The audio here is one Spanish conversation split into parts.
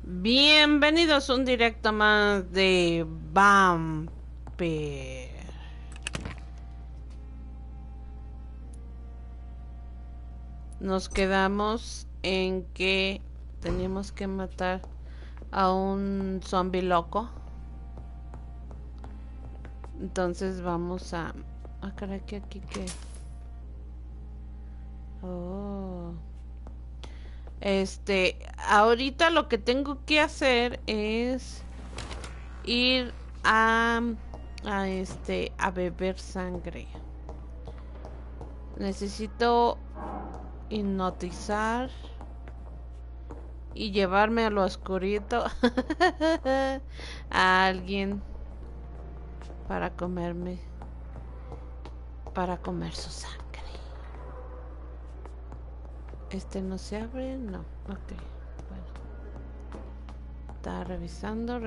Bienvenidos a un directo más de Vampyr. Nos quedamos en que teníamos que matar a un zombie loco. Entonces vamos a... Ah, caray, que aquí que... Oh... ahorita lo que tengo que hacer es ir a beber sangre. Necesito hipnotizar y llevarme a lo oscurito a alguien para comer su sangre. No se abre, no. Ok, bueno. Está revisando.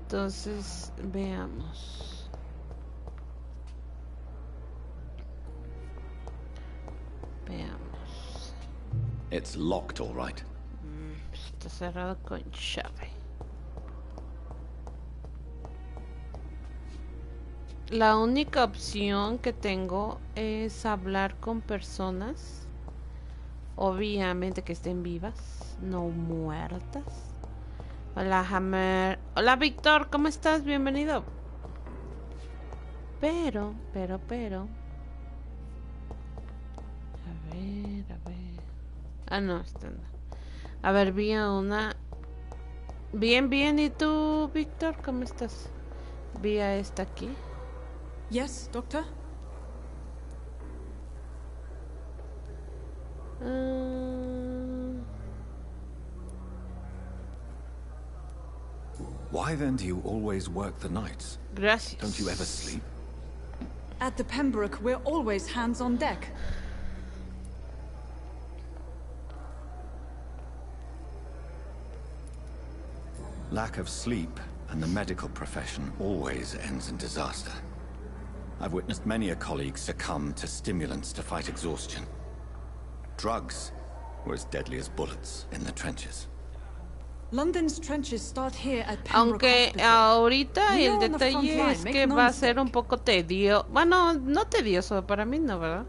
Entonces, veamos. It's locked, all right. Está cerrado con llave. La única opción que tengo es hablar con personas, obviamente que estén vivas, no muertas. Hola, Hammer. Hola, Víctor, ¿cómo estás? Bienvenido. Pero. A ver. Ah, no, esta no. A ver, vi a una... Bien, ¿y tú, Víctor? ¿Cómo estás? Vi a esta aquí. Yes, doctor? Why then do you always work the nights? Gracias. Don't you ever sleep? At the Pembroke, we're always hands on deck. Lack of sleep and the medical profession always ends in disaster. I've witnessed many a colleague succumb to stimulants to fight exhaustion. Drugs were as deadly as bullets in the trenches. London's trenches start here at Pembroke Aunque Hospital. ahorita el detalle es que va a ser un poco tedioso. Bueno, no tedioso, para mí no, ¿verdad?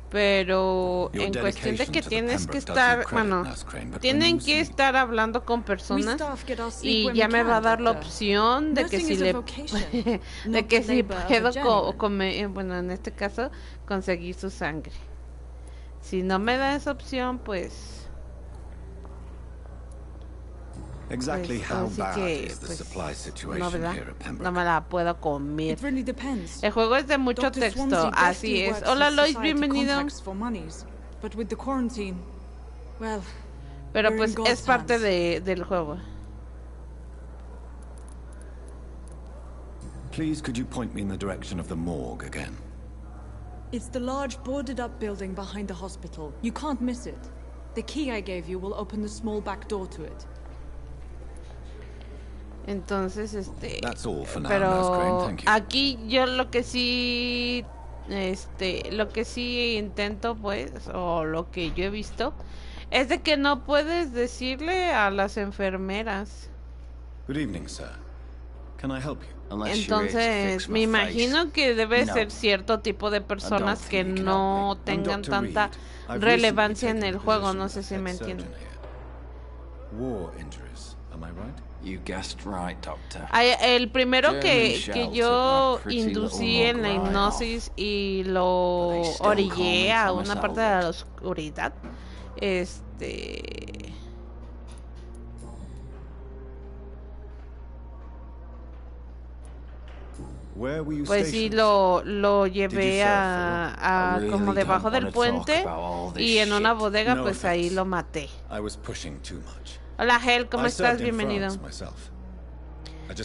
Pero en cuestión de que tienes que estar, bueno, tienen que estar hablando con personas y ya me va a dar la opción de que si le de que si puedo comer, bueno, en este caso conseguir su sangre. Si no me da esa opción, pues Exactly how bad is the supply situation here at Pembroke? No me la puedo comer. El juego es de mucho texto, así es. Hola Lois, bienvenido. Pero pues es parte del juego. Please, could you point me in the direction of the morgue again? It's the large boarded-up building behind the hospital. You can't miss it. The key I gave you will open the small back door to it. Entonces, pero aquí yo lo que sí intento, pues, o lo que yo he visto, es de que no puedes decirle a las enfermeras. Good evening, sir. Can I help you? Entonces, me imagino que debe ser cierto tipo de personas que no tengan tanta relevancia en el juego, no sé si me entienden. War injuries, am I right? You guessed right, doctor. El primero que yo inducí en la hipnosis y lo orillé a una parte de la oscuridad, pues sí lo llevé a como debajo del puente y en una bodega, pues ahí lo maté. Hola Hel, ¿cómo estás? Bienvenido.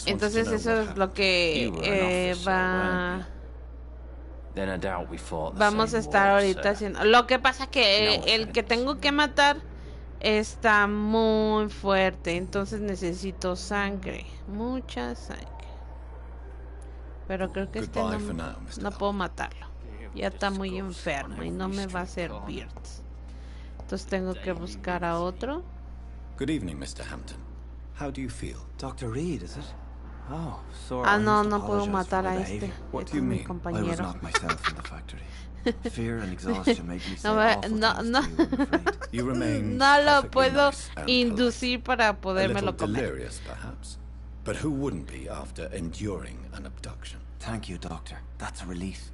Entonces eso es lo que vamos a estar ahorita haciendo. Lo que pasa que el que tengo que matar está muy fuerte, entonces necesito sangre, mucha sangre. Pero creo que no puedo matarlo. Ya está muy enfermo y no me va a servir. Entonces tengo que buscar a otro. Good evening, Mr. Hampton. How do you feel? Dr. Reed, is it? Oh, sorry. Ah, no, no puedo matar a este. What Este do es you mi mean? I was compañero. not myself in the factory. Fear and exhaustion made me say No, awful no, things no. to you, I'm afraid. You remain No lo perfectly puedo nice and inducir para polite. A little podérmelo comer. delirious, perhaps. But who wouldn't be after enduring an abduction? Thank you, Doctor. That's a relief.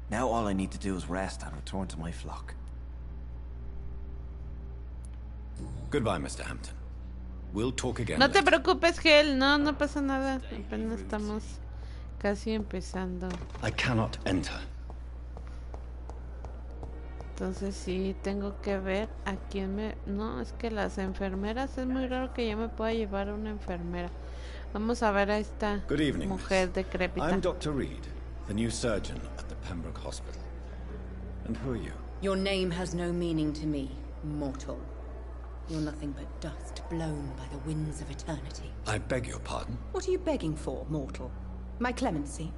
Now all I need to do is rest and return to my flock. Goodbye, Mr. Hampton. We'll talk again No te later. preocupes, Gel. No, no pasa nada. Apenas estamos casi empezando. I cannot enter. Entonces sí, tengo que ver a quién me... No, es que las enfermeras... Es muy raro que yo me pueda llevar a una enfermera. Vamos a ver a esta Good evening, mujer miss. decrépita. I'm Dr. Reed, the new surgeon at the Pembroke Hospital. And who are you? Your name has no meaning to me, mortal. You're nothing but dust blown by the winds of eternity. I beg your pardon? What are you begging for, mortal? My clemency?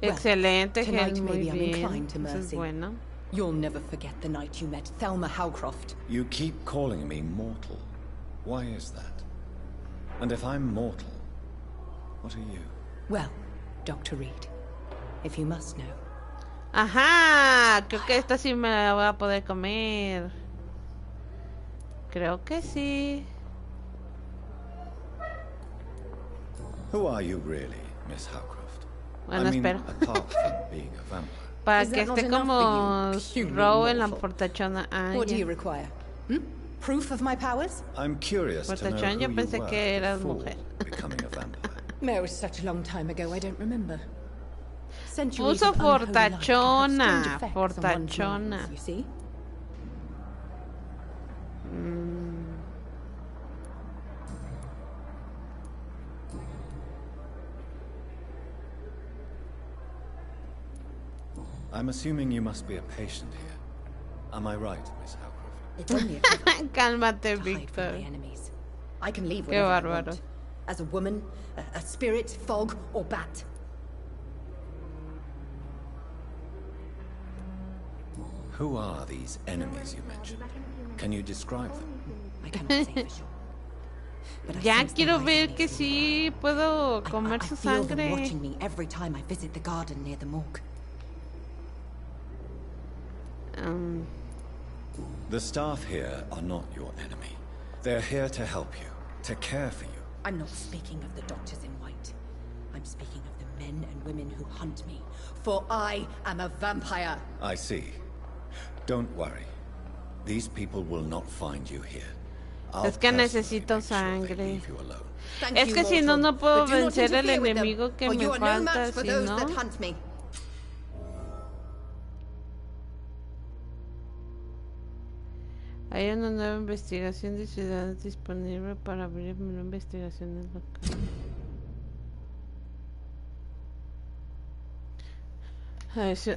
Excelente, Well, tonight Gel. Muy maybe I'm bien. inclined to Eso es mercy. bueno. You'll never forget the night you met Thelma Howcroft. You keep calling me mortal. Why is that? And if I'm mortal, what are you? Well, Dr. Reed, if you must know. Ajá, creo que esta sí me la voy a poder comer. Creo que sí. Who are you really, Miss Howcroft? Bueno, I mean, espero. apart from being a vampire. Para Is que that not esté enough como for you, human Row en la mortal? portachona. Ah, What do ya. you require? Proof of my powers? I'm curious to know Portachón, yo who you pensé were que eras before mujer. becoming a vampire. It was such a long time ago, I don't remember. Centuries Puso of unholy life can have portachona, strange effects on one's portachona. minds, you see? I'm assuming you must be a patient here. Am I right, Miss Howcroft? It's only a cover Cálmate, to hide from Víctor. my enemies. I can leave Qué whenever I bárbaro. want. As a woman, a spirit, fog, or bat. Who are these enemies you mentioned? Can you describe them? I cannot say for sure. But I Ya sense their quiero eyes ver on que me. sí puedo I comer su feel them sangre. watching me every time I visit the garden near the morgue. The staff here are not your enemy. They're here to help you, to care for you. I'm not speaking of the doctors in white. I'm speaking of the men and women who hunt me. For I am a vampire. I see. Don't worry. These people will not find you here. I'll Es que personally necesito make sure they sangre. leave you alone. Thank Es you, que si no, mortal, no puedo but do not vencer el interfere with them, enemigo que for me you are no falta, match for si those no. that hunt me. Hay una nueva investigación de ciudades disponible para abrir una investigación local.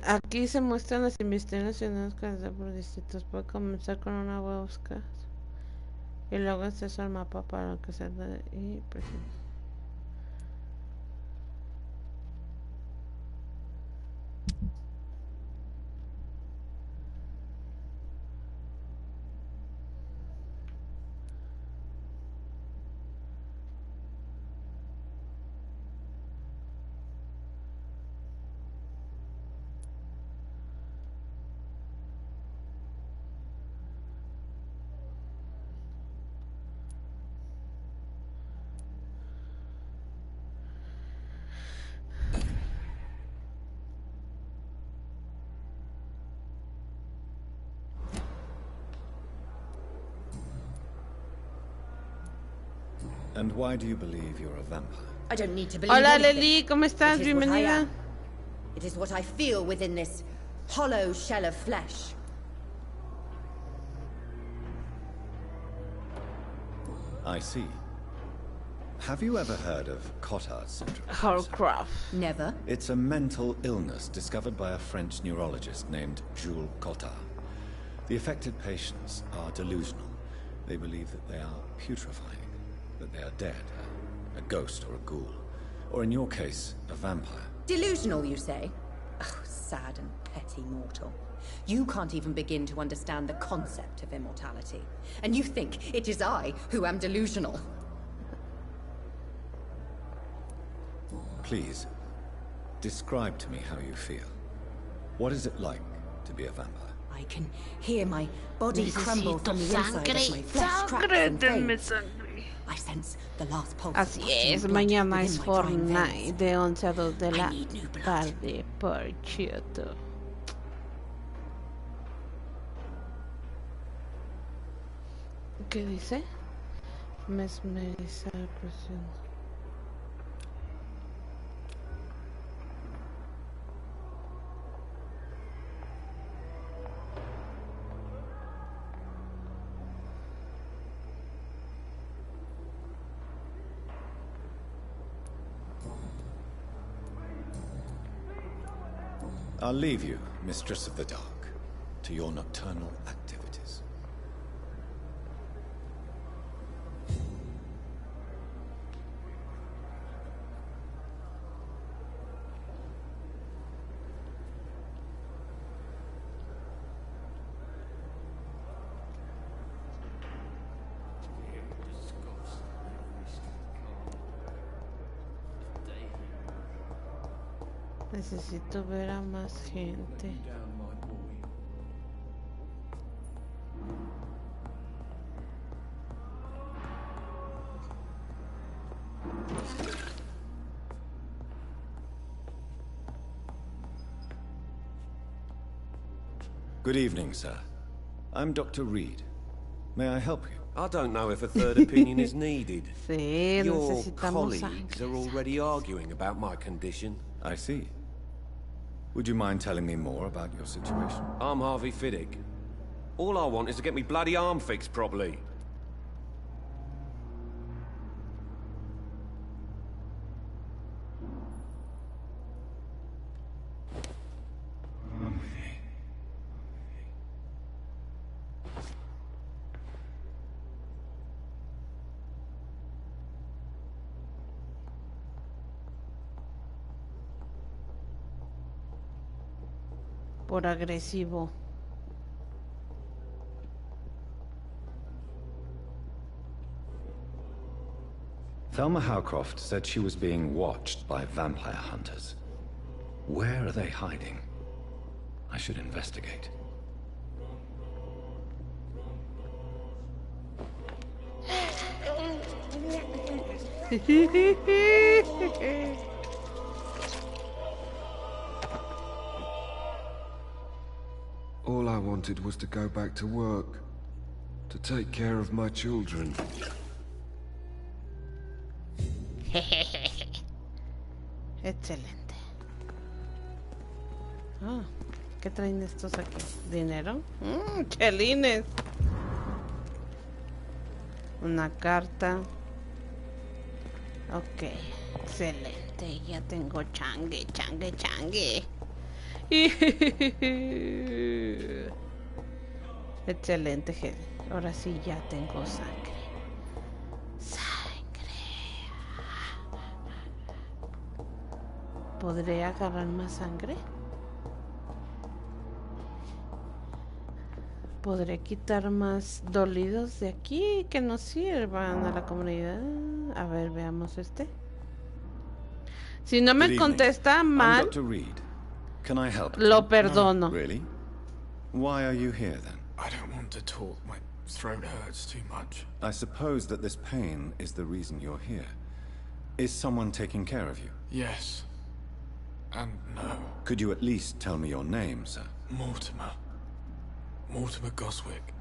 Aquí se muestran las investigaciones nacionales por distritos. Puede comenzar con una búsqueda y luego acceso al mapa para lo que se da y presenta. And why do you believe you're a vampire? I don't need to believe Hola anything. Leli, ¿cómo estás? It is what I Bienvenida. am. It is what I feel within this hollow shell of flesh. I see. Have you ever heard of Cotard's syndrome? Howcroft. Never. It's a mental illness discovered by a French neurologist named Jules Cotard. The affected patients are delusional. They believe that they are putrefying, that they are dead, a ghost or a ghoul, or in your case, a vampire. Delusional, you say? Oh, sad and petty mortal. You can't even begin to understand the concept of immortality. And you think it is I who am delusional. Please, describe to me how you feel. What is it like to be a vampire? I can hear my body crumble from the inside as my flesh cracks and fades. I sense the last pulse. Así es, mañana es Fortnite de 11 a 2 de la tarde por YouTube. ¿Qué dice? Mesmerizar presión. I'll leave you, Mistress of the Dark, to your nocturnal activities. Necesito ver a más gente. Good evening, sir. I'm Dr. Reed. May I help you? I don't know if a third opinion is needed. Sí, Your necesitamos colleagues are sangre. already arguing about my condition. I see. Would you mind telling me more about your situation? I'm Harvey Fiddick. All I want is to get me bloody arm fixed properly. Por agresivo. Thelma Howcroft said she was being watched by vampire hunters. Where are they hiding? I should investigate. All I wanted was to go back to work, to take care of my children. Excelente. Ah, ¿qué traen estos aquí? ¿Dinero? Chelines. Una carta. Ok, excelente. Ya tengo changue. Excelente, gente. Ahora sí ya tengo sangre. ¿Podré agarrar más sangre? ¿Podré quitar más dolidos de aquí que nos sirvan a la comunidad? A ver, veamos este. Si no me contesta mal, I'm Dr. Reed. Can I help? lo perdono. No, really? Why are you here then? I don't want to talk. My throat hurts too much. I suppose that this pain is the reason you're here. Is someone taking care of you? Yes. And no. Could you at least tell me your name, sir? Mortimer. Mortimer Goswick.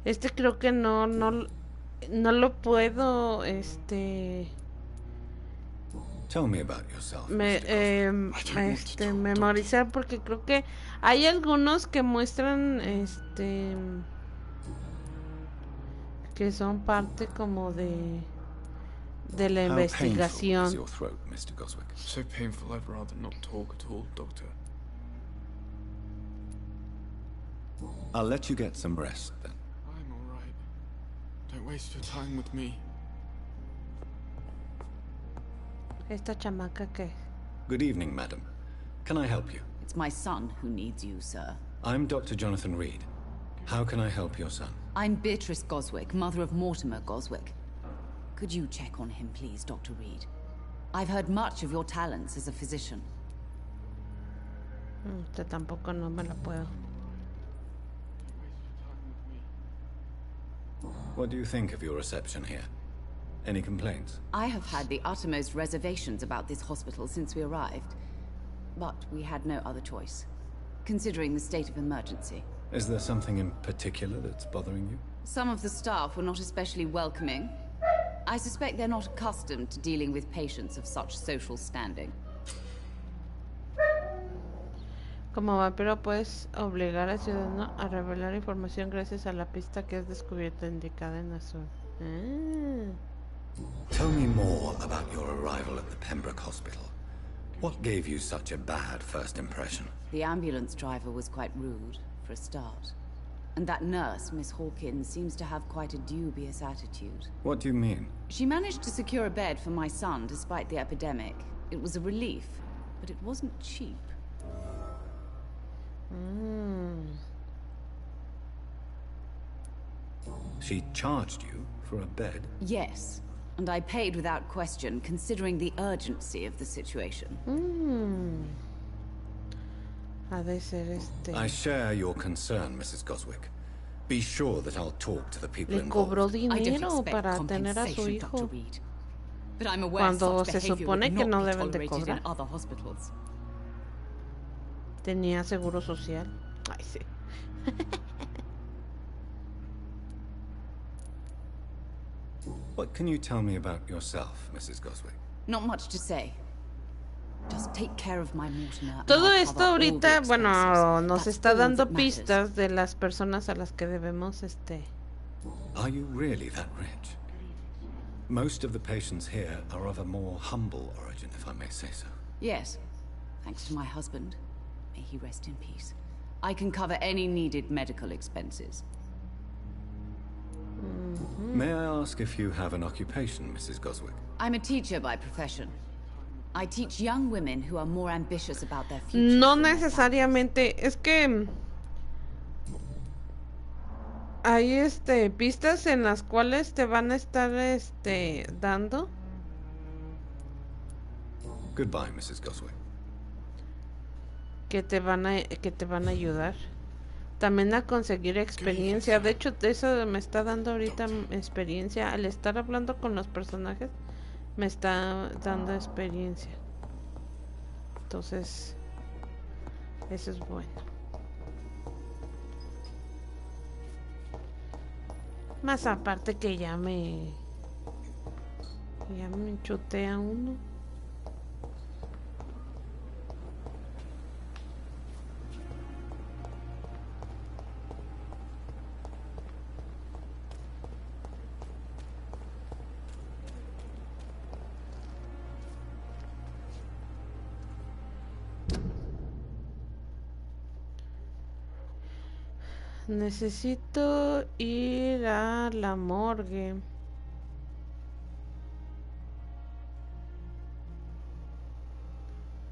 Este creo que no lo puedo, Tell me about yourself, Mr. Goswick. memorizar, porque creo que hay algunos que muestran, que son parte como de la investigación. How painful is your throat, Mr. Goswick? So painful I'd rather not talk at all, Doctor. I'll let you get some rest then. I'm all right. Don't waste your time with me. Esta chamaca que... Good evening, madam. Can I help you? It's my son who needs you, sir. I'm Dr. Jonathan Reed. How can I help your son? I'm Beatrice Goswick, mother of Mortimer Goswick. Could you check on him, please, Dr. Reed? I've heard much of your talents as a physician. Usted tampoco no me la puedo. What do you think of your reception here? Any complaints? I have had the uttermost reservations about this hospital since we arrived. But we had no other choice, considering the state of emergency. Is there something in particular that's bothering you? Some of the staff were not especially welcoming. I suspect they're not accustomed to dealing with patients of such social standing. Como vampiro puedes obligar al ciudadano a revelar información gracias a la pista que has descubierto indicada en azul. Tell me more about your arrival at the Pembroke Hospital. What gave you such a bad first impression? The ambulance driver was quite rude, for a start. And that nurse, Miss Hawkins, seems to have quite a dubious attitude. What do you mean? She managed to secure a bed for my son despite the epidemic. It was a relief, but it wasn't cheap. She charged you for a bed? Yes, and I paid without question, considering the urgency of the situation. Ha de ser este. I share your concern, Mrs. Goswick. Be sure that I'll talk to the people Le cobró involved. dinero para tener a su hijo. But I'm aware Cuando such se behavior supone would que not no be deben de tolerated in cobrar. other hospitals. Tenía seguro social. Ay, sí. What can you tell me about yourself, Mrs. Goswick? Not much to say. Just take care of my Mortimer. and Todo I'll esto cover all the ahorita, bueno, expenses. nos That's está all dando that matters. pistas de las personas a las que debemos, Are you really that rich? Most of the patients here are of a more humble origin, if I may say so. Yes, thanks to my husband. May he rest in peace. I can cover any needed medical expenses. May I ask if you have an occupation, Mrs. Goswick? I'm a teacher by profession. I teach young women who are more ambitious about their future. No than their necesariamente, es que hay pistas en las cuales te van a estar dando. Goodbye, Mrs. Goswick. Que te van a ayudar también a conseguir experiencia. De hecho, eso me está dando ahorita experiencia. Al estar hablando con los personajes, me está dando experiencia. Entonces, eso es bueno. Más aparte que ya me chuté a uno. Necesito ir a la morgue.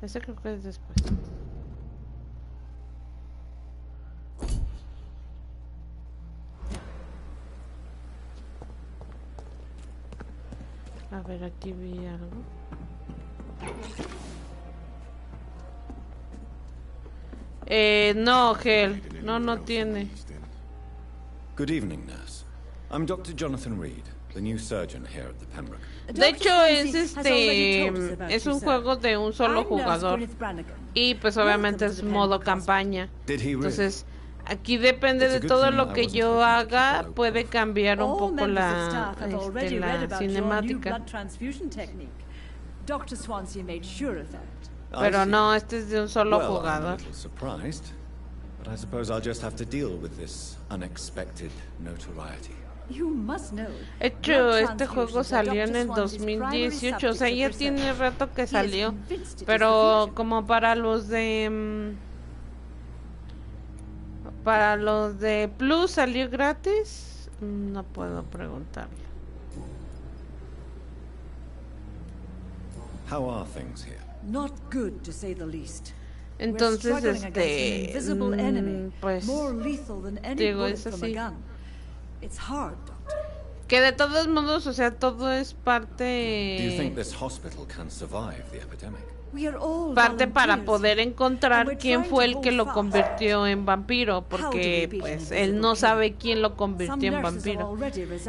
Ese creo que es después. A ver, aquí vi algo. No, Gel. No tiene. Good evening, nurse. I'm Dr. Jonathan Reed, the new surgeon here at the Pembroke. De hecho es un juego de un solo jugador y pues obviamente es modo campaña. Entonces aquí depende de todo lo que yo haga, puede cambiar un poco la cinemática. Pero no, este es de un solo jugador. But I suppose I'll just have to deal with this unexpected notoriety. De hecho, este juego salió en el 2018, o sea, ya tiene rato que salió, pero como para los de Plus salió gratis, no puedo preguntarle. How are things here? Not good, to say the least. Entonces, pues, digo, es así. Que de todos modos, o sea, todo es parte... Parte para poder encontrar quién fue el que lo convirtió en vampiro, porque pues él no sabe quién lo convirtió en vampiro.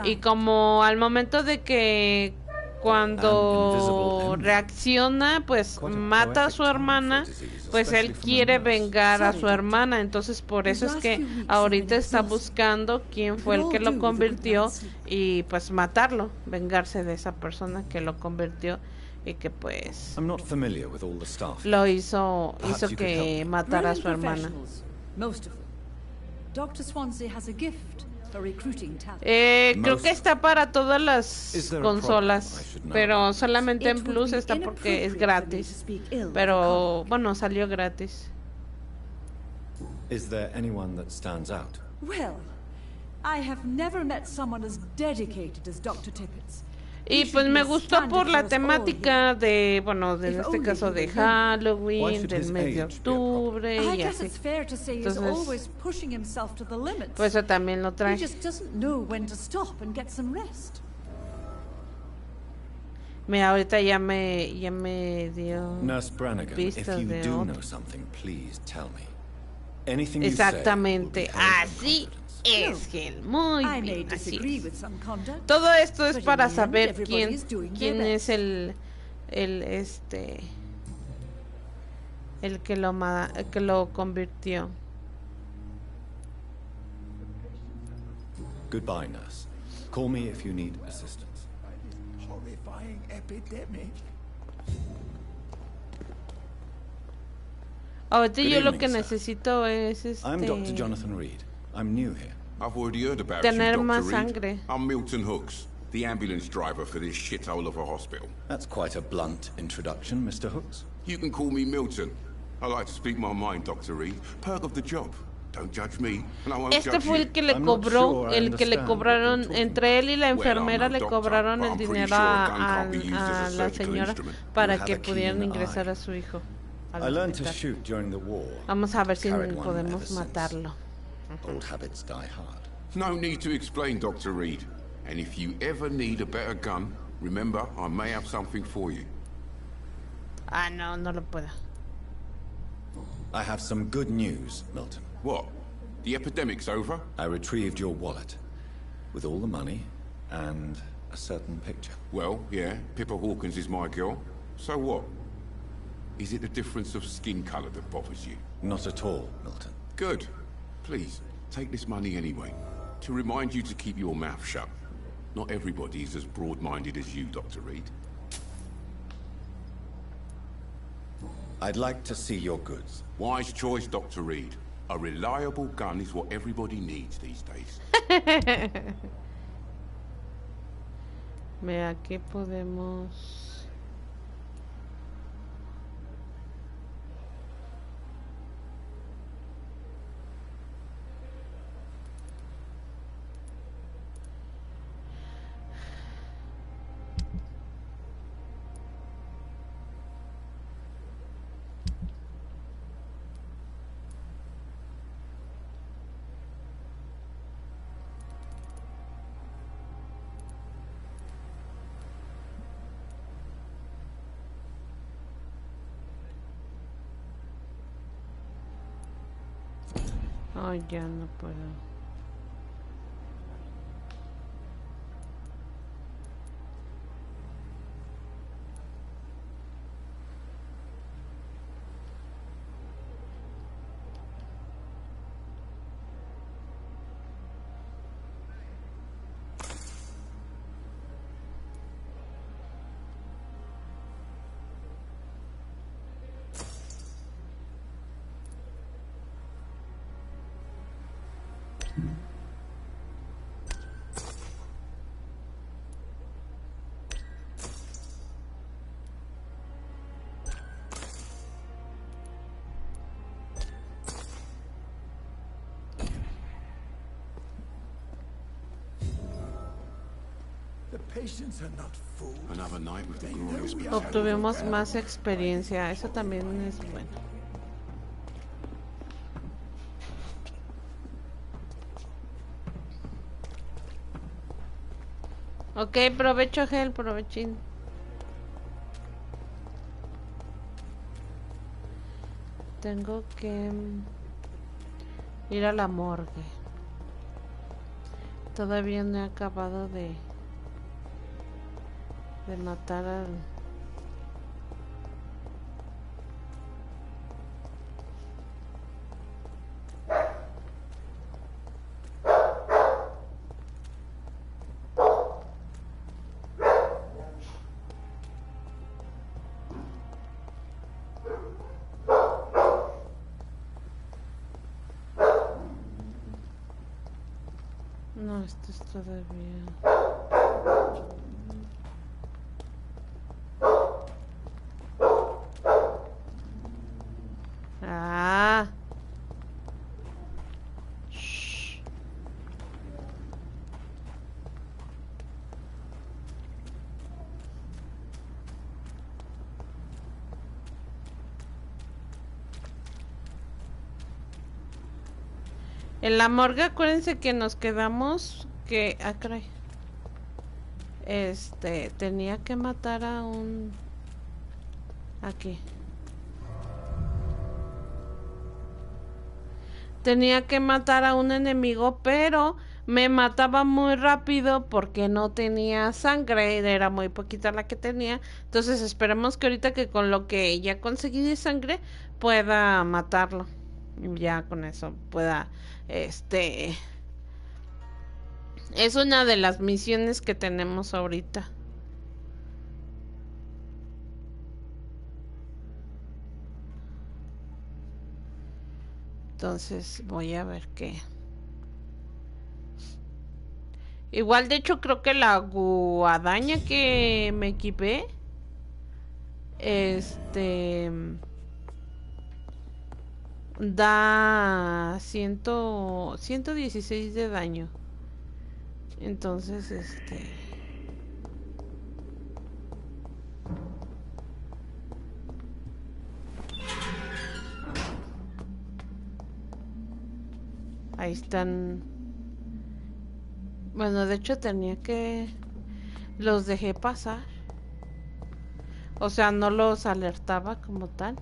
Y como al momento de que cuando reacciona, pues mata a su hermana, pues él quiere vengar a su hermana. Entonces por eso es que ahorita está buscando quién fue el que lo convirtió y pues matarlo, vengarse de esa persona que lo convirtió y que pues lo hizo que matara a su hermana. Creo que está para todas las consolas, pero solamente en Plus está porque es gratis. Pero bueno, salió gratis. Is there anyone that stands out? Well, I have never met someone as dedicated as Dr. Tippett. Y pues me gustó por la temática de, bueno, en este caso de Halloween, del mes de octubre y así. Entonces, pues eso también lo trae. Mira, ahorita ya me dio pistas de otro. Exactamente, así es, Gel, muy bien, así es. Todo esto es para saber quién es el que lo convirtió. Goodbye, nurse. Call me if you need assistance. Horrifying epidemic. Ahorita yo lo que necesito es I'm Dr. Jonathan Reed. I'm new here. I've already heard about tener you, más Dr. sangre. Reed. I'm Milton Hooks, the ambulance driver for this shithole of a hospital. That's quite a blunt introduction, Mr. Hooks. You can call me Milton. I like to speak my mind, Dr. Reed. Perk of the job. Don't judge me, and I won't Este judge fue el que le cobró, el que le cobraron, entre él y la enfermera le cobraron el dinero a la señora para que pudieran ingresar a su hijo al hospital. Vamos a ver si podemos matarlo. Old habits die hard. No need to explain, Dr. Reed. And if you ever need a better gun, remember, I may have something for you. Ah, no lo puedo. I have some good news, Milton. What? The epidemic's over? I retrieved your wallet, with all the money, and a certain picture. Well, yeah, Pippa Hawkins is my girl. So what? Is it the difference of skin color that bothers you? Not at all, Milton. Good. Please, take this money anyway, to remind you to keep your mouth shut. Not everybody is as broad-minded as you, Dr. Reed. I'd like to see your goods. Wise choice, Dr. Reed. A reliable gun is what everybody needs these days. Mira, ¿qué podemos...? Ay, ya no puedo. Obtuvimos más experiencia, eso también es bueno. Ok, provecho, Gel, provechín. Tengo que ir a la morgue. Todavía no he acabado de matar al... No, esto es todavía... Ah. Shh. En la morgue, acuérdense que nos quedamos que... Ah, caray. Tenía que matar a un... Aquí. Tenía que matar a un enemigo, pero me mataba muy rápido porque no tenía sangre, era muy poquita la que tenía. Entonces esperemos que ahorita que con lo que ya conseguí de sangre pueda matarlo. Ya con eso pueda, es una de las misiones que tenemos ahorita. Entonces voy a ver qué. Igual de hecho creo que la guadaña que me equipé da 116 de daño. Entonces ahí están. Bueno, de hecho tenía que... Los dejé pasar. O sea, no los alertaba como tal.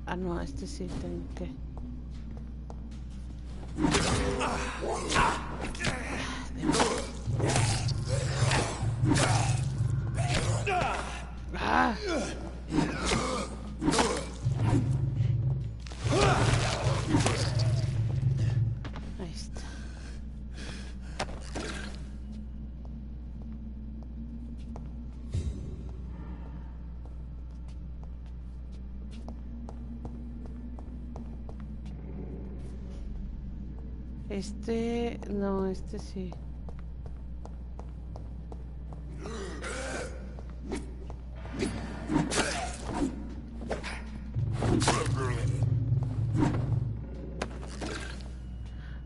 Ah, no, sí tengo que... Ah. Ahí está. No, sí.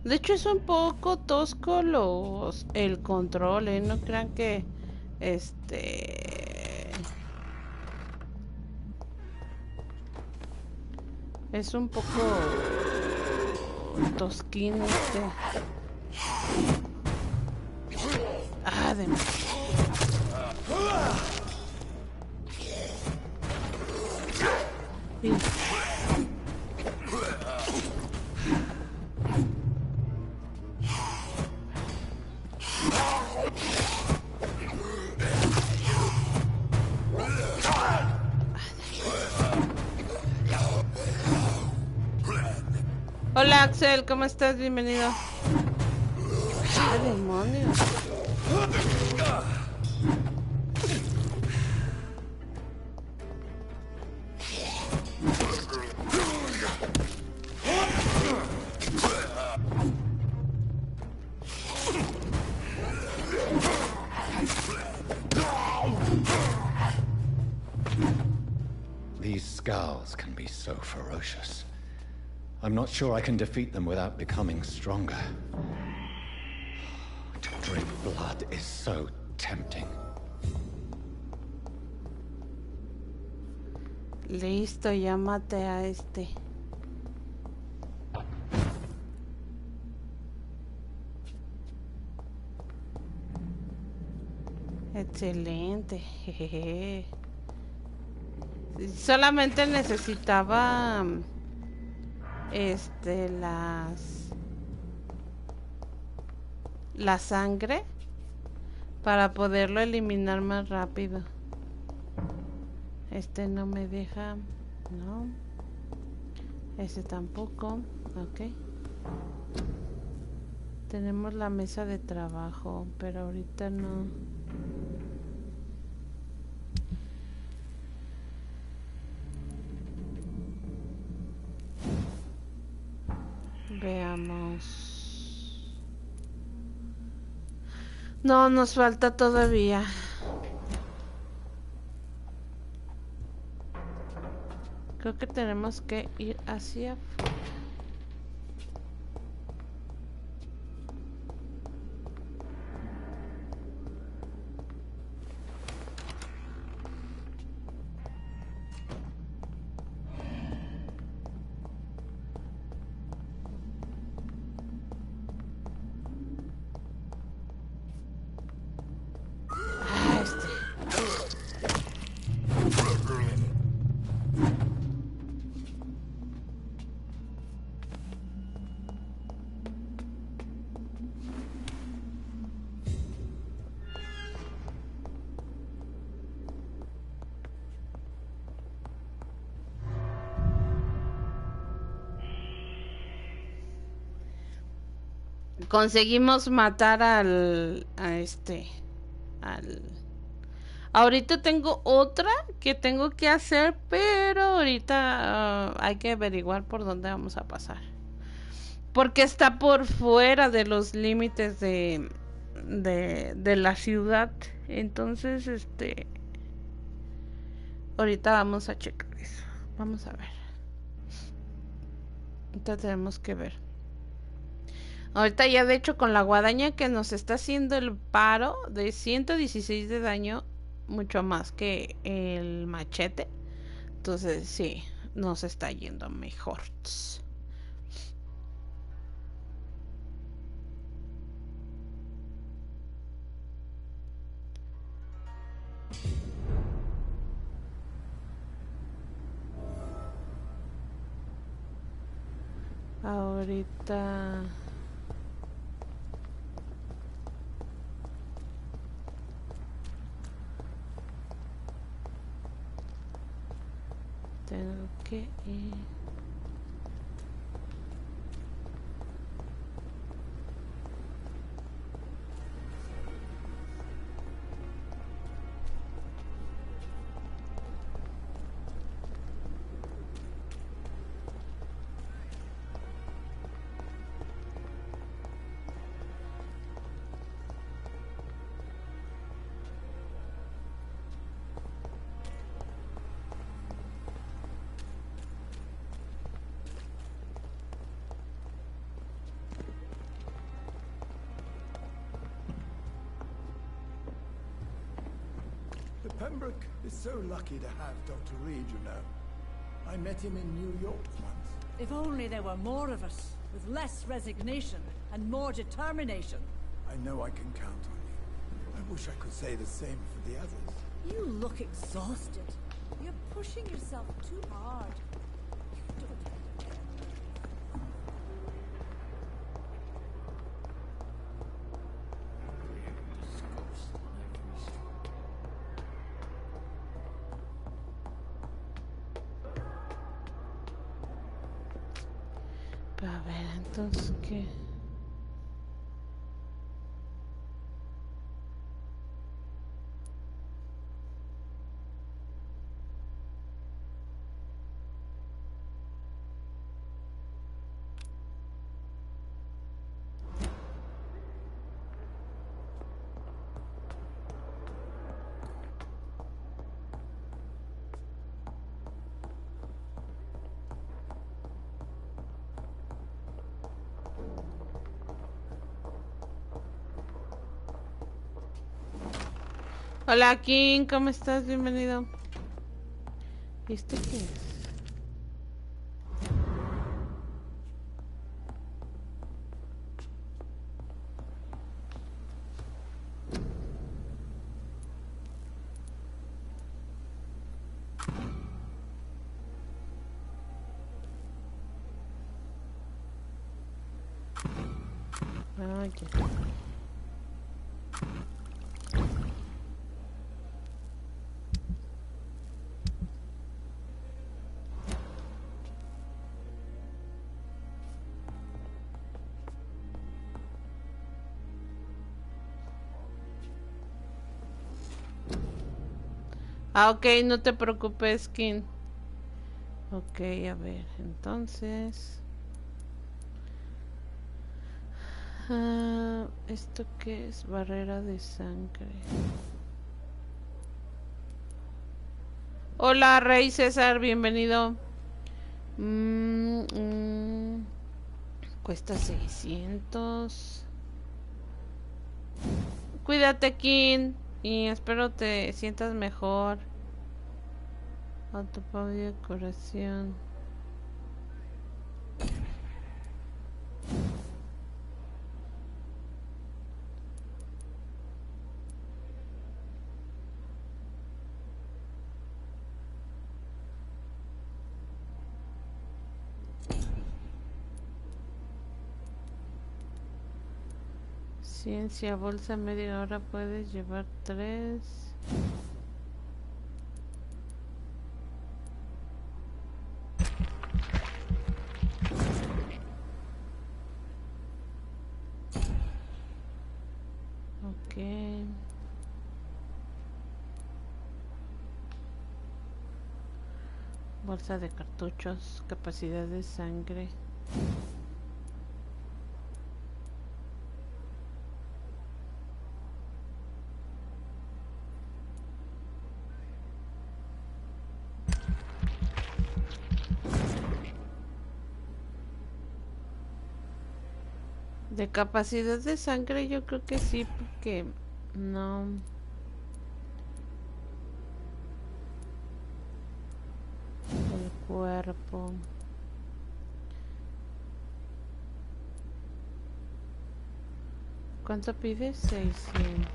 De hecho es un poco tosco el control, no crean que es un poco tosquín Ah, de sí. Hola Axel, ¿cómo estás? Bienvenido. ¡Ah, demonios! These skulls can be so ferocious. I'm not sure I can defeat them without becoming stronger. To drink blood is so tempting. Listo, ya maté a este. Excelente. Jejeje. Solamente necesitaba la sangre para poderlo eliminar más rápido. Este no me deja, no. Ese tampoco. Ok. Tenemos la mesa de trabajo, pero ahorita no. Veamos. No, nos falta todavía. Creo que tenemos que ir hacia afuera. Conseguimos matar ahorita tengo otra que tengo que hacer, pero ahorita hay que averiguar por dónde vamos a pasar, porque está por fuera de los límites de la ciudad. Entonces ahorita vamos a checar eso. Vamos a ver. Ahorita tenemos que ver. Ahorita ya de hecho con la guadaña que nos está haciendo el paro de 116 de daño, mucho más que el machete. Entonces sí, nos está yendo mejor. Ahorita... tengo que ir. Pembroke is so lucky to have Dr. Reed, you know. I met him in New York once. If only there were more of us, with less resignation and more determination. I know I can count on you. I wish I could say the same for the others. You look exhausted. You're pushing yourself too hard. You don't... A ver, entonces, ¿qué? Hola, King, ¿cómo estás? Bienvenido. ¿Y este qué es? Ah, ya. Ah, ok, no te preocupes, King. Ok, a ver, entonces... ¿esto qué es? Barrera de sangre. Hola, Rey César, bienvenido. Cuesta 600. Cuídate, King. Y espero te sientas mejor. Autopavo de decoración. Ciencia, bolsa media hora, puedes llevar 3. Ok. Bolsa de cartuchos, capacidad de sangre. De capacidad de sangre yo creo que sí, porque no. El cuerpo. ¿Cuánto pides? 600.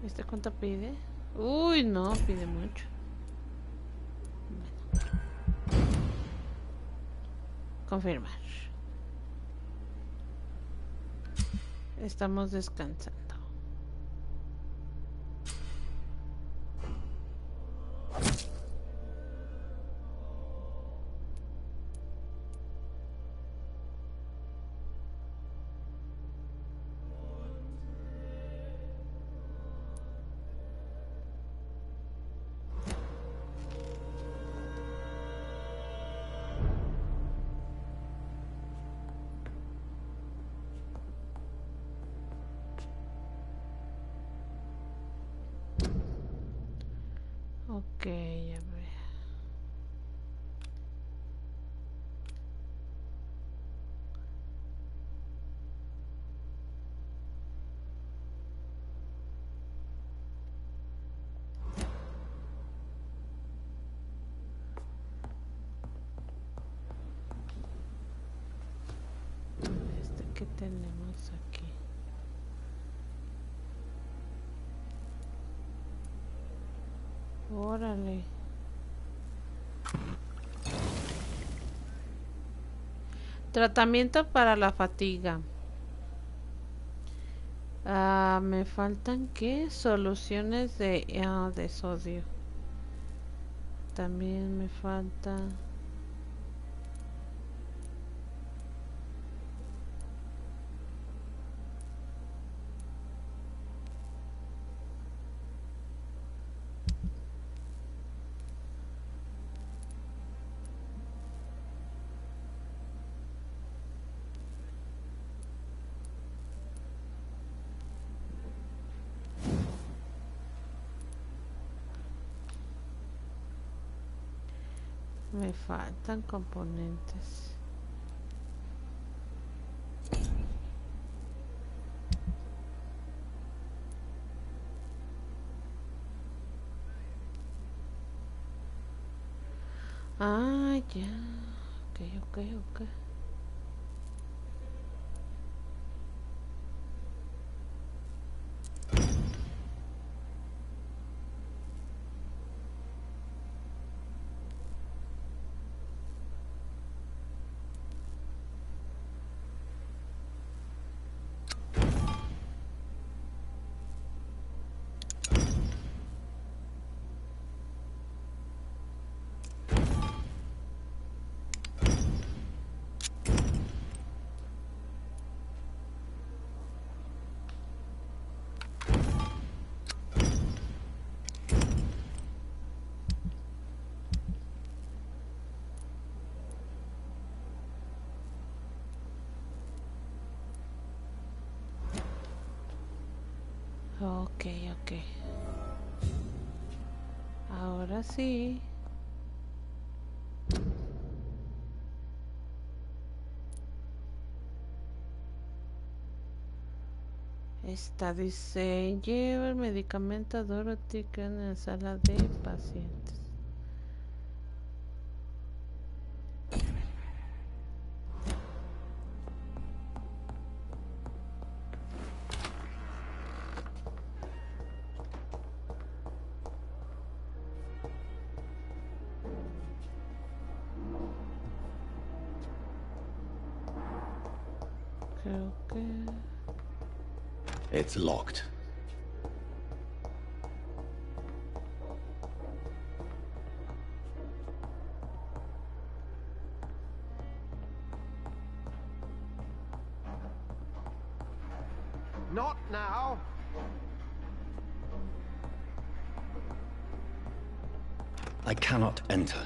¿Este cuánto pide? Uy, no, pide mucho. Bueno. Confirmar. Estamos descansando. Ok, a ver. ¿Qué tenemos aquí? Órale. Tratamiento para la fatiga. Me faltan ¿qué? Soluciones de sodio. También me falta. Me faltan componentes. Ah, ya. Ok. Ok. Ahora sí. Esta dice, lleva el medicamento a Dorothy que en la sala de pacientes. Creo que... It's locked. Not now. I cannot enter.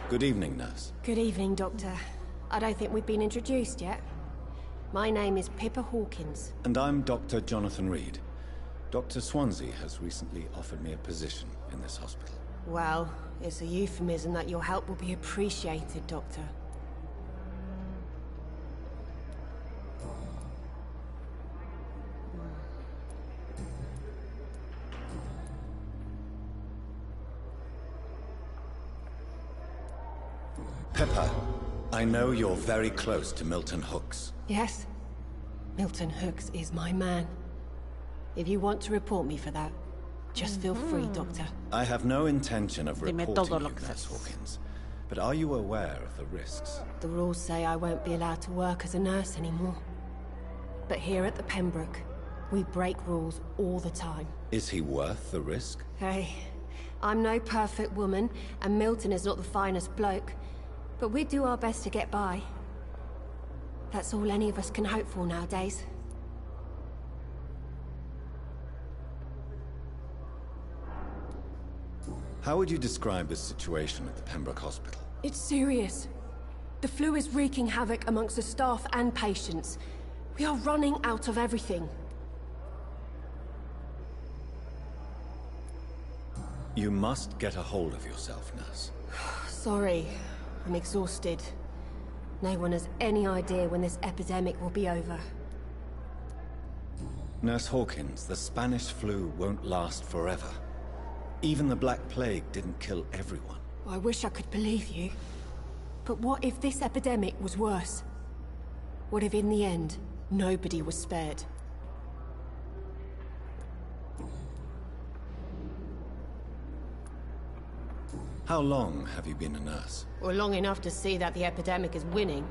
Good evening, nurse. Good evening, Doctor. I don't think we've been introduced yet. My name is Pippa Hawkins. And I'm Dr. Jonathan Reed. Dr. Swansea has recently offered me a position in this hospital. Well, it's a euphemism that your help will be appreciated, Doctor. Pippa, I know you're very close to Milton Hooks. Yes? Milton Hooks is my man. If you want to report me for that, just feel free, Doctor. I have no intention of reporting you, Nurse Hawkins. But are you aware of the risks? The rules say I won't be allowed to work as a nurse anymore. But here at the Pembroke, we break rules all the time. Is he worth the risk? Hey, I'm no perfect woman, and Milton is not the finest bloke. But we do our best to get by. That's all any of us can hope for nowadays. How would you describe the situation at the Pembroke Hospital? It's serious. The flu is wreaking havoc amongst the staff and patients. We are running out of everything. You must get a hold of yourself, nurse. Sorry, I'm exhausted. No one has any idea when this epidemic will be over. Nurse Hawkins, the Spanish flu won't last forever. Even the Black Plague didn't kill everyone. I wish I could believe you. But what if this epidemic was worse? What if in the end, nobody was spared? How long have you been a nurse? Well, long enough to see that the epidemic is winning.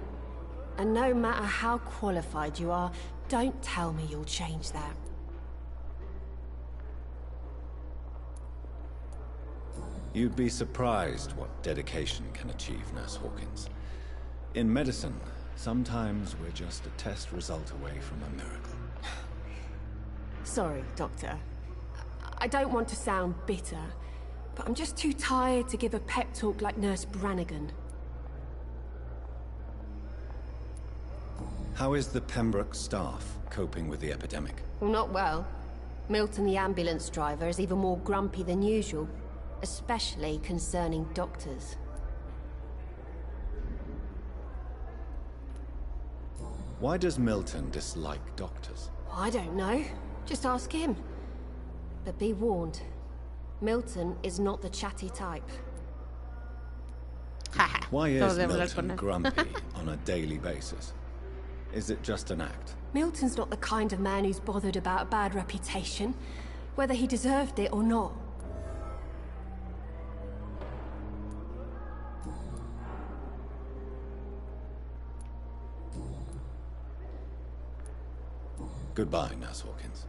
And no matter how qualified you are, don't tell me you'll change that. You'd be surprised what dedication can achieve, Nurse Hawkins. In medicine, sometimes we're just a test result away from a miracle. Sorry, Doctor. I don't want to sound bitter, but I'm just too tired to give a pep talk like Nurse Brannigan. How is the Pembroke staff coping with the epidemic? Well, not well. Milton, the ambulance driver, is even more grumpy than usual, especially concerning doctors. Why does Milton dislike doctors? I don't know. Just ask him. But be warned, Milton is not the chatty type. Why is Milton grumpy on a daily basis? Is it just an act? Milton's not the kind of man who's bothered about a bad reputation, whether he deserved it or not. Goodbye, Nurse Hawkins.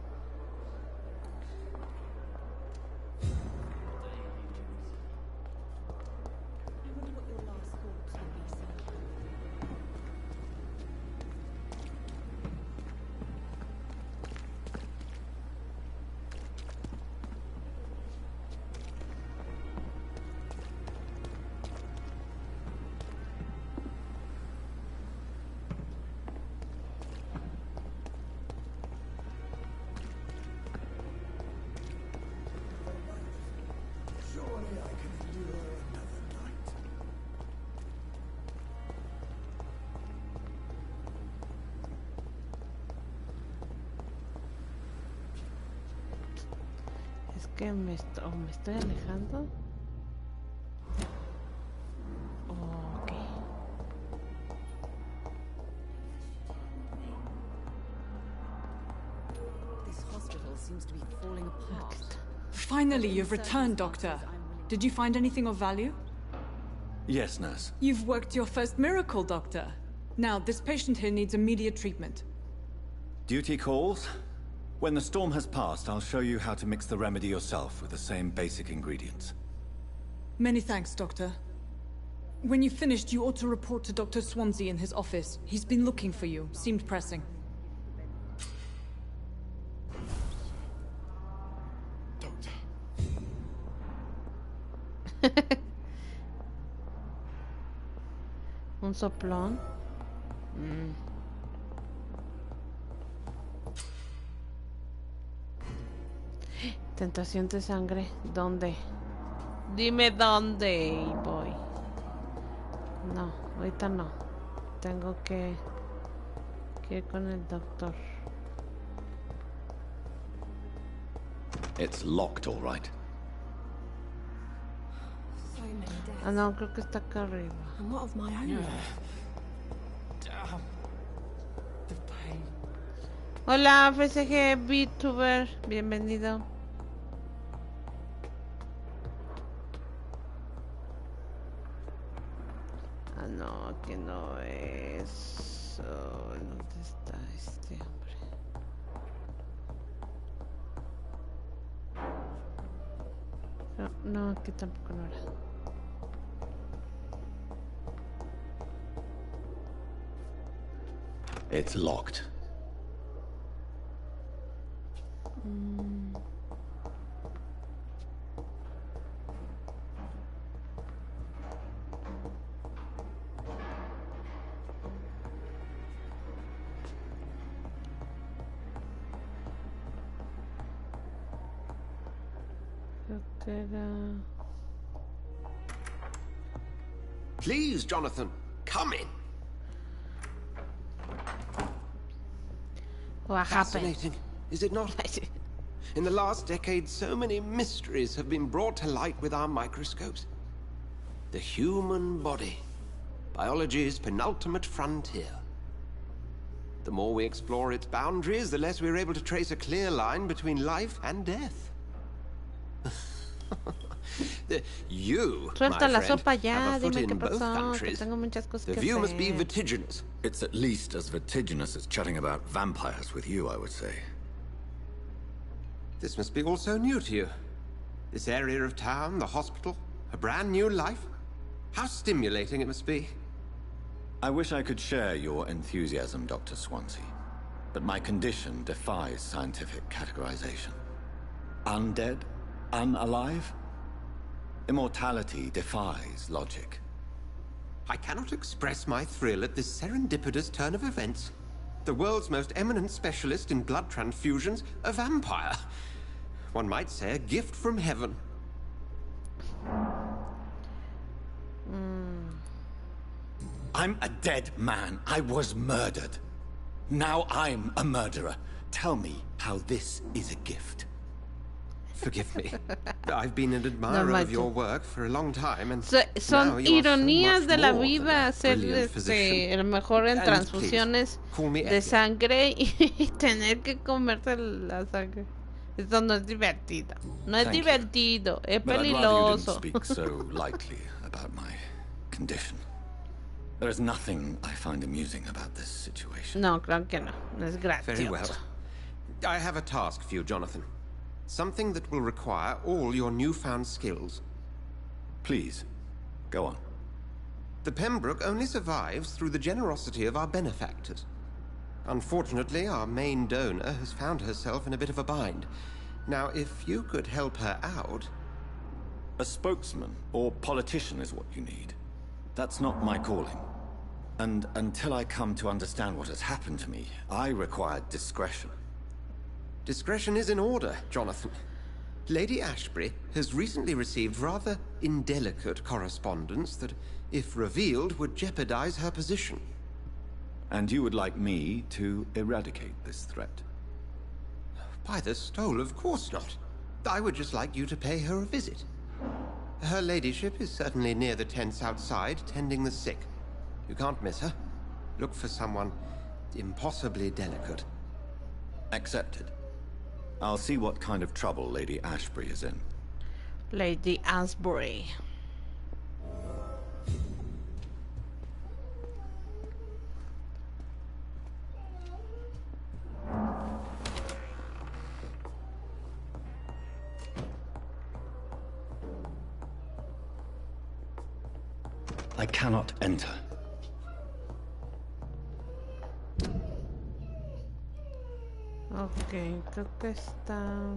Que me estoy alejando. Okay. This hospital seems to be falling apart. Finally, you've returned, Doctor. Did you find anything of value? Yes, nurse. You've worked your first miracle, Doctor. Now, this patient here needs immediate treatment. Duty calls? When the storm has passed, I'll show you how to mix the remedy yourself with the same basic ingredients. Many thanks, Doctor. When you've finished, you ought to report to Dr. Swansea in his office. He's been looking for you. Seemed pressing. Doctor. Un soplón. Tentación de sangre. ¿Dónde? Dime dónde y voy. No, ahorita no. Tengo que ir con el doctor. It's locked, all right. Ah, no, creo que está acá arriba. I'm not of my own. Hola, FSG VTuber, bienvenido. Ah, no, aquí no es. Oh, ¿dónde está este hombre? No, aquí tampoco no era. It's locked. Please, Jonathan, come in. What Fascinating, is it not? In the last decade, so many mysteries have been brought to light with our microscopes. The human body, biology's penultimate frontier. The more we explore its boundaries, the less we're able to trace a clear line between life and death. You, Suelta my la friend, sopa ya, have a foot dime qué in both pasó, que countries. tengo muchas cosas The que view must be hacer. vertiginous. It's at least as vertiginous as chatting about vampires with you, I would say. This must be all so new to you. This area of town, the hospital, a brand new life. How stimulating it must be. I wish I could share your enthusiasm, Dr. Swansea, but my condition defies scientific categorization. Undead? Unalive? Immortality defies logic. I cannot express my thrill at this serendipitous turn of events. The world's most eminent specialist in blood transfusions, a vampire. One might say a gift from heaven. I'm a dead man. I was murdered. Now I'm a murderer. Tell me how this is a gift. Forgive me. I've been an admirer of your work for a long time, and son ironías de la vida ser el mejor en transfusiones de sangre y tener que comerse la sangre. Esto no es divertido. No es divertido. Es peligroso. Speak so lightly about my condition. There is nothing I find amusing about this situation. No, claro que no. No es gracioso. Very well. I have a task for you, Jonathan. Something that will require all your newfound skills. Please, go on. The Pembroke only survives through the generosity of our benefactors. Unfortunately, our main donor has found herself in a bit of a bind. Now, if you could help her out... A spokesman or politician is what you need. That's not my calling. And until I come to understand what has happened to me, I require discretion. Discretion is in order, Jonathan. Lady Ashbury has recently received rather indelicate correspondence that, if revealed, would jeopardize her position. And you would like me to eradicate this threat? By the stole, of course not. I would just like you to pay her a visit. Her ladyship is certainly near the tents outside, tending the sick. You can't miss her. Look for someone impossibly delicate. Accepted. I'll see what kind of trouble Lady Ashbury is in. Lady Ashbury. I cannot enter. Ok, creo que está...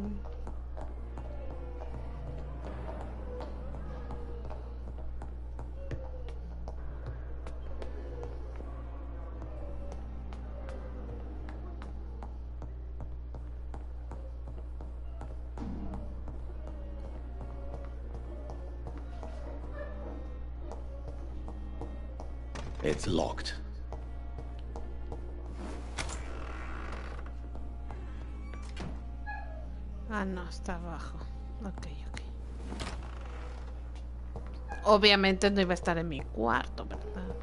It's locked. Ah, no, está abajo. Ok, ok. Obviamente no iba a estar en mi cuarto, ¿verdad?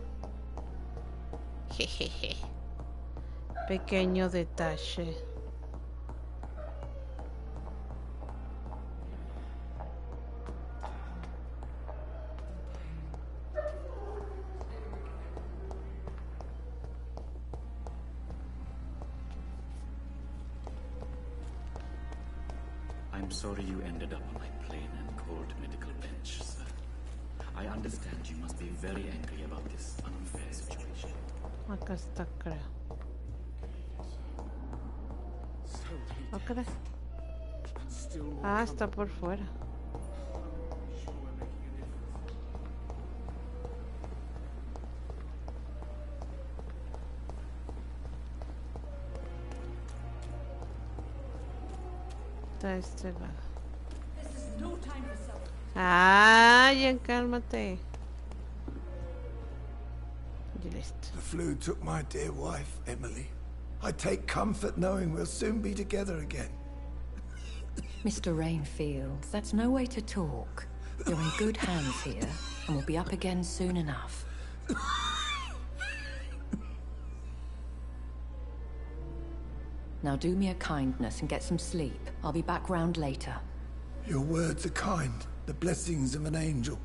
Jejeje. Pequeño detalle. I'm sorry you ended up on my plain and cold medical bench, sir. I understand you must be very angry about this unfair situation. Acá está, creo. Ok. Ah, está por fuera. Está este lado. Ay, cálmate. Y listo. The flu took my dear wife, Emily. I take comfort knowing we'll soon be together again. Mr. Rainfield, that's no way to talk. You're in good hands here, and we'll be up again soon enough. Now do me a kindness and get some sleep. I'll be back round later. Your words are kind. The blessings of an angel.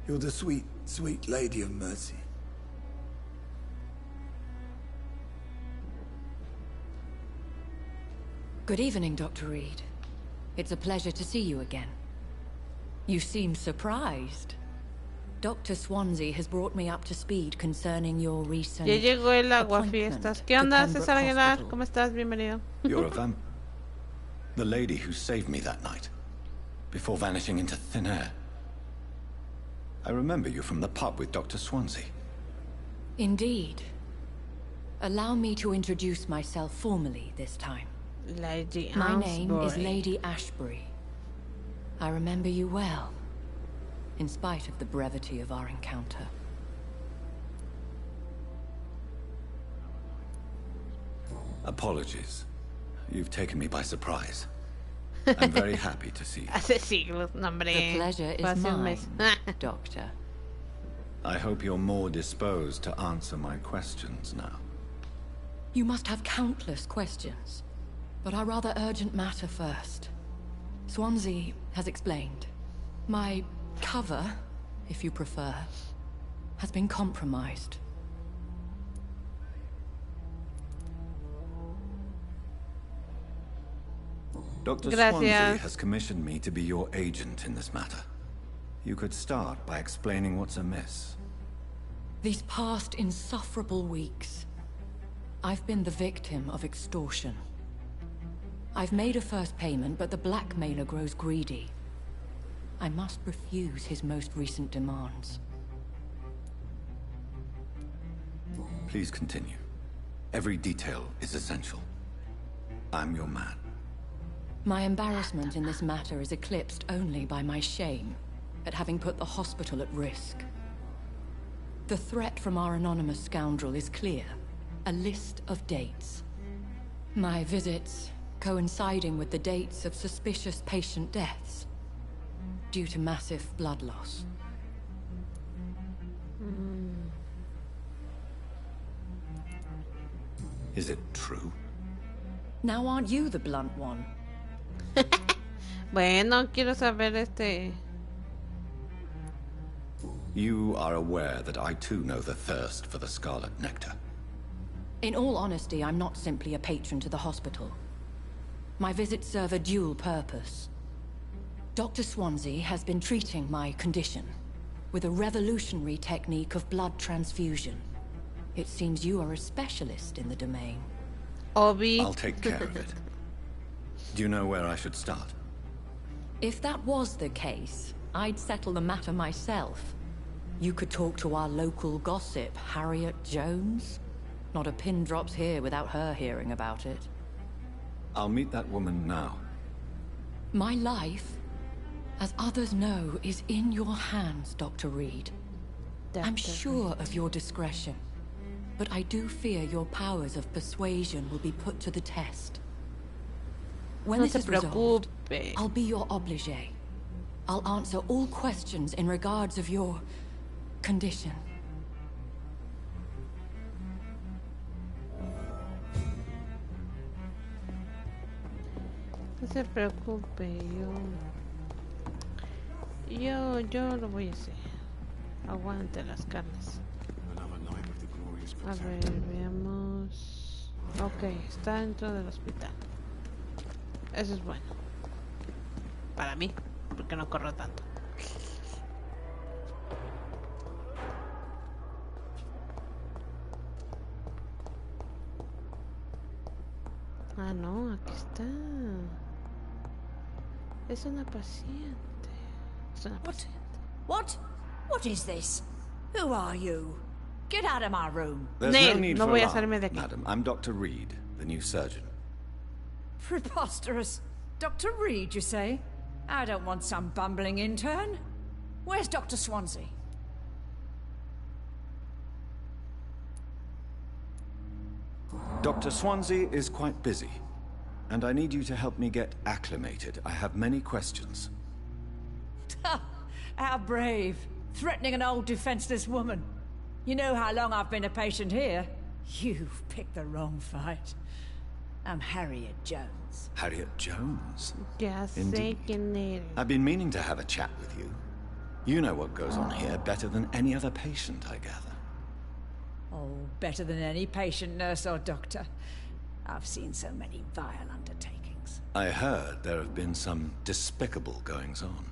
You're the sweet, sweet Lady of Mercy. Good evening, Dr. Reed. It's a pleasure to see you again. You seem surprised. Dr. Swansea has brought me up to speed concerning your recent Ya llegó el aguafiestas. ¿Qué onda, César Aguilar? ¿Cómo estás? Bienvenido. You're a vamp. The lady who saved me that night, before vanishing into thin air. I remember you from the pub with Dr. Swansea. Indeed. Allow me to introduce myself formally this time. Lady My name is Lady Ashbury. I remember you well, in spite of the brevity of our encounter. Apologies. You've taken me by surprise. I'm very happy to see you. Hace siglos, no, hombre. The pleasure is mine, Doctor. I hope you're more disposed to answer my questions now. You must have countless questions, but our rather urgent matter first. Swansea has explained. My cover, if you prefer, has been compromised. Dr. Swansea has commissioned me to be your agent in this matter. You could start by explaining what's amiss. These past insufferable weeks, I've been the victim of extortion. I've made a first payment, but the blackmailer grows greedy. I must refuse his most recent demands. Please continue. Every detail is essential. I'm your man. My embarrassment in this matter is eclipsed only by my shame at having put the hospital at risk. The threat from our anonymous scoundrel is clear. A list of dates. My visits coinciding with the dates of suspicious patient deaths due to massive blood loss. Is it true? Now aren't you the blunt one? Bueno, quiero saber You are aware that I too know the thirst for the scarlet nectar. In all honesty, I'm not simply a patron to the hospital. My visits serve a dual purpose. Dr. Swansea has been treating my condition with a revolutionary technique of blood transfusion. It seems you are a specialist in the domain. I'll take care of it. Do you know where I should start? If that was the case, I'd settle the matter myself. You could talk to our local gossip, Harriet Jones. Not a pin drops here without her hearing about it. I'll meet that woman now. My life, as others know, is in your hands, Dr. Reed. I'm sure of your discretion, but I do fear your powers of persuasion will be put to the test. When this is resolved, I'll be your obligé. I'll answer all questions in regards of your condition. No se preocupe, yo lo voy a hacer. Aguante las carnes. A ver, veamos. Ok, está dentro del hospital. Eso es bueno. Para mí, porque no corro tanto. Ah, no, aquí está. Es una paciente. Es una paciente. What is this? Who are you? Get out of my room. There's no need for alarm, madam. I'm Dr. Reed, the new surgeon. Preposterous. Dr. Reed, you say? I don't want some bumbling intern. Where's Dr. Swansea? Dr. Swansea is quite busy, and I need you to help me get acclimated. I have many questions. How brave. Threatening an old defenseless woman. You know how long I've been a patient here. You've picked the wrong fight. I'm Harriet Jones. Harriet Jones? Ya sé Indeed. quién eres. I've been meaning to have a chat with you. You know what goes on here better than any other patient, I gather. Oh, better than any patient, nurse, or doctor. I've seen so many vile undertakings. I heard there have been some despicable goings-on.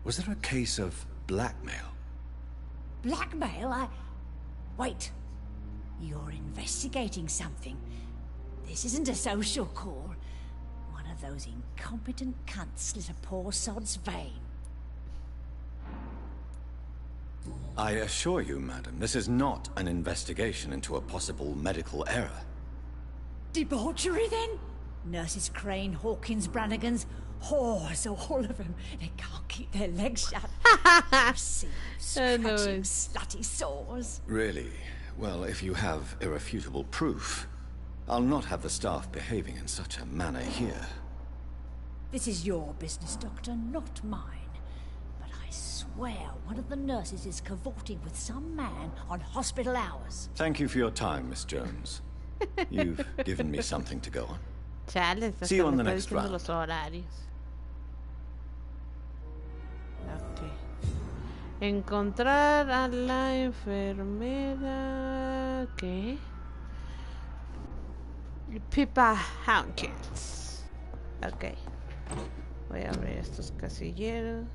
Was there a case of blackmail? Blackmail? Wait. You're investigating something. This isn't a social call. One of those incompetent cunts slit a poor sod's vein. I assure you, madam, this is not an investigation into a possible medical error. Debauchery, then? Nurses Crane, Hawkins, Brannigans, whores, all of them. They can't keep their legs shut. Scratching slutty sores. Really? Well, if you have irrefutable proof, I'll not have the staff behaving in such a manner here. This is your business, Doctor, not mine. But I swear one of the nurses is cavorting with some man on hospital hours. Thank you for your time, Miss Jones. You've given me something to go on. Chales, See you hasta on me the está next diciendo round. los horarios. Ok. Encontrar a la enfermera. ¿Qué? Pipa Hawkins. Ok. Voy a abrir estos casilleros.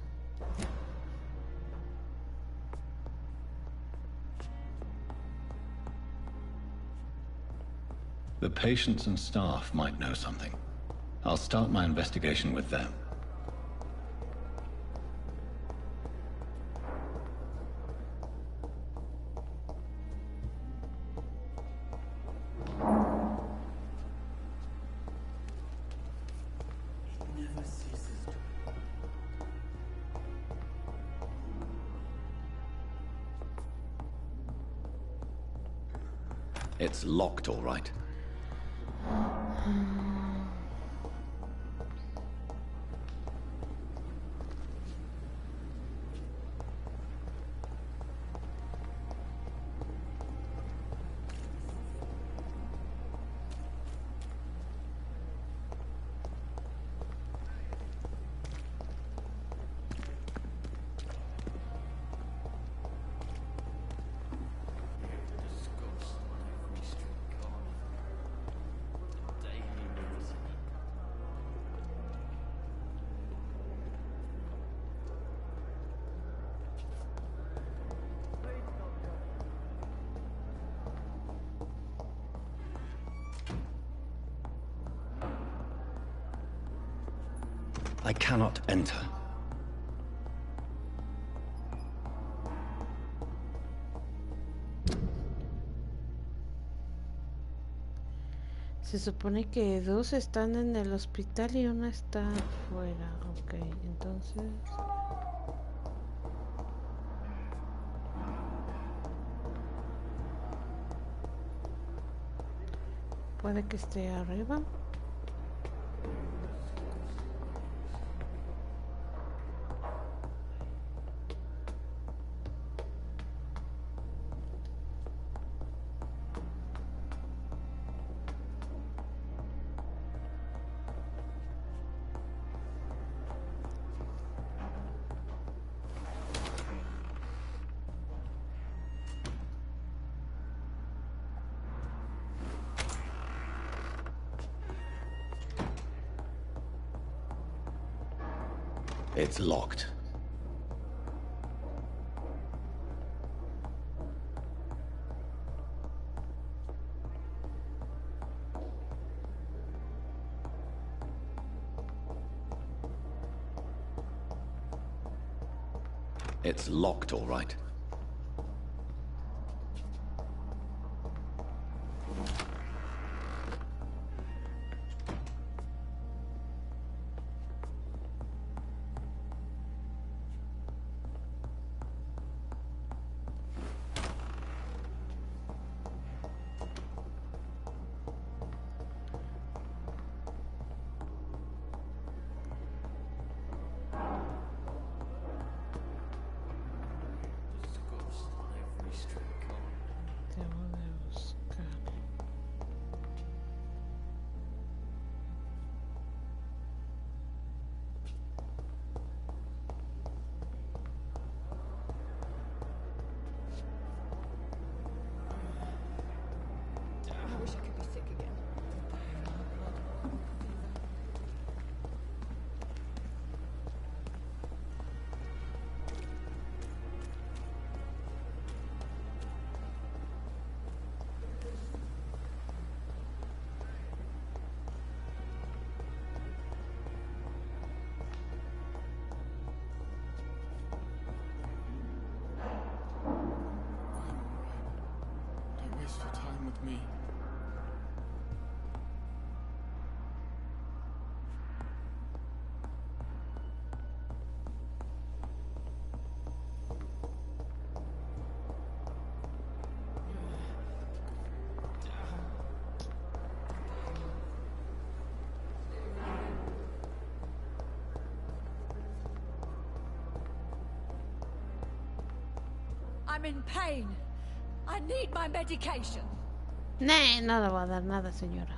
The patients and staff might know something. I'll start my investigation with them. It's locked, all right. I cannot enter. Se supone que dos están en el hospital y una está afuera. Ok, entonces... Puede que esté arriba. It's locked. It's locked, all right. I'm in pain. I need my medication. Nee, no le voy a dar nada, señora.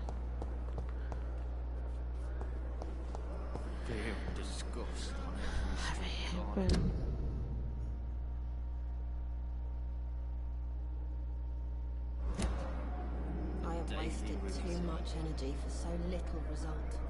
Feel disgust. A ver, bueno. I have wasted too much energy for so little result.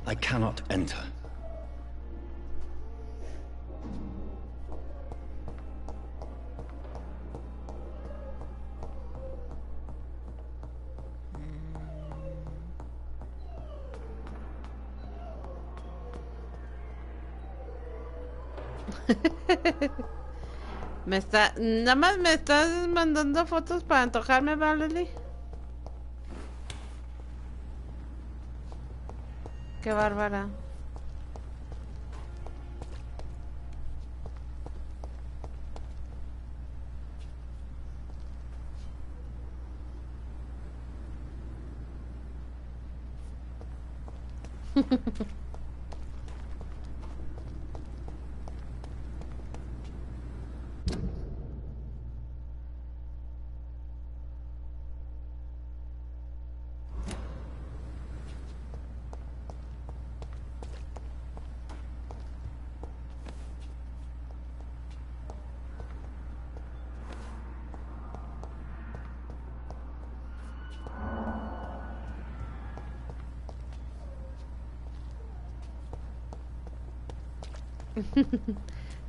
I cannot enter. Nada más me estás mandando fotos para antojarme, Valerie. Qué bárbara.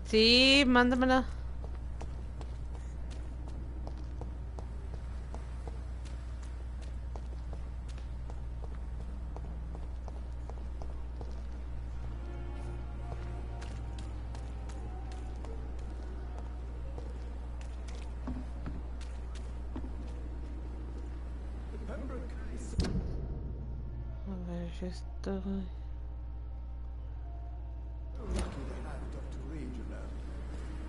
Sí, mándamela. A ver, yo estoy...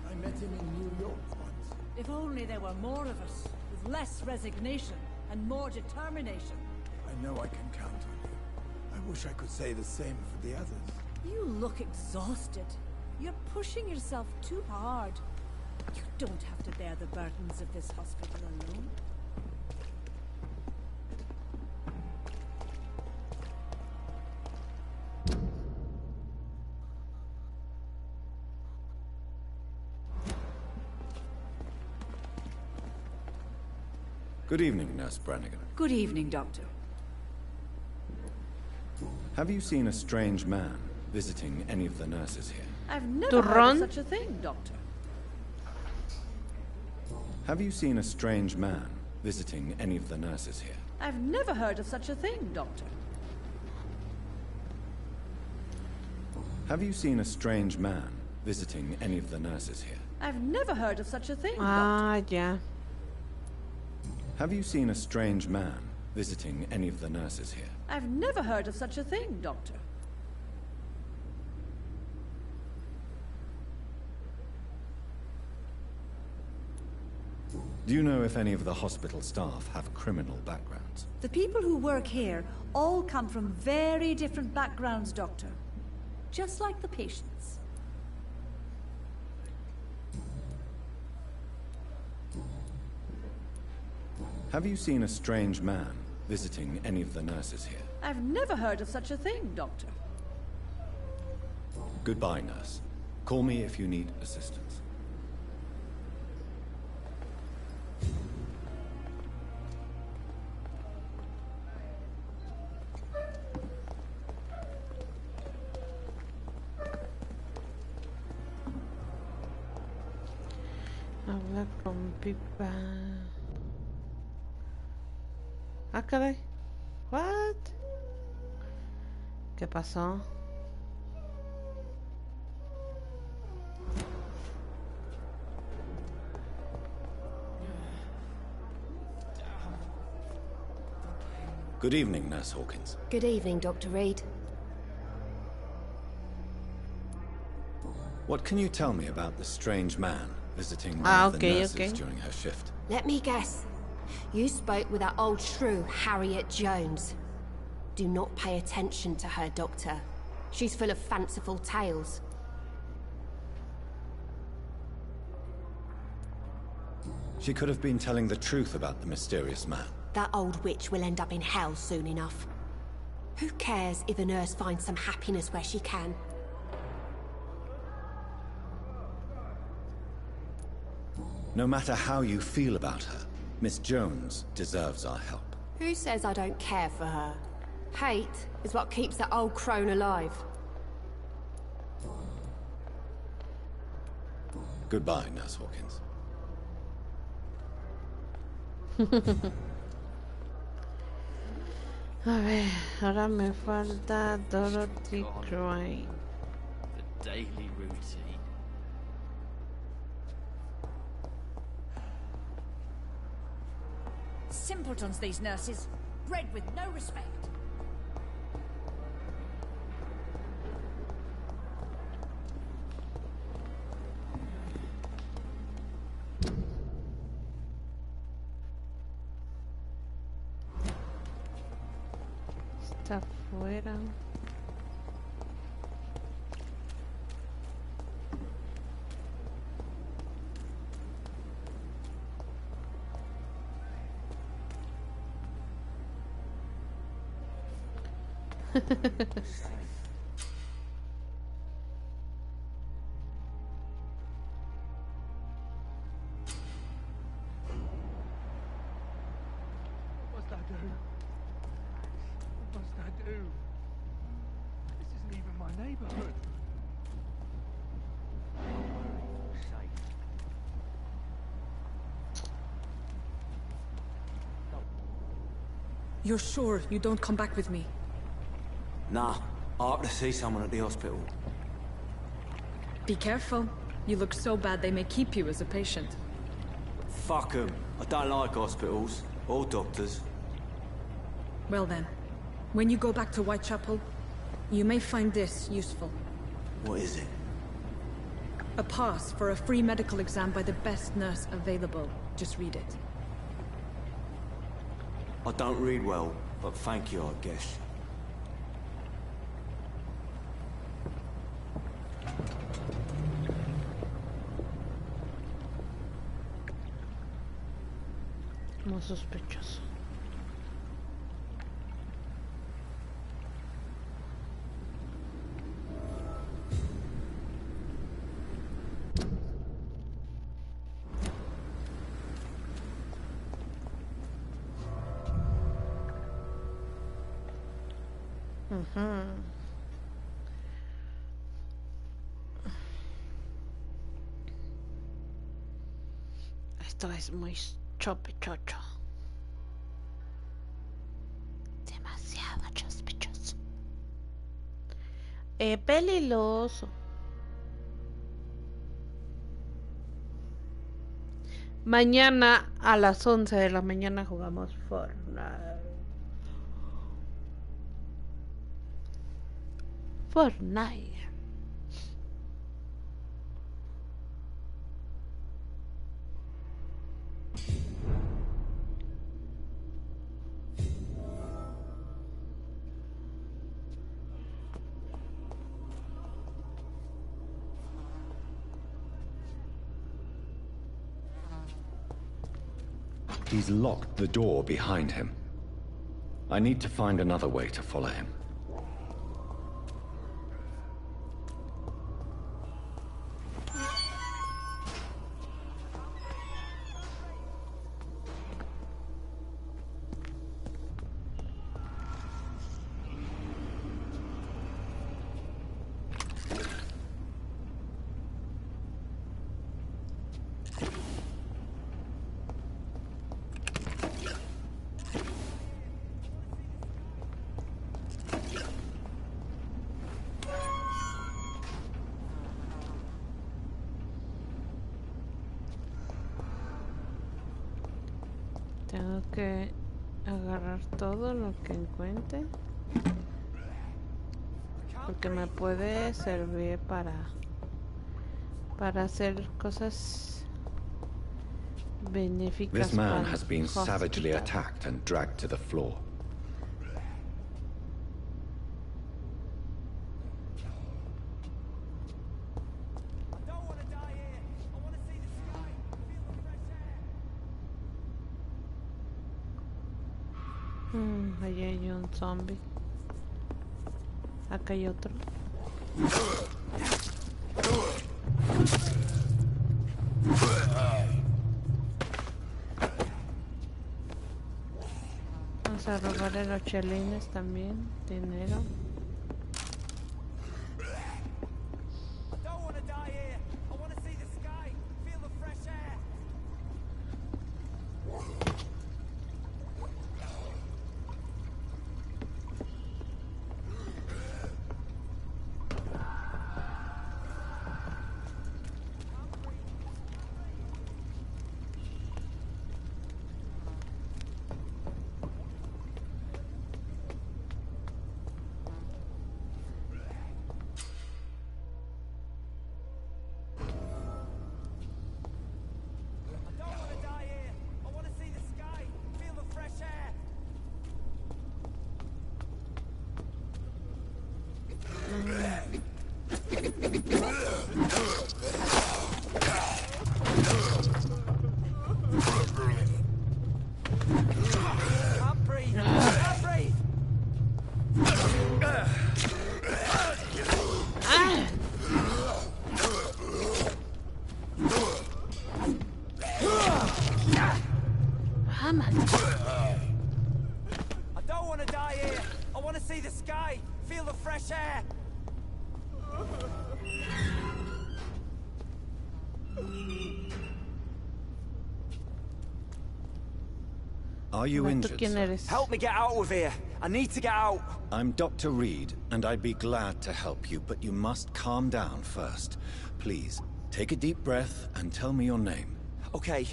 I met him in New York once. If only there were more of us, with less resignation and more determination. I know I can count on you. I wish I could say the same for the others. You look exhausted. You're pushing yourself too hard. You don't have to bear the burdens of this hospital alone. Good evening, Nurse Brannigan. Good evening, Doctor. Have you seen a strange man visiting any of the nurses here? I've never heard of such a thing, Doctor. Have you seen a strange man visiting any of the nurses here? I've never heard of such a thing, Doctor. Have you seen a strange man visiting any of the nurses here? I've never heard of such a thing, Ah, Doctor. ya. Have you seen a strange man visiting any of the nurses here? I've never heard of such a thing, Doctor. Do you know if any of the hospital staff have criminal backgrounds? The people who work here all come from very different backgrounds, Doctor. Just like the patients. Have you seen a strange man visiting any of the nurses here? I've never heard of such a thing, Doctor. Goodbye, nurse. Call me if you need assistance. Habla con pipa. Ah, caray. What? ¿Qué pasó? Good evening, Nurse Hawkins. Good evening, Dr. Reed. What can you tell me about the strange man visiting one of the nurses during her shift? Let me guess. You spoke with that old shrew, Harriet Jones. Do not pay attention to her, Doctor. She's full of fanciful tales. She could have been telling the truth about the mysterious man. That old witch will end up in hell soon enough. Who cares if a nurse finds some happiness where she can? No matter how you feel about her, Miss Jones deserves our help. Who says I don't care for her? Hate is what keeps that old crone alive. Goodbye, Nurse Hawkins. A ver, ahora me falta Dorothy Crane. The daily routine. Simpletons, these nurses. Bred with no respect. Está afuera. You're sure you don't come back with me? Nah, I have to see someone at the hospital. Be careful. You look so bad they may keep you as a patient. Fuck 'em. I don't like hospitals, or doctors. Well then, when you go back to Whitechapel, you may find this useful. What is it? A pass for a free medical exam by the best nurse available. Just read it. I don't read well, but thank you, I guess. Como sospechoso. Esto es muy sospechoso. Demasiado sospechoso. Peligroso. Mañana a las 11 de la mañana jugamos Fortnite. He's locked the door behind him. I need to find another way to follow him. Tengo que agarrar todo lo que encuentre. Porque me puede servir para hacer cosas benéficas. This man has been savagely attacked and dragged to the floor. Allí hay un zombie. Acá hay otro. Vamos a robarle los chelines también. Dinero. Are you injured? Help me get out of here. I need to get out. I'm Dr. Reed, and I'd be glad to help you, but you must calm down first. Please, take a deep breath and tell me your name. Okay.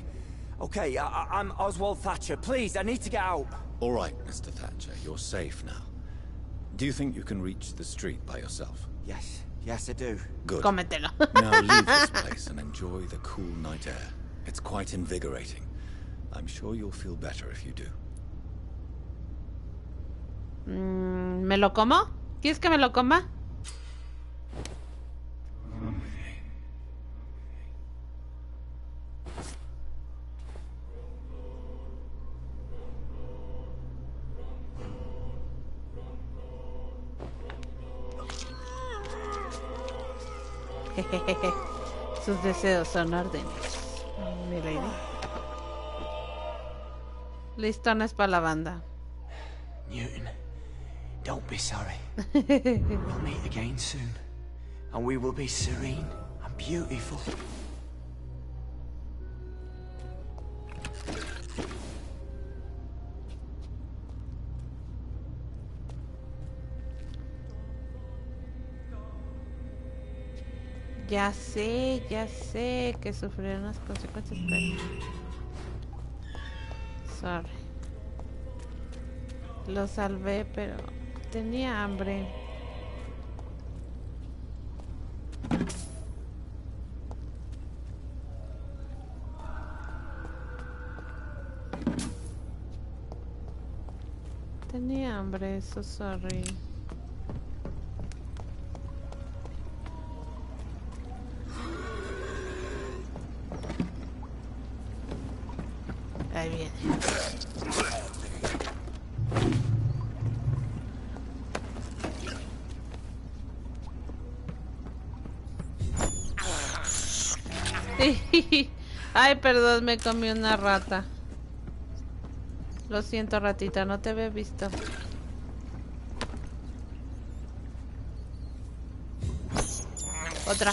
I'm Oswald Thatcher. Please, I need to get out. All right, Mr. Thatcher, you're safe now. Do you think you can reach the street by yourself? Yes, I do. Good. Cómetelo. Now leave this place and enjoy the cool night air. It's quite invigorating. I'm sure you'll feel better if you do. ¿Me lo como? ¿Quieres que me lo coma? Sus deseos son órdenes. Mi lady. Listones para la banda. Newton, don't be sorry. We'll meet again soon, and we will be serene and beautiful. Ya sé que sufrirán las consecuencias, pero... Sorry. Lo salvé, pero tenía hambre. Tenía hambre, so sorry. Ahí viene. Ay, perdón, me comí una rata. Lo siento, ratita, no te había visto. Otra.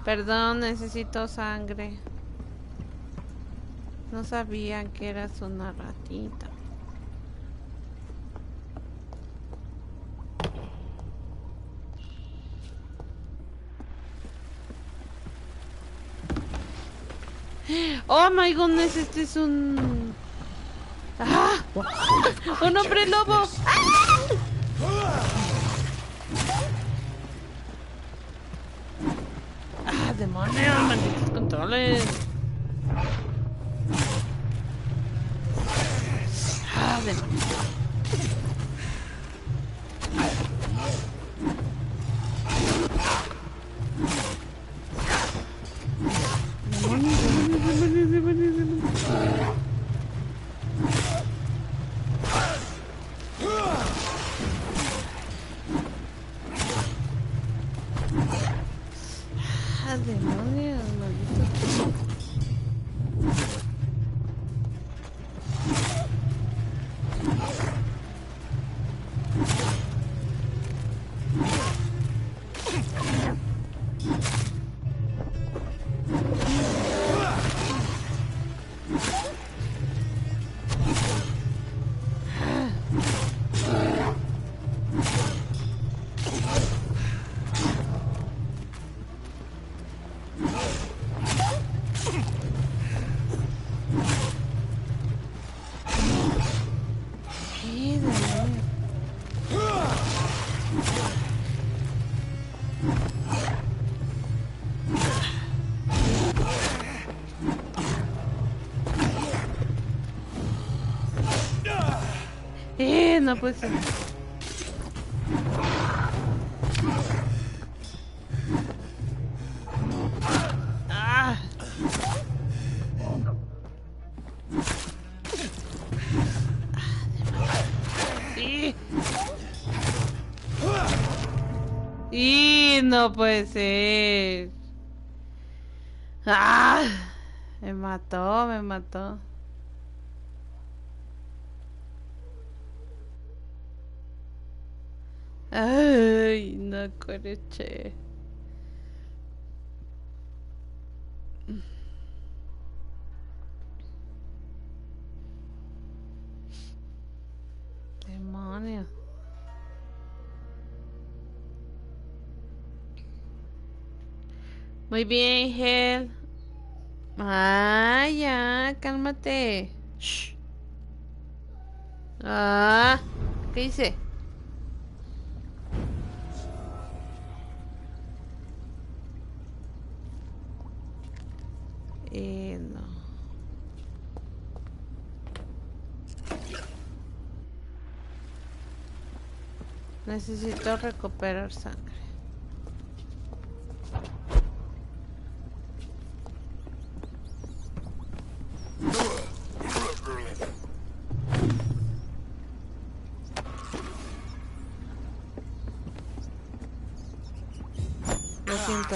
Perdón, necesito sangre. No sabía que eras una ratita. Oh my goodness, este es un ¡Un hombre lobo! ¡Ah, demonios! ¡Malditos controles! ¡Ah, demonios! No puede ser. Ah. Y no puede ser. Ah, me mató, me mató. Ay, no coreche. Demonio. Muy bien, Hel. Ah, ya, cálmate. Shh. Ah, ¿qué hice? No. Necesito recuperar sangre. Lo siento.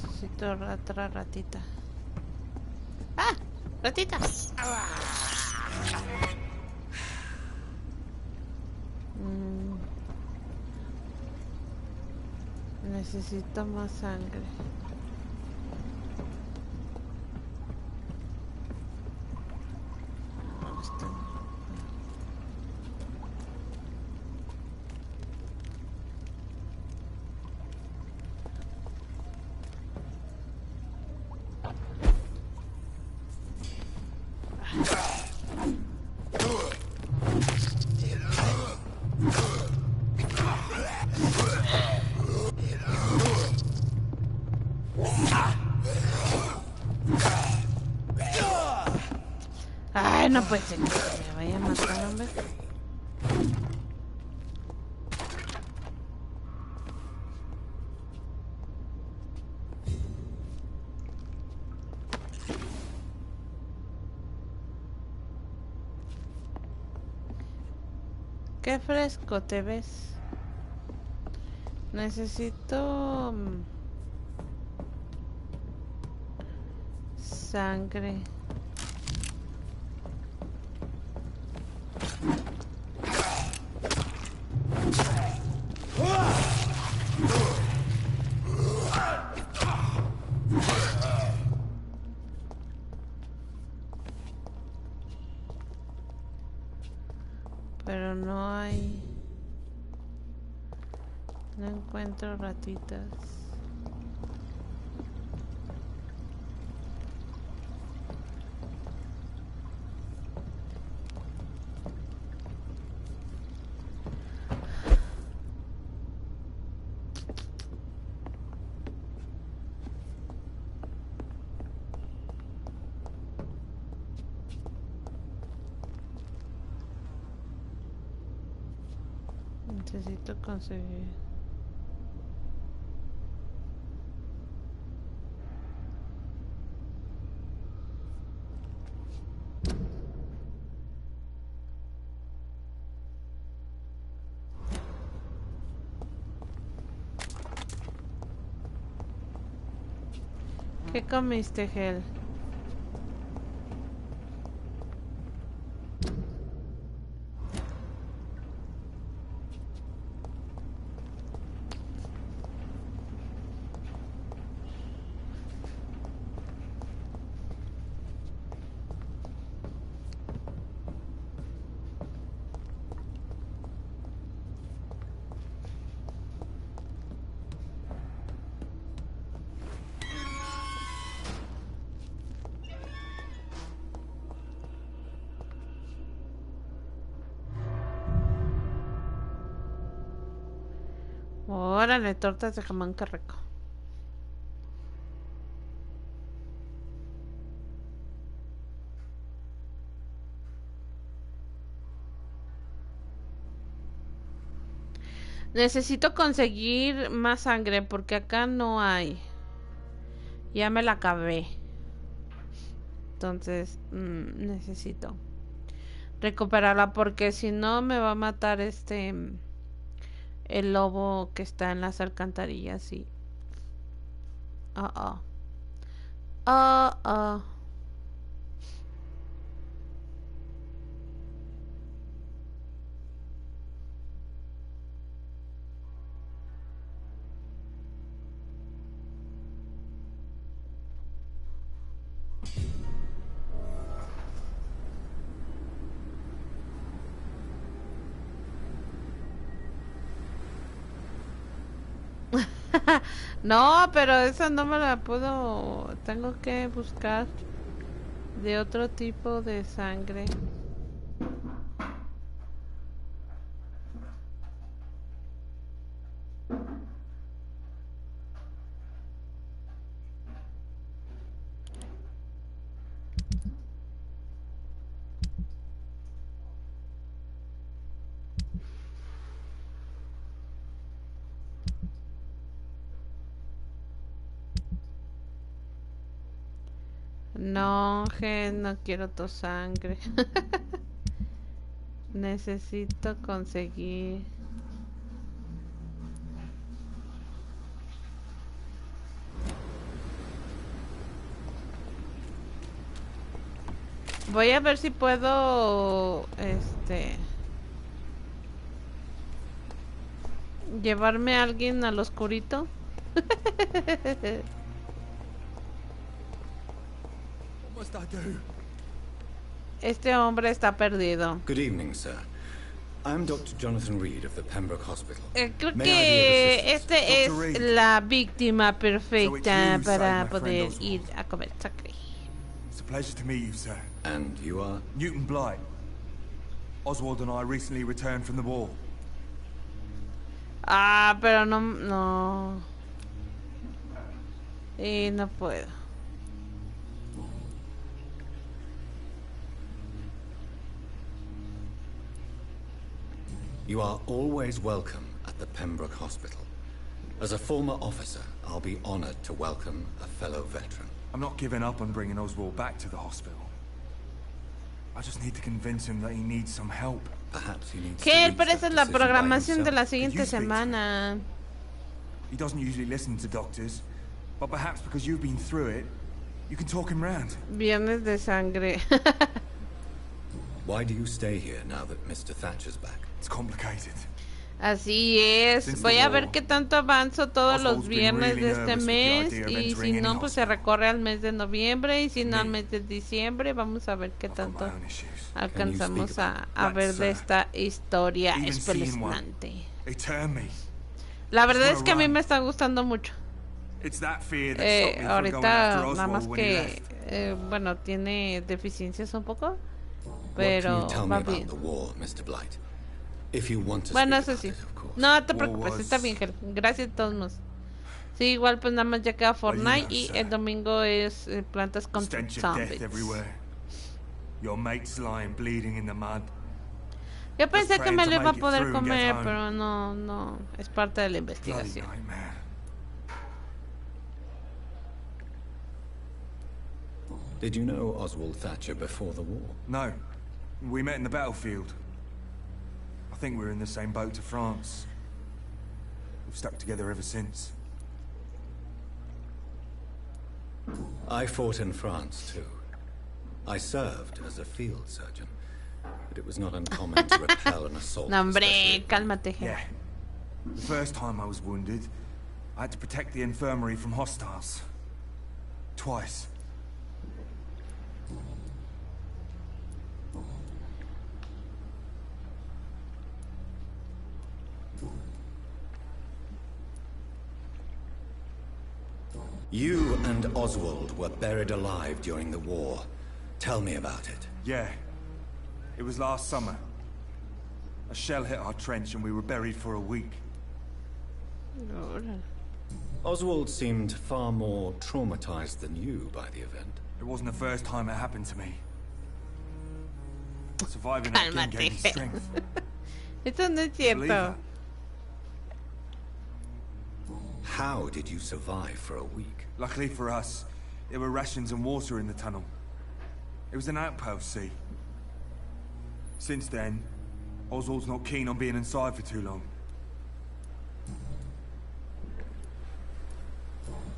Necesito otra ratita. ¡Ah! ¡Ratita! Necesito más sangre. Ay, no puede ser que me vaya a matar, hombre. Qué fresco te ves. Necesito sangre. Pero no hay... No encuentro ratitas. Necesito conseguir. ¿Qué comiste, Gel? Órale, tortas de jamón, qué rico. Necesito conseguir más sangre porque acá no hay. Ya me la acabé. Entonces, necesito recuperarla porque si no me va a matar el lobo que está en las alcantarillas y... No, pero esa no me la puedo... Tengo que buscar de otro tipo de sangre. No, gen, no quiero tu sangre. Necesito conseguir. Voy a ver si puedo llevarme a alguien al oscurito. Este hombre está perdido. Good evening, sir. I'm Dr. Jonathan Reed of the Pembroke Hospital. Creo que este es la víctima perfecta para poder ir a comer sangre. It's a pleasure to meet you, sir. And you are? Newton Blight. Oswald and I recently returned from the war. Ah, pero no. Y no puedo. You are always welcome at the Pembroke Hospital. As a former officer, I'll be honored to welcome a fellow veteran. I'm not giving up on bringing Oswald back to the hospital. I just need to convince him that he needs some help. Perhaps he needs ¿Qué? Pero esa es la programación de la siguiente semana. He doesn't usually listen to doctors, but perhaps because you've been through it, you can talk him round. Viernes de sangre. Why do you stay here now that Mr. Thatcher's back? It's complicated. Así es. Voy a ver qué tanto avanzo todos los viernes de este mes y si no, pues se recorre al mes de noviembre y si no al mes de diciembre. Vamos a ver qué tanto alcanzamos a ver de esta historia espeluznante. La verdad es que a mí me está gustando mucho. Ahorita nada más que bueno, tiene deficiencias un poco, pero va bien. Bueno, eso sí. No te preocupes, está bien, Gel. Gracias a todos modos. Sí, igual pues nada más ya queda Fortnite y el domingo es Plantas contra Zombies. Yo pensé que me lo iba a poder comer, pero no. Es parte de la investigación. Did you know Oswald Thatcher before the war? No. We met in the battlefield. I think we're in the same boat to France. We've stuck together ever since. I fought in France, too. I served as a field surgeon, but it was not uncommon to repel an assault. No, hombre, cálmate. Yeah. The first time I was wounded, I had to protect the infirmary from hostiles. Twice. You and Oswald were buried alive during the war. Tell me about it. Yeah. It was last summer. A shell hit our trench and we were buried for a week. Oswald seemed far more traumatized than you by the event. It wasn't the first time it happened to me. Surviving again gave me strength. Esto no es cierto. How did you survive for a week? Luckily for us, there were rations and water in the tunnel. It was an outpost, see. Since then, Oswald's not keen on being inside for too long.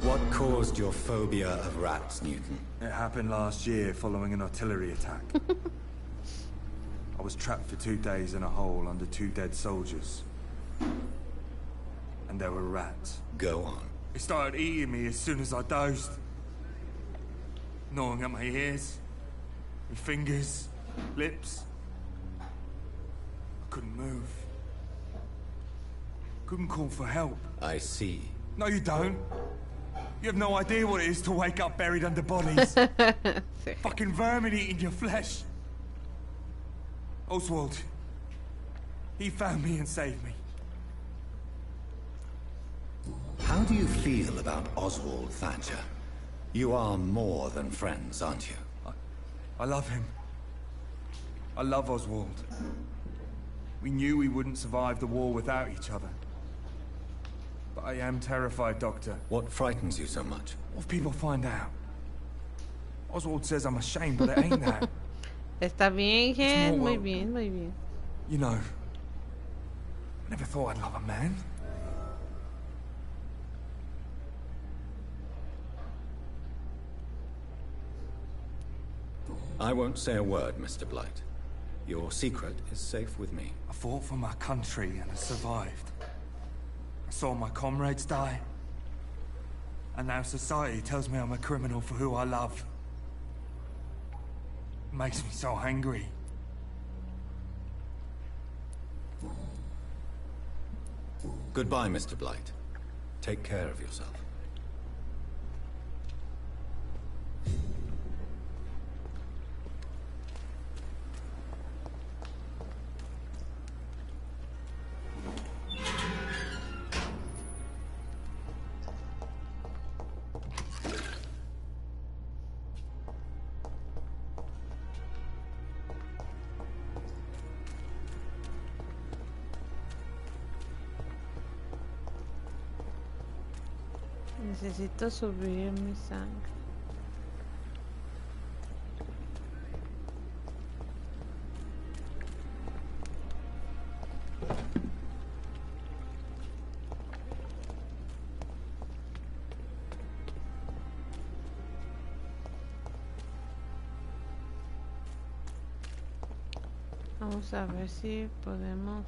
What caused your phobia of rats, Newton? It happened last year following an artillery attack. I was trapped for 2 days in a hole under 2 dead soldiers. And there were rats. Go on. It started eating me as soon as I dozed. Gnawing at my ears, my fingers, lips. I couldn't move. Couldn't call for help. I see. No, you don't. You have no idea what it is to wake up buried under bodies. Fucking vermin eating your flesh. Oswald. He found me and saved me. How do you feel about Oswald Thatcher? You are more than friends, aren't you? I love him. I love Oswald. We knew we wouldn't survive the war without each other. But I am terrified, Doctor. What frightens you so much? What if people find out? Oswald says I'm ashamed, but it ain't that. Está bien, Gen. Muy bien, muy bien. You know, I never thought I'd love a man. I won't say a word, Mr. Blight. Your secret is safe with me. I fought for my country and I survived. I saw my comrades die. And now society tells me I'm a criminal for who I love. It makes me so angry. Goodbye, Mr. Blight. Take care of yourself. Necesito subir mi sangre. Vamos a ver si podemos.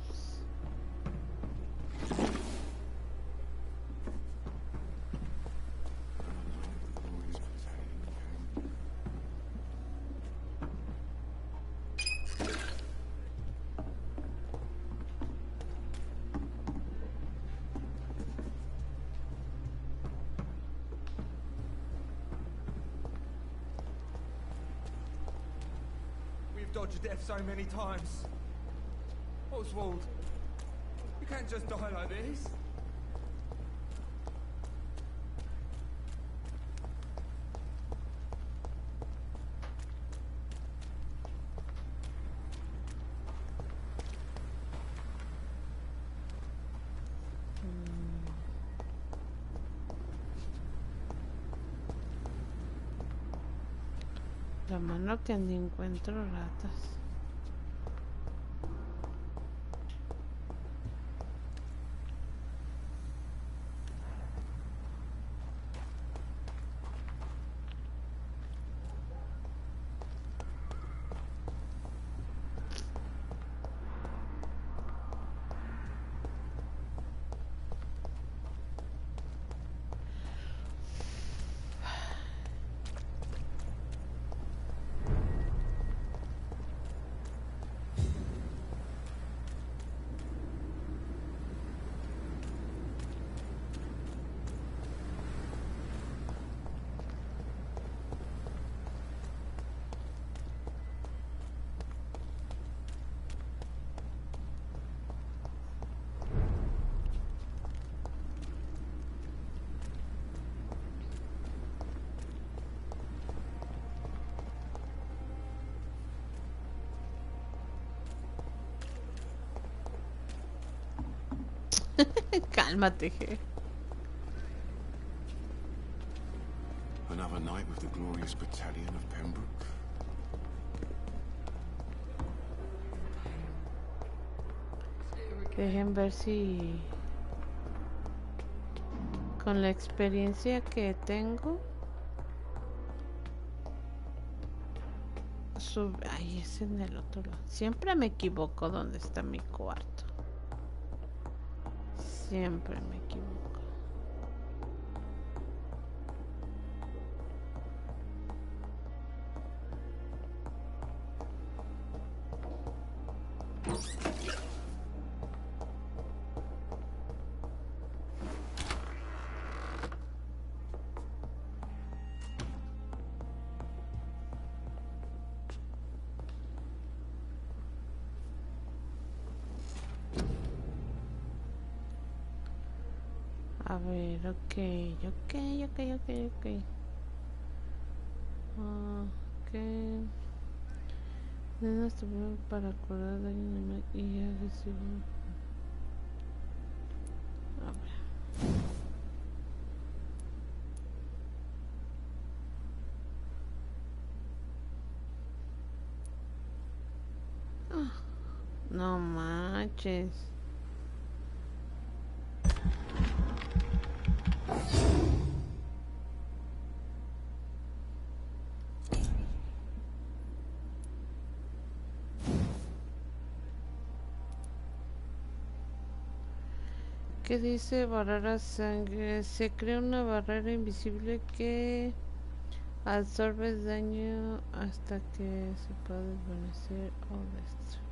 Dodged death so many times. Oswald, you can't just die like this. La mano que ni encuentro ratas. Cálmate. Another night with the glorious battalion of Pembroke. Dejen ver si con la experiencia que tengo Ay, es en el otro lado. Siempre me equivoco dónde está mi cuarto. Siempre me equivoco. A ver, ok. Nenas tuvieron para acordar de alguien y ya recibió. A ver. No manches. ¿Qué dice barrera sangre? Se crea una barrera invisible que absorbe daño hasta que se pueda desvanecer o destruir.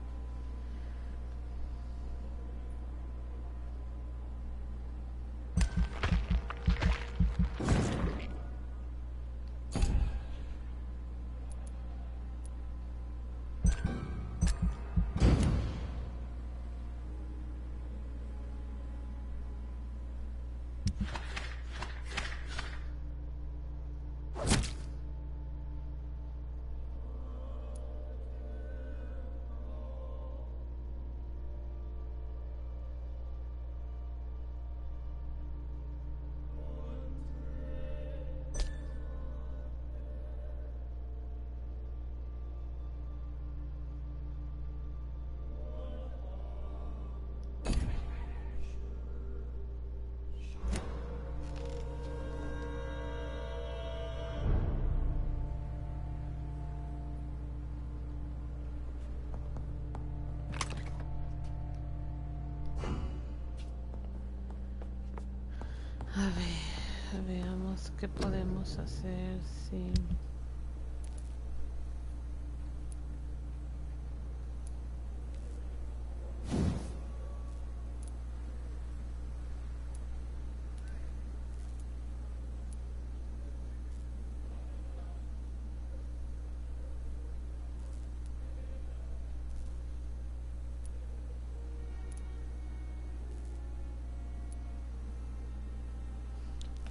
A ver, veamos qué podemos hacer si...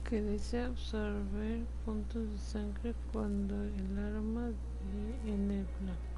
que dice absorber puntos de sangre cuando el arma en el blanco.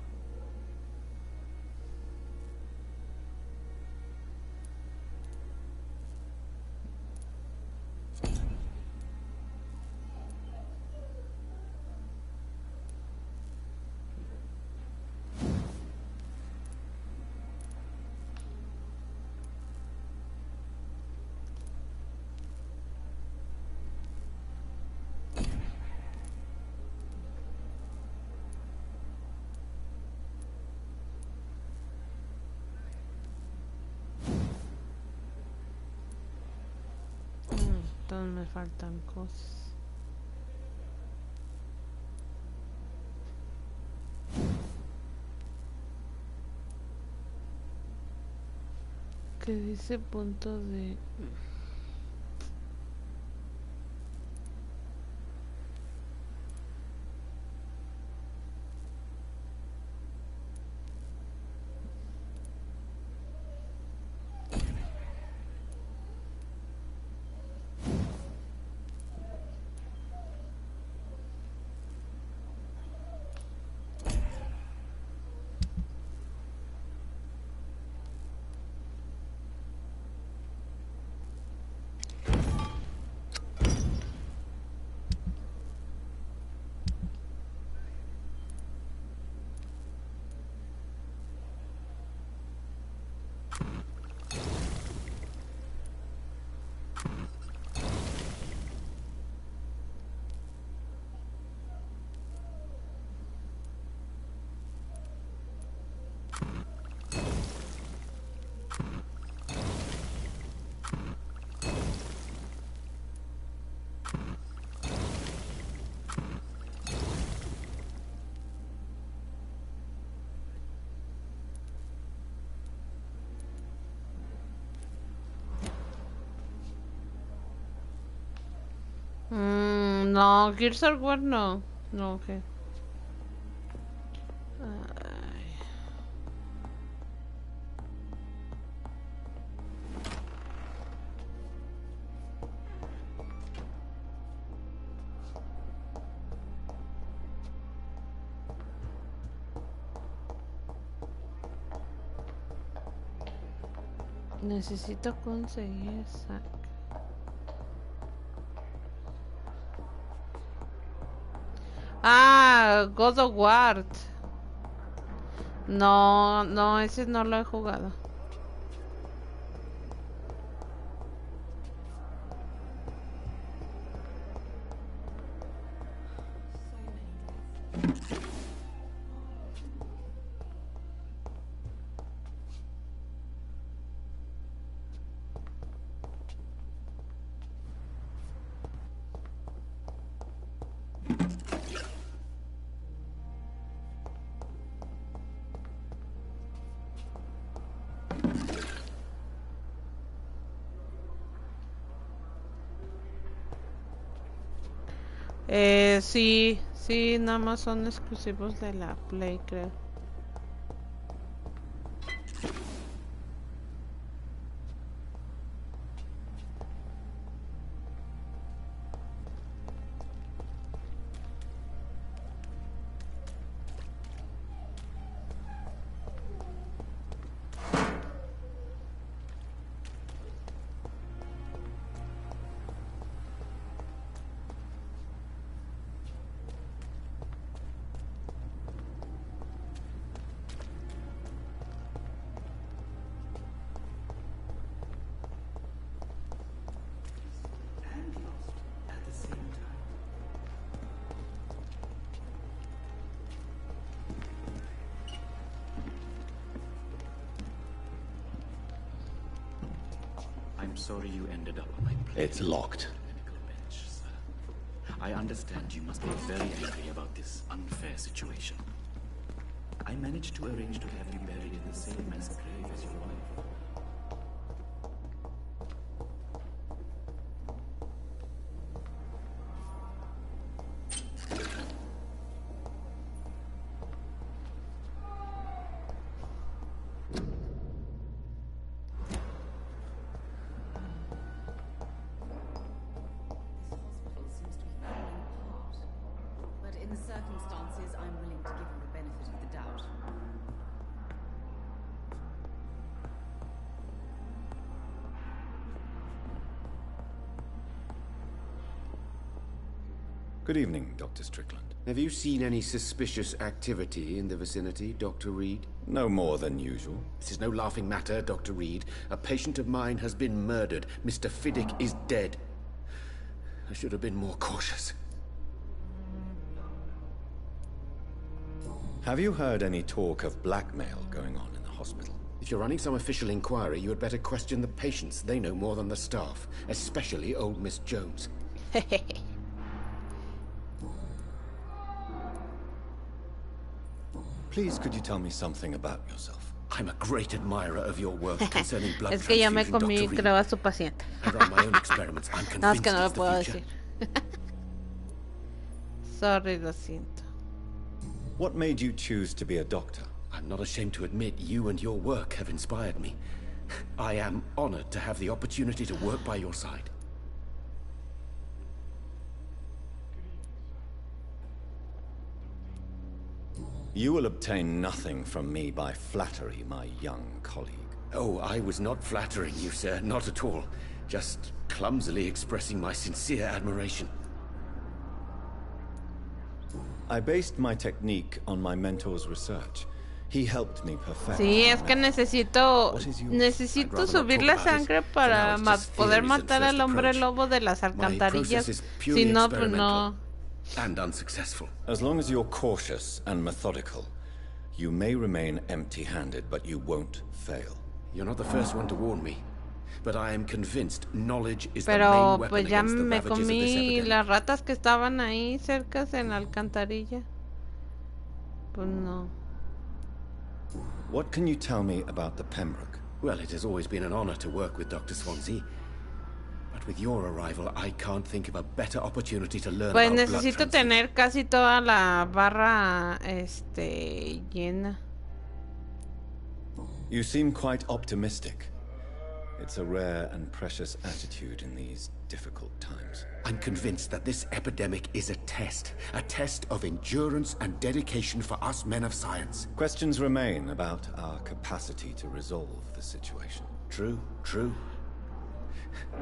me faltan cosas. ¿Qué dice punto de...? No, Gears of War no. No, ok. Necesito conseguir esa. Ah, God of War. No, no, ese no lo he jugado. Sí, nada más son exclusivos de la Play, creo. I'm sorry you ended up on my plate. It's locked. Bench, sir. I understand you must be very angry about this unfair situation. I managed to arrange to have you buried in the same mass grave as your wife. Circumstances, I'm willing to give you the benefit of the doubt. Good evening, Dr. Strickland. Have you seen any suspicious activity in the vicinity, Dr. Reed? No more than usual. This is no laughing matter, Dr. Reed. A patient of mine has been murdered. Mr. Fiddick is dead. I should have been more cautious. Have you heard any talk of blackmail going on in the hospital? If you're running some official inquiry, you had better question the patients. They know more than the staff, especially old Miss Jones. Please, could you tell me something about yourself? I'm a great admirer of your work concerning blood Es que ya me transfusion, comí, Dr. creo, a su paciente. I run my own experiments. I'm No, es convinced que no lo it's the puedo future. decir. Sorry, lo siento. What made you choose to be a doctor? I'm not ashamed to admit you and your work have inspired me. I am honored to have the opportunity to work by your side. You will obtain nothing from me by flattery, my young colleague. Oh, I was not flattering you, sir. Not at all. Just clumsily expressing my sincere admiration. I based my technique on my mentor's research. He helped me perfect. Sí, es que necesito subir la sangre para poder matar al hombre lobo de las alcantarillas. Si no, pues no. And unsuccessful. As long as you're cautious and methodical, you may remain empty-handed, but you won't fail. You're not the first one to warn me, but I am convinced knowledge is the main Pero weapon pues ya against the me ravages of this comí epidemic. las ratas que estaban ahí cerca en la alcantarilla. Pues no. What can you tell me about the Pembroke? Well, it has always been an honor to work with Dr. Swansea. But with your arrival, I can't think of a better opportunity to learn Pues about necesito blood tener casi toda la barra llena. You seem quite optimistic. It's a rare and precious attitude in these difficult times. I'm convinced that this epidemic is a test of endurance and dedication for us men of science. Questions remain about our capacity to resolve the situation. True, true.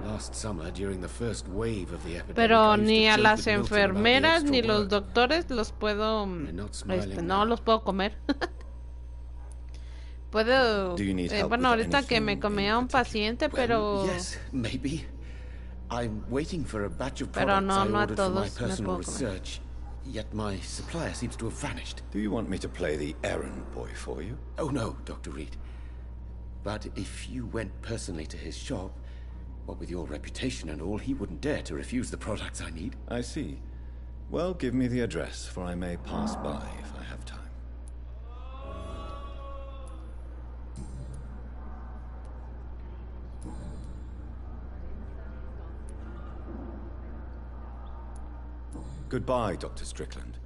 Last summer, during the first wave of the epidemic, Pero I used ni to a joke las with Milton about the enfermeras extra ni los work. doctores los puedo no los puedo comer. Puedo bueno, ahorita que me comí a un paciente, pero Yes, maybe. I'm waiting for a batch of Pero products no, I no a ordered for my todos me personal puedo comer. research. Yet my supplier seems to have vanished. Do you want me to play the errand boy for you? Oh no, Dr. Reed. But if you went personally to his shop, what with your reputation and all, he wouldn't dare to refuse the products I need. I see. Well, give me the address, for I may pass by if I have time. Goodbye, Dr. Strickland.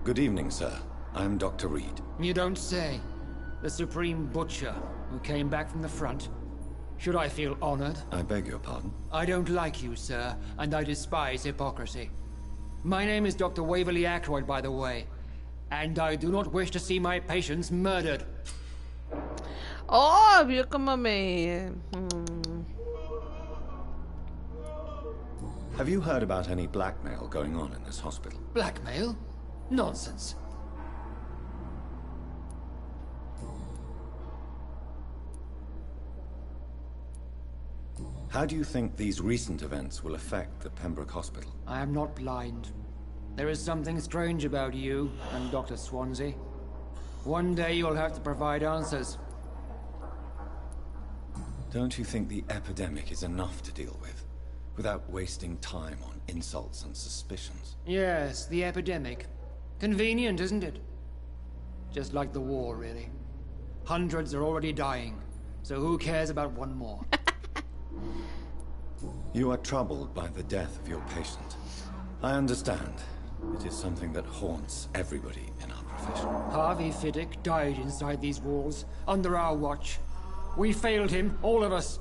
Good evening, sir. I'm Dr. Reed. You don't say. The Supreme Butcher, who came back from the front. Should I feel honored? I beg your pardon? I don't like you, sir, and I despise hypocrisy. My name is Dr. Waverly Ackroyd, by the way, and I do not wish to see my patients murdered. oh, vio como me Have you heard about any blackmail going on in this hospital? Blackmail? Nonsense. How do you think these recent events will affect the Pembroke Hospital? I am not blind. There is something strange about you and Dr. Swansea. One day you'll have to provide answers. Don't you think the epidemic is enough to deal with, without wasting time on insults and suspicions? Yes, the epidemic. Convenient, isn't it? Just like the war, really. Hundreds are already dying, so who cares about one more? You are troubled by the death of your patient. I understand. It is something that haunts everybody in our profession. Harvey Fiddick died inside these walls, under our watch. We failed him, all of us.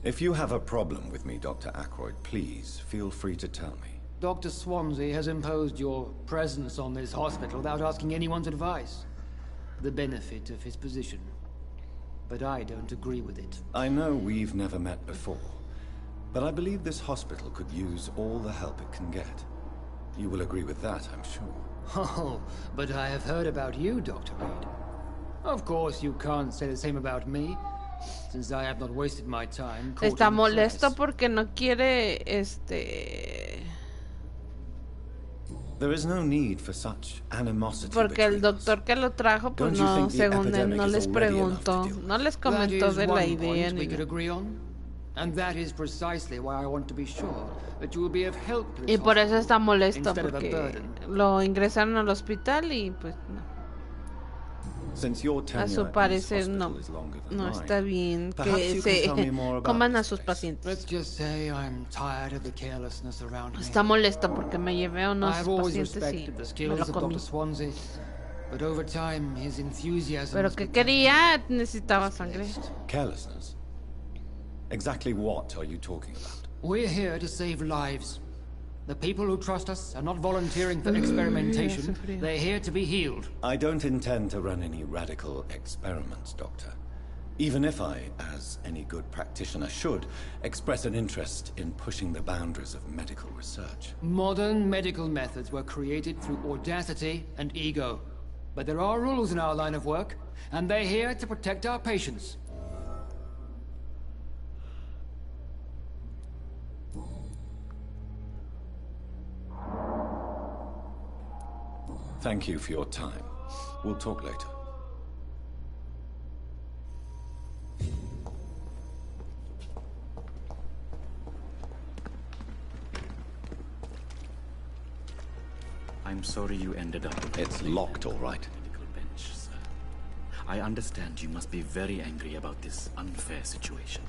If you have a problem with me, Dr. Ackroyd, please feel free to tell me. Dr. Swansea has imposed your presence on this hospital without asking anyone's advice. The benefit of his position. But I don't agree with it. I know we've never met before, but I believe this hospital could use all the help it can get. You will agree with that, I'm sure. Oh, but I have heard about you, Dr. Reed. Of course, you can't say the same about me, since I have not wasted my time. Está molesto porque no quiere, There is no need for such animosity. Porque el doctor que lo trajo, pues no, según él, no les preguntó, no les comentó de la idea ni nada. And that is precisely why I want to be sure that you will be of help to Y por eso está molesto, porque lo ingresaron al hospital y pues no. A su parecer no está bien que se coman a sus pacientes. Está molesto porque me llevé a unos pacientes y me lo comí. Pero que quería, necesitaba sangre. Carelessness. Exactly what are you talking about? We're here to save lives. The people who trust us are not volunteering for experimentation. They're here to be healed. I don't intend to run any radical experiments, Doctor. Even if I, as any good practitioner should, express an interest in pushing the boundaries of medical research. Modern medical methods were created through audacity and ego. But there are rules in our line of work, and they're here to protect our patients. Thank you for your time. We'll talk later. I'm sorry you ended up... It's locked, all right. Medical bench, sir. I understand you must be very angry about this unfair situation.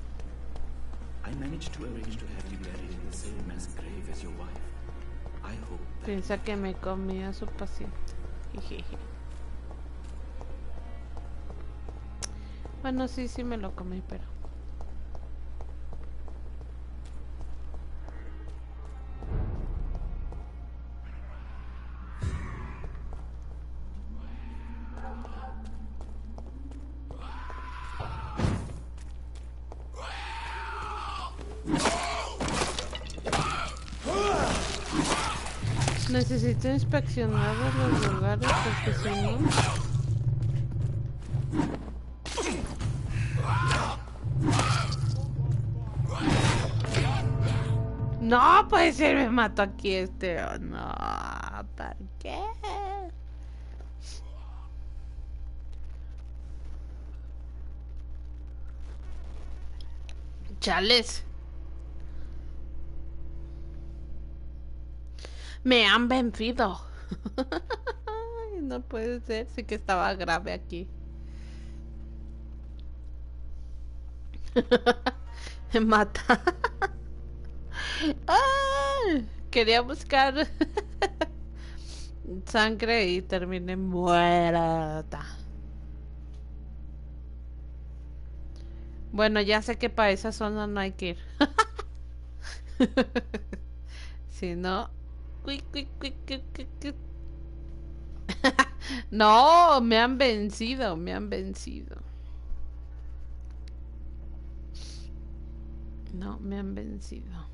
I managed to arrange to have you buried in the same mass grave as your wife. I hope that... Piensa que me comí a su paciente. Bueno, sí me lo comí, pero... Necesito inspeccionar los lugares porque si no... No puede ser, me mato aquí oh, no, ¿por qué? Chales. Me han vencido. No puede ser, sí que estaba grave aquí. Me mata. Quería buscar sangre y terminé muerta. Bueno, ya sé que para esa zona no hay que ir. Si no... No, me han vencido, me han vencido. No, me han vencido.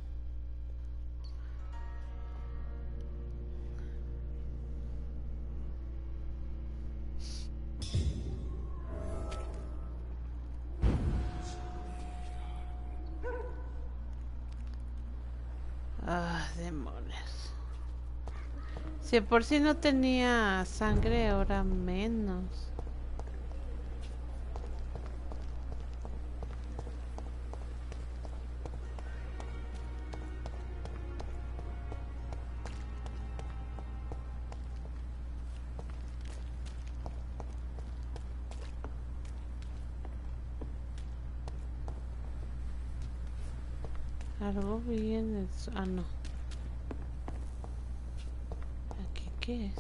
Ah, demonios. Si por si no tenía sangre, ahora menos. Algo bien... Ah, no. ¿Aquí qué es?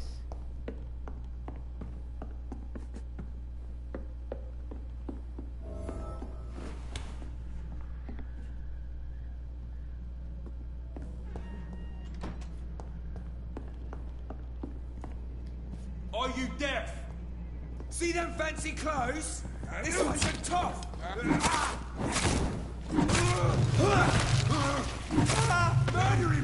Are you deaf? See them fancy clothes? This one's a tough. Murder him!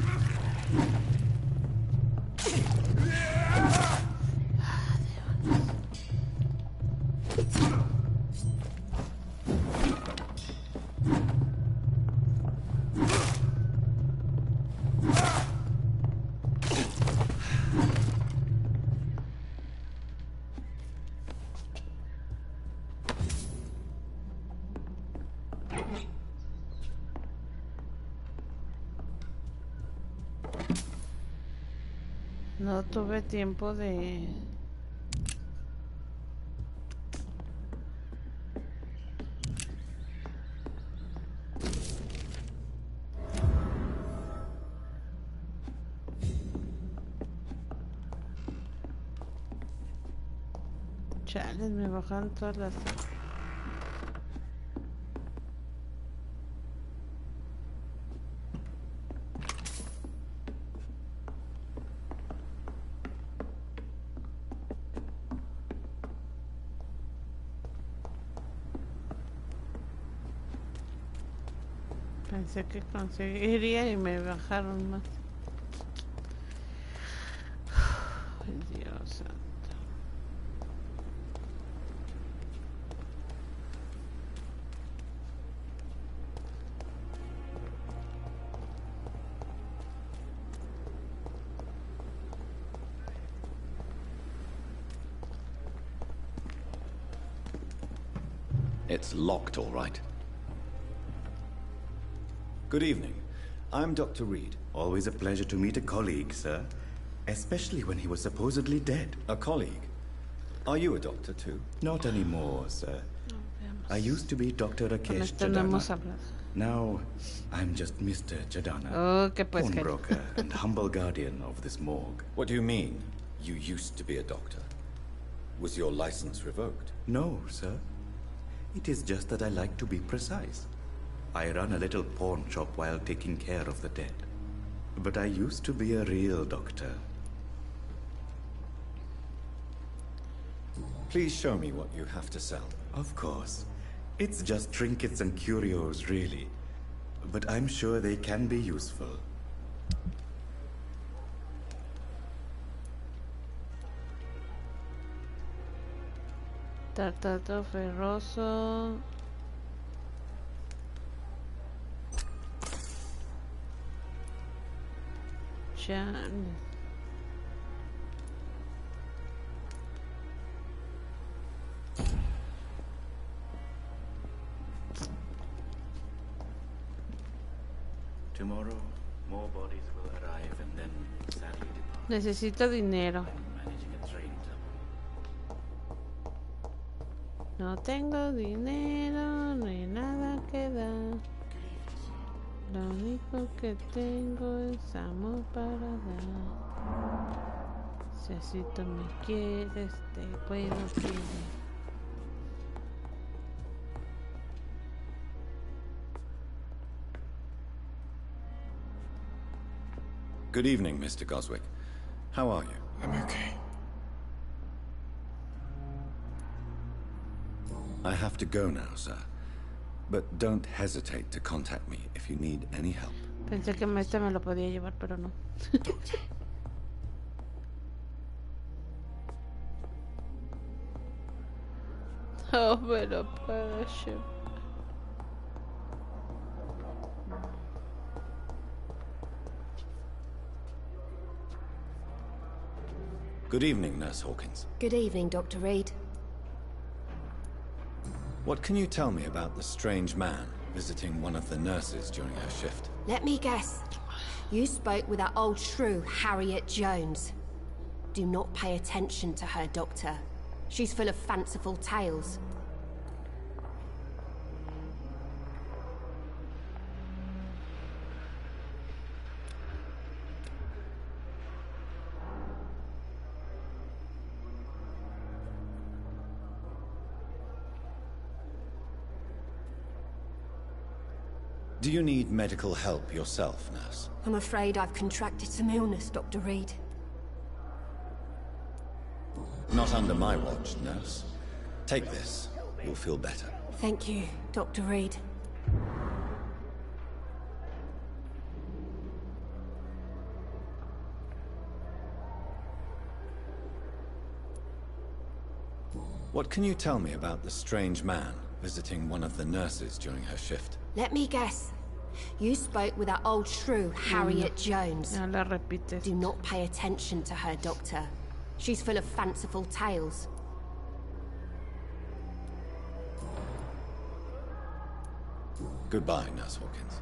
No tuve tiempo de... Chales, me bajan todas las... Pensé que conseguiría y me bajaron más. Ay, Dios santo. It's locked, all right. Good evening. I'm Dr. Reed. Always a pleasure to meet a colleague, sir. Especially when he was supposedly dead. A colleague? Are you a doctor too? Not anymore, sir. I used to be Dr. Rakesh Jadana. Now, I'm just Mr. Jadana, pawnbroker and humble guardian of this morgue. What do you mean, you used to be a doctor? Was your license revoked? No, sir. It is just that I like to be precise. I run a little pawn shop while taking care of the dead. But I used to be a real doctor. Please show me what you have to sell. Of course. It's just trinkets and curios, really. But I'm sure they can be useful. Tartato ferroso. Chan. Tomorrow, more bodies will arrive and then sadly depart. Necesito dinero. No tengo dinero, no hay nada que dar. Lo único que tengo es amor para dar. Si así tú me quieres, te puedo querer. Good evening, Mr. Goswick. How are you? I'm okay. I have to go now, sir. But don't hesitate to contact me if you need any help. Pensé que este me lo podía llevar, pero no. Oh, me lo puedo llevar. Good evening, Nurse Hawkins. Good evening, Dr. Reed. What can you tell me about the strange man visiting one of the nurses during her shift? Let me guess. You spoke with that old shrew, Harriet Jones. Do not pay attention to her, Doctor. She's full of fanciful tales. Do you need medical help yourself, nurse? I'm afraid I've contracted some illness, Dr. Reed. Not under my watch, nurse. Take this. You'll feel better. Thank you, Dr. Reed. What can you tell me about the strange man visiting one of the nurses during her shift? Let me guess. You spoke with that old shrew, Harriet Jones. Ya la repites. Do not pay attention to her, Doctor. She's full of fanciful tales. Goodbye, Nurse Hawkins.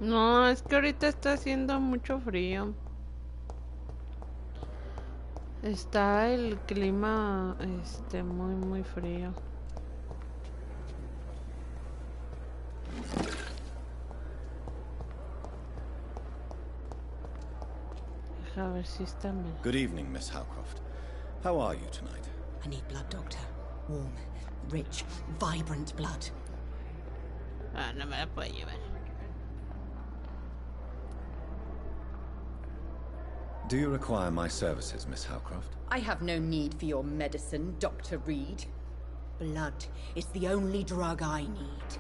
No, es que ahorita está haciendo mucho frío. Está el clima, muy frío. A ver si está bien. Good evening, Miss Howcroft. How are you tonight? I need blood, Doctor. Warm, rich, vibrant blood. Ah, no me la puedo llevar. Do you require my services, Miss Howcroft? I have no need for your medicine, Dr. Reed. Blood is the only drug I need.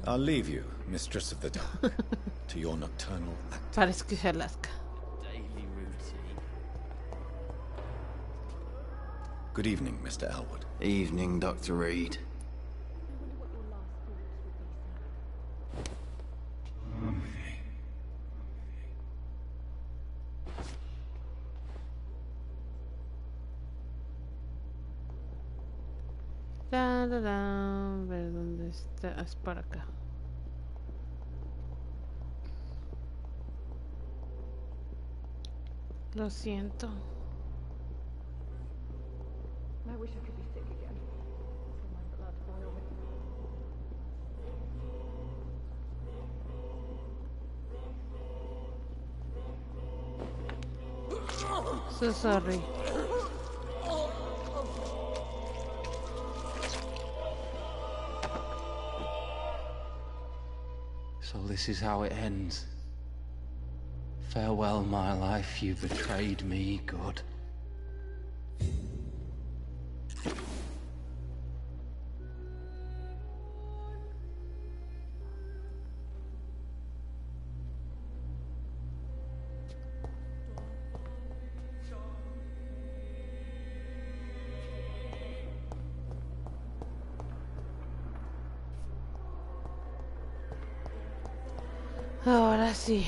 I'll leave you, Mistress of the Dark, to your nocturnal activities. Parece que es Alaska. Daily routine. Good evening, Mr. Elwood. Evening, Dr. Reed. A ver dónde está. Es por acá. Lo siento. I wish I could be sick again. So sorry. So this is how it ends. Farewell, my life, you betrayed me, good. Ahora sí,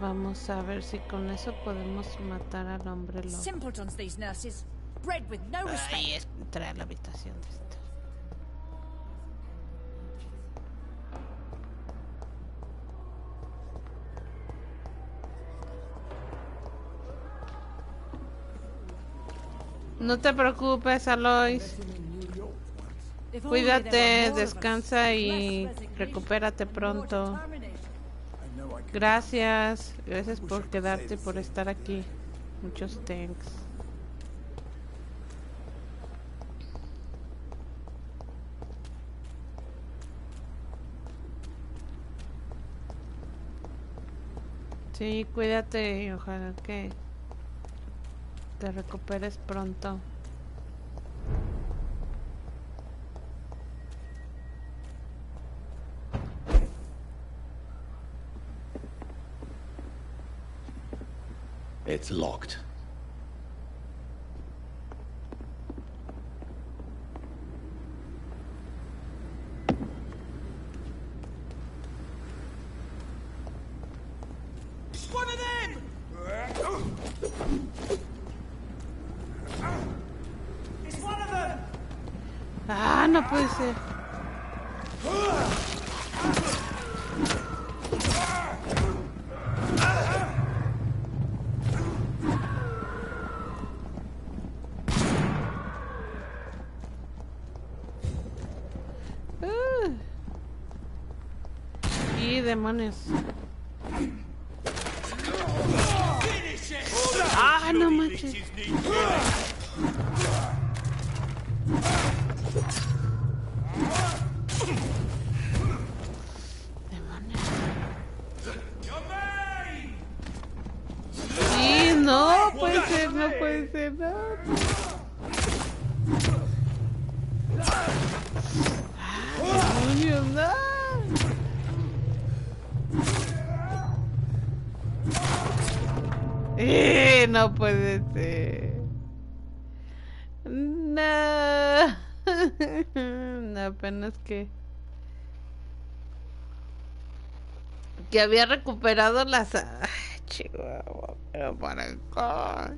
vamos a ver si con eso podemos matar al hombre lobo. Simpletons, these nurses. Bred with no respect. Ahí es entrar a la habitación de esta. No te preocupes, Alois. Cuídate, descansa y recupérate pronto. Gracias, gracias por quedarte y por estar aquí. Muchos thanks. Sí, cuídate y ojalá que te recuperes pronto. It's locked. It's one of them! It's one of them! Ah, no puede ser. Y demonios. Ah, no manches. Sí, no puede ser, no puede ser, no. Ah, demonios, no. No puede ser. No. No, apenas que había recuperado las... Ay, Chihuahua, pero para acá.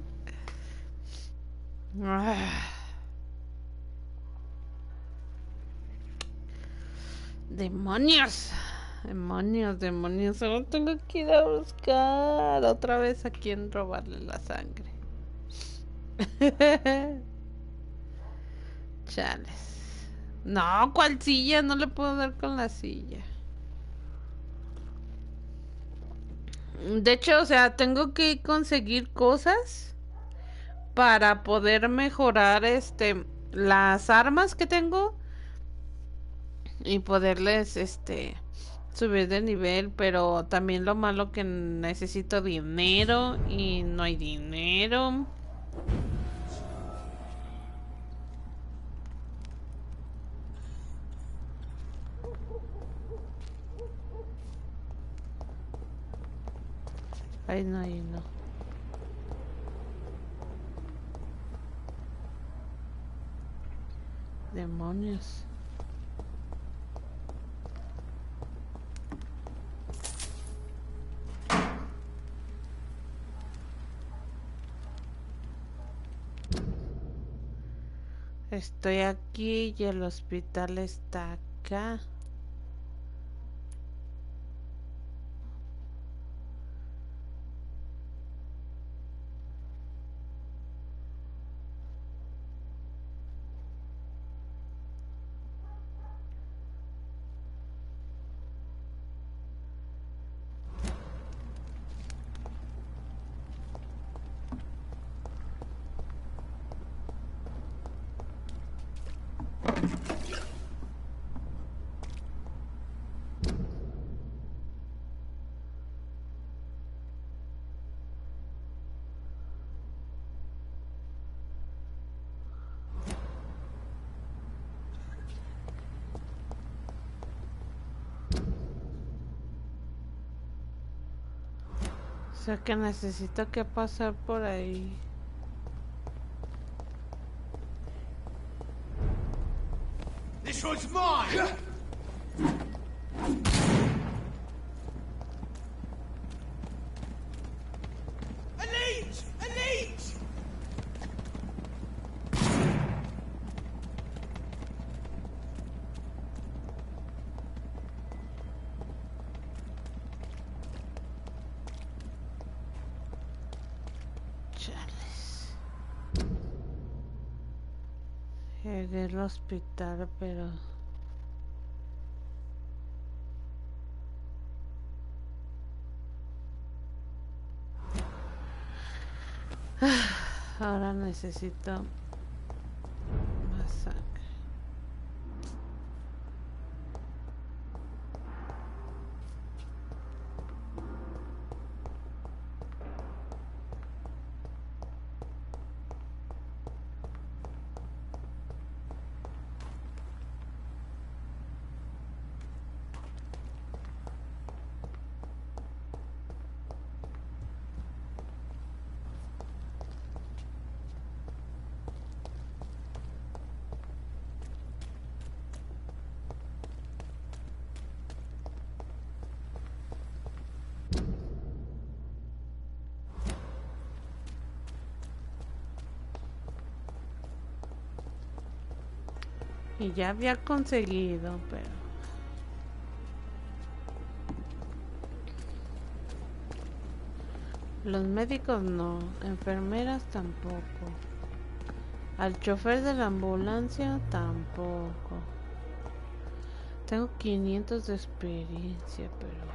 Demonios. Demonios. Ahora tengo que ir a buscar otra vez a quien robarle la sangre. Chales. No, ¿cuál silla? No le puedo dar con la silla. De hecho, o sea, tengo que conseguir cosas para poder mejorar las armas que tengo y poderles subir de nivel, pero también lo malo que necesito dinero y no hay dinero. Ay, no, ahí no. Demonios. Estoy aquí y el hospital está acá. O sea que necesito que pasar por ahí. This one's mine! Elite! Elite! Llegué al hospital, pero... ahora necesito más sangre. Y ya había conseguido, pero... los médicos no, enfermeras tampoco. Al chofer de la ambulancia tampoco. Tengo 500 de experiencia, pero...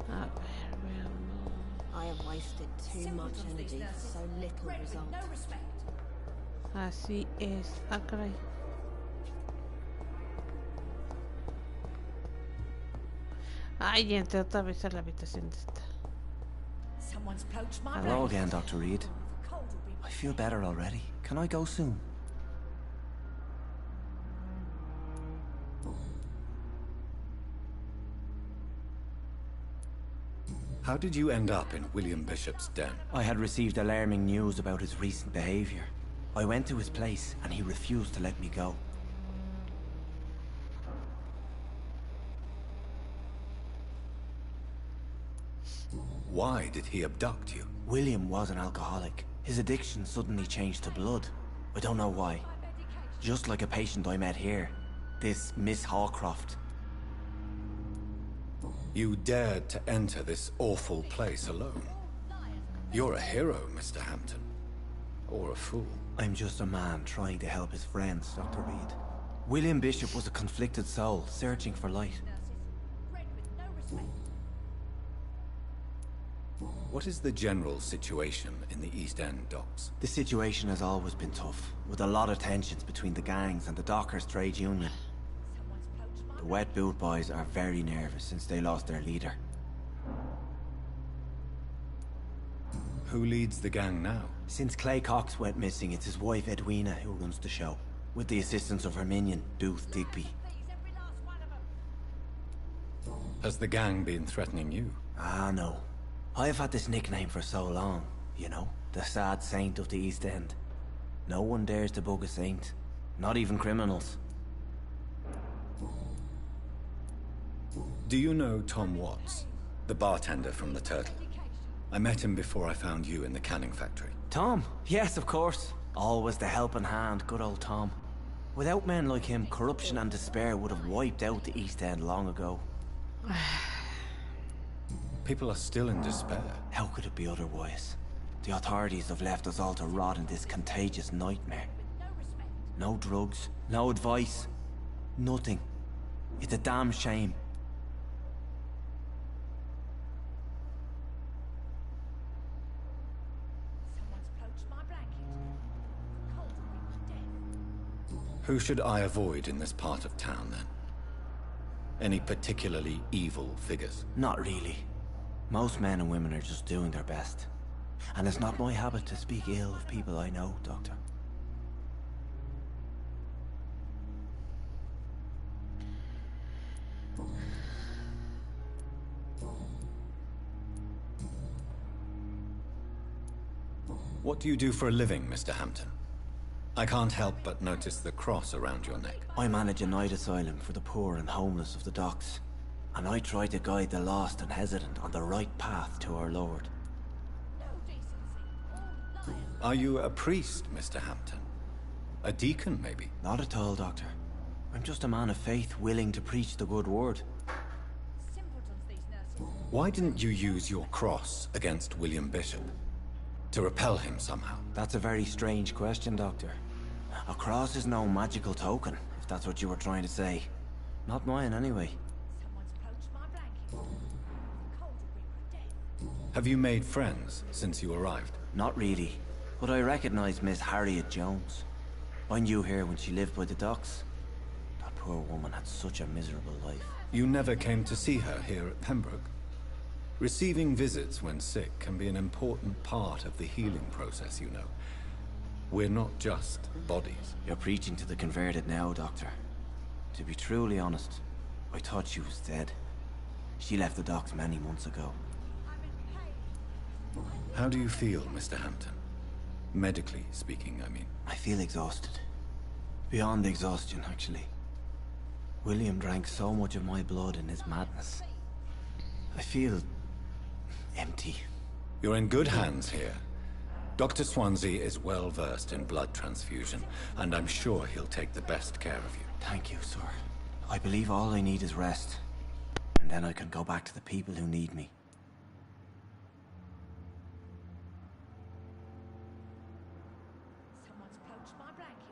a ver, veamos. I have wasted too much energy for so little result. Así es. Ah, caray. Ay, entré otra vez a la habitación de esta. Hello again, Dr. Reed. I feel better already. Can I go soon? How did you end up in William Bishop's den? I had received alarming news about his recent behavior. I went to his place and he refused to let me go. Why did he abduct you? William was an alcoholic. His addiction suddenly changed to blood. I don't know why. Just like a patient I met here. This Miss Hawcroft. You dared to enter this awful place alone. You're a hero, Mr. Hampton. Or a fool. I'm just a man trying to help his friends, Dr. Reed. William Bishop was a conflicted soul, searching for light. What is the general situation in the East End docks? The situation has always been tough, with a lot of tensions between the gangs and the dockers' trade union. The Wet Boot Boys are very nervous since they lost their leader. Who leads the gang now? Since Clay Cox went missing, it's his wife Edwina who runs the show, with the assistance of her minion, Booth Digby. Has the gang been threatening you? Ah, no. I've had this nickname for so long, you know, the sad saint of the East End. No one dares to bug a saint, not even criminals. Do you know Tom Watts, the bartender from the Turtle? I met him before I found you in the canning factory. Tom? Yes, of course. Always the helping hand, good old Tom. Without men like him, corruption and despair would have wiped out the East End long ago. People are still in despair. How could it be otherwise? The authorities have left us all to rot in this contagious nightmare. No drugs, no advice, nothing. It's a damn shame. Who should I avoid in this part of town, then? Any particularly evil figures? Not really. Most men and women are just doing their best. And it's not my habit to speak ill of people I know, Doctor. What do you do for a living, Mr. Hampton? I can't help but notice the cross around your neck. I manage a night asylum for the poor and homeless of the docks. And I try to guide the lost and hesitant on the right path to our Lord. Are you a priest, Mr. Hampton? A deacon, maybe? Not at all, Doctor. I'm just a man of faith willing to preach the good word. Why didn't you use your cross against William Bishop? To repel him somehow? That's a very strange question, Doctor. A cross is no magical token, if that's what you were trying to say. Not mine, anyway. Have you made friends since you arrived? Not really, but I recognize Miss Harriet Jones. I knew her when she lived by the docks. That poor woman had such a miserable life. You never came to see her here at Pembroke? Receiving visits when sick can be an important part of the healing process, you know. We're not just bodies. You're preaching to the converted now, Doctor. To be truly honest, I thought she was dead. She left the docks many months ago. How do you feel, Mr. Hampton? Medically speaking, I mean. I feel exhausted. Beyond exhaustion, actually. William drank so much of my blood in his madness. I feel empty. You're in good hands here. Dr. Swansea is well versed in blood transfusion, and I'm sure he'll take the best care of you. Thank you, sir. I believe all I need is rest. And then I can go back to the people who need me. Someone's poached my blanket.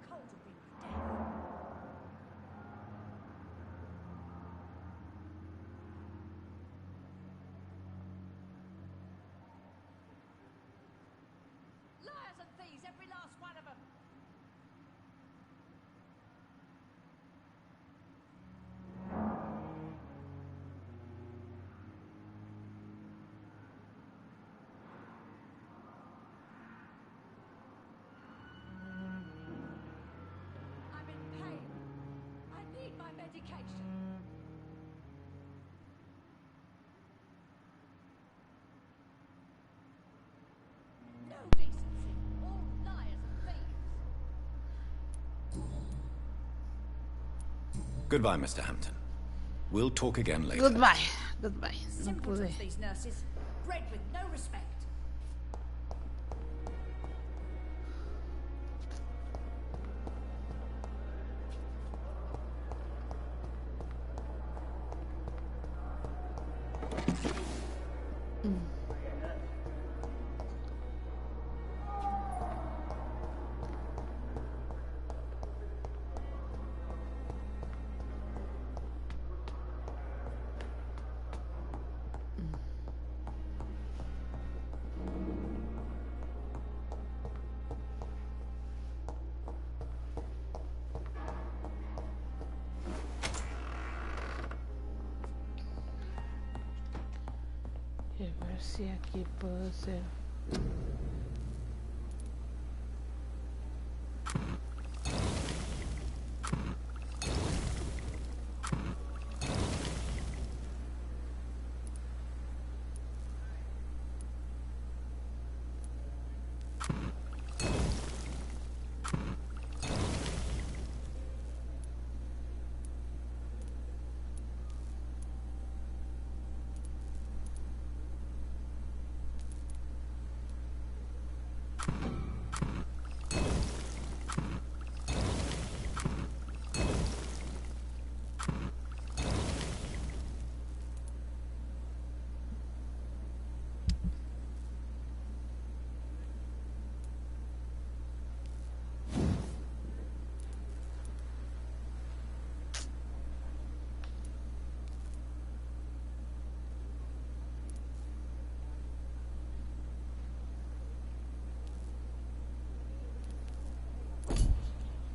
Cold will be my death. Liars and thieves, every last one of them. I'm in pain. I need my medication. No decency. All liars and thieves. Goodbye, Mr. Hampton. We'll talk again later. Goodbye. Goodbye. No pude. Simpletons, these nurses. Bred with no respect. A ver si aquí puedo hacer.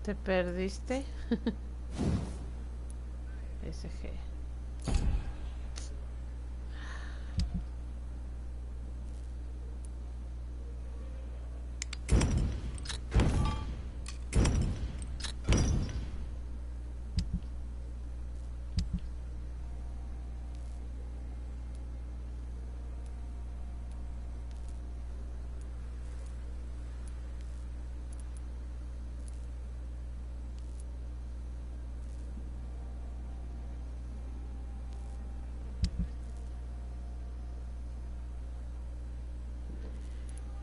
¿Te perdiste? SG.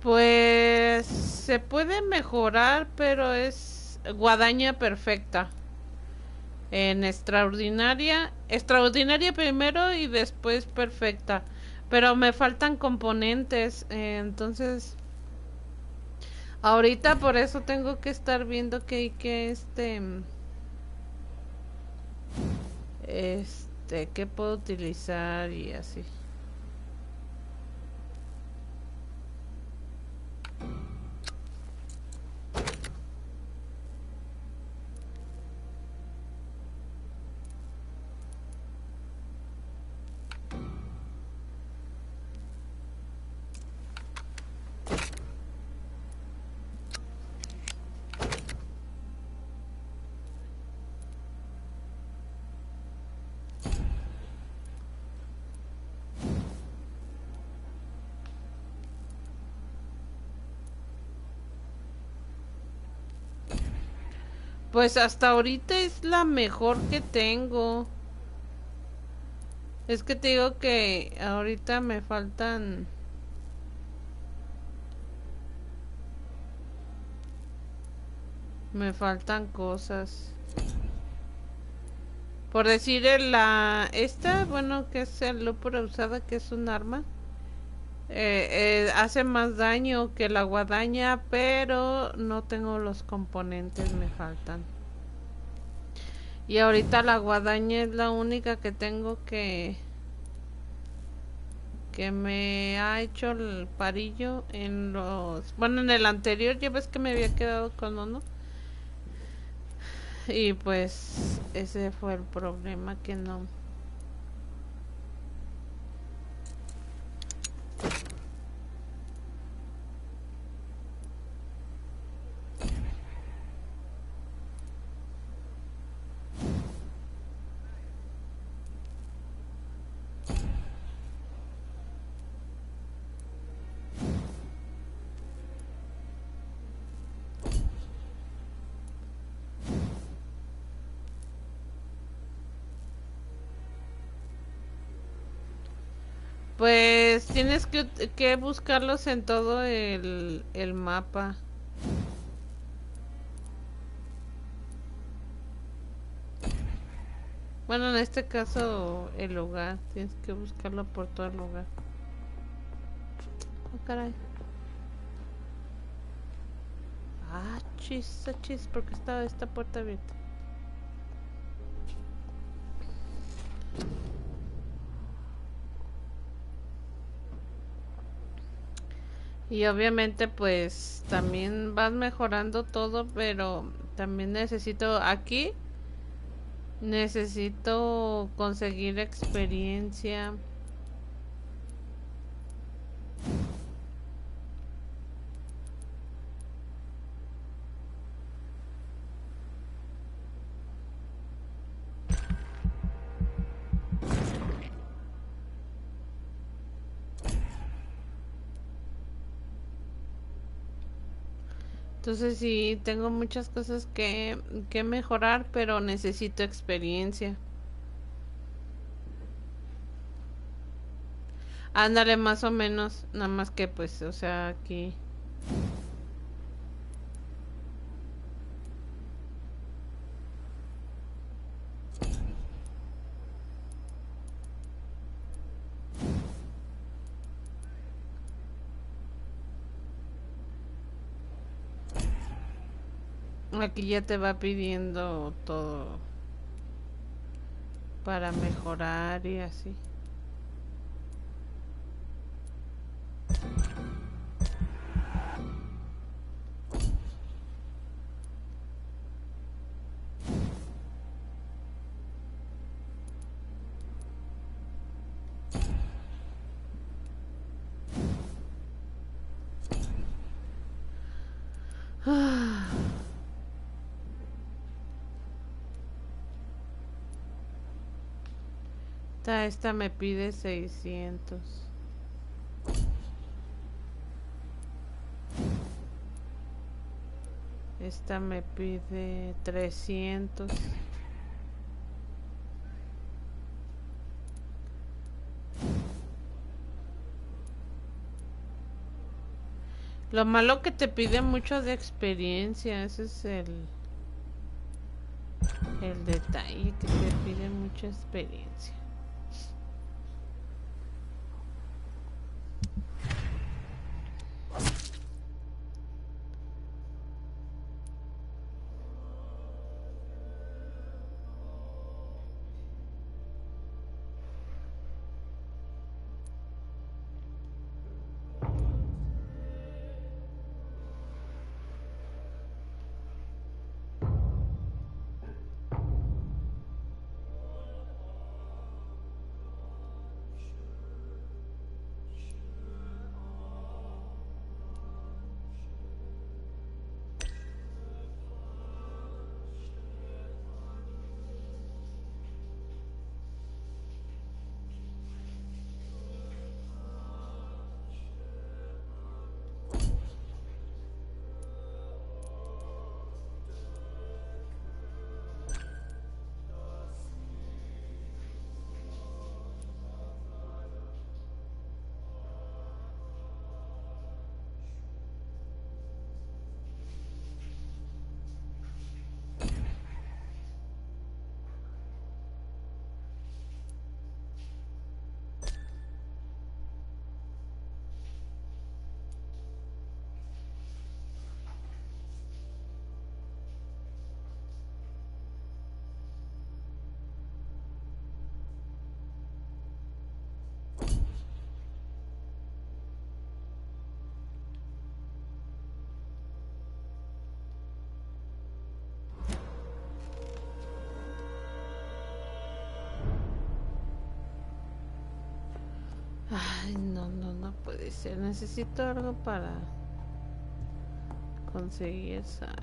Pues se puede mejorar, pero es guadaña perfecta. En extraordinaria primero y después perfecta. Pero me faltan componentes, entonces ahorita por eso tengo que estar viendo que hay que qué puedo utilizar y así. Pues hasta ahorita es la mejor que tengo. Es que te digo que ahorita me faltan cosas. Por decir bueno, que es el lúpula usada, que es un arma. Hace más daño que la guadaña, pero no tengo los componentes, me faltan. Y ahorita la guadaña es la única que tengo que me ha hecho el parillo en en el anterior. Ya ves que me había quedado con uno. Y pues ese fue el problema, que no. Pues tienes que buscarlos en todo el mapa. Bueno, en este caso el lugar. Tienes que buscarlo por todo el lugar. Oh, caray. Chis, porque estaba esta puerta abierta. Y obviamente pues también vas mejorando todo, pero también necesito conseguir experiencia. Entonces sí, tengo muchas cosas que mejorar, pero necesito experiencia. Ándale, más o menos, nada más que pues, o sea, aquí... Aquí ya te va pidiendo todo para mejorar y así. Esta me pide 600. Esta me pide 300. Lo malo que te pide mucho de experiencia, ese es el detalle, que te pide mucha experiencia. Ay, no puede ser. Necesito algo para conseguir sangre.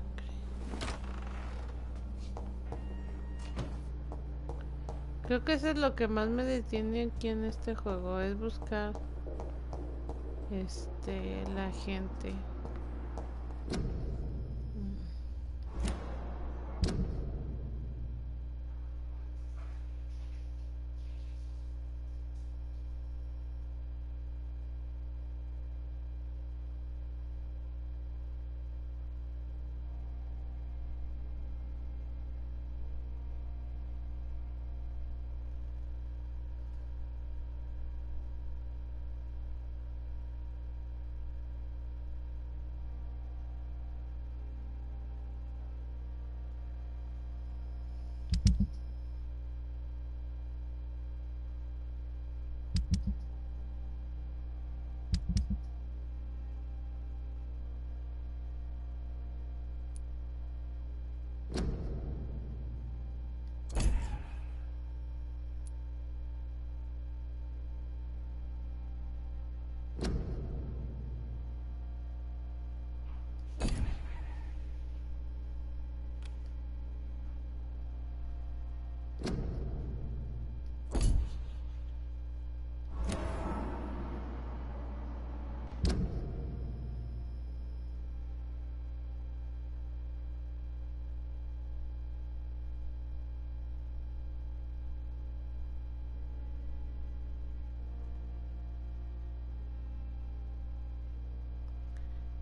Creo que eso es lo que más me detiene aquí en este juego, es buscar la gente.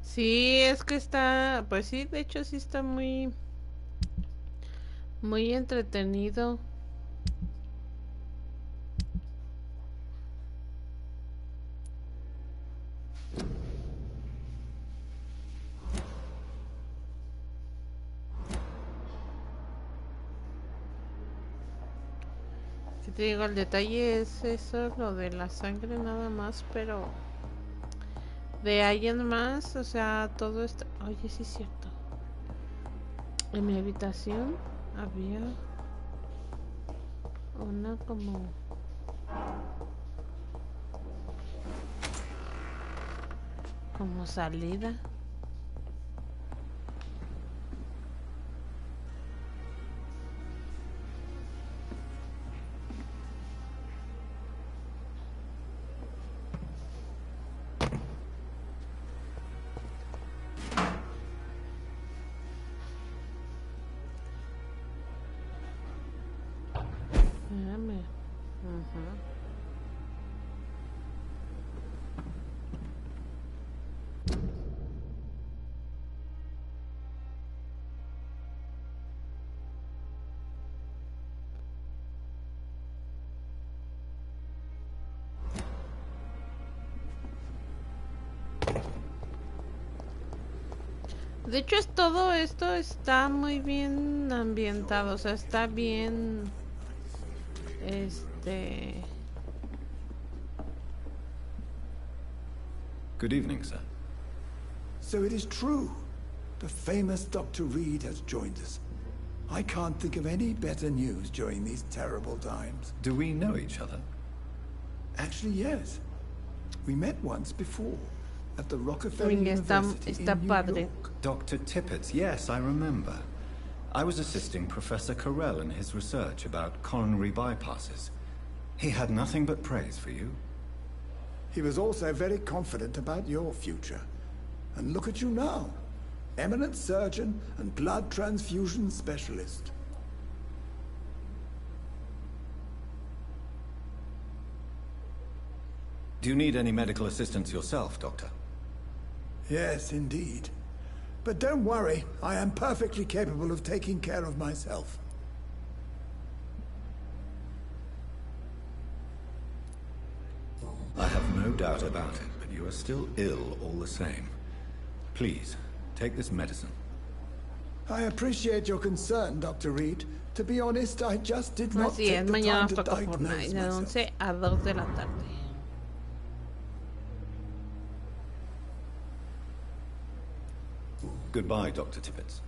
Sí, es que está, pues sí, de hecho sí está muy entretenido. Si te digo, el detalle es eso, lo de la sangre nada más, pero de ahí en más, o sea, todo esto. Oye, sí es cierto. En mi habitación había una como salida. Espérame. Ajá. De hecho, todo esto está muy bien ambientado, o sea, está bien, Good evening, sir. So it is true. The famous Dr. Reed has joined us. I can't think of any better news during these terrible times. Do we know each other? Actually, yes. We met once before. At the Rockefeller University in New York. Dr. Tippett, yes, I remember. I was assisting Professor Carell in his research about coronary bypasses. He had nothing but praise for you. He was also very confident about your future. And look at you now. Eminent surgeon and blood transfusion specialist. Do you need any medical assistance yourself, Doctor? Yes, indeed. But don't worry, I am perfectly capable of taking care of myself. I have no doubt about it, but you are still ill all the same. Please, take this medicine. I appreciate your concern, Dr. Reed. To be honest, I just did not Así take es, the mañana time nos to toca Fortnite, diagnose de myself. 11 a 2 de la tarde. Goodbye, Dr. Tippett.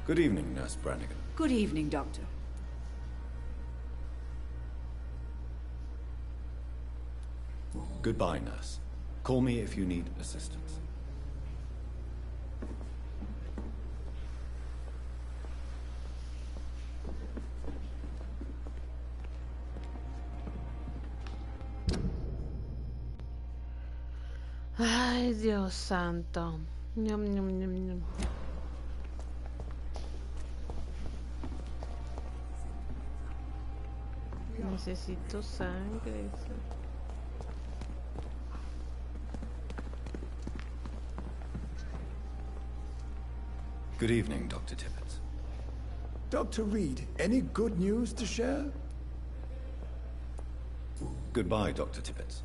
Good evening, Nurse Brannigan. Good evening, Doctor. Goodbye, Nurse. Call me if you need assistance. Ay, Dios santo. Ñam, ñam, ñam, ñam. Necesito sangre. Good evening, Dr. Tippett. Dr. Reed, any good news to share? Goodbye, Dr. Tippett.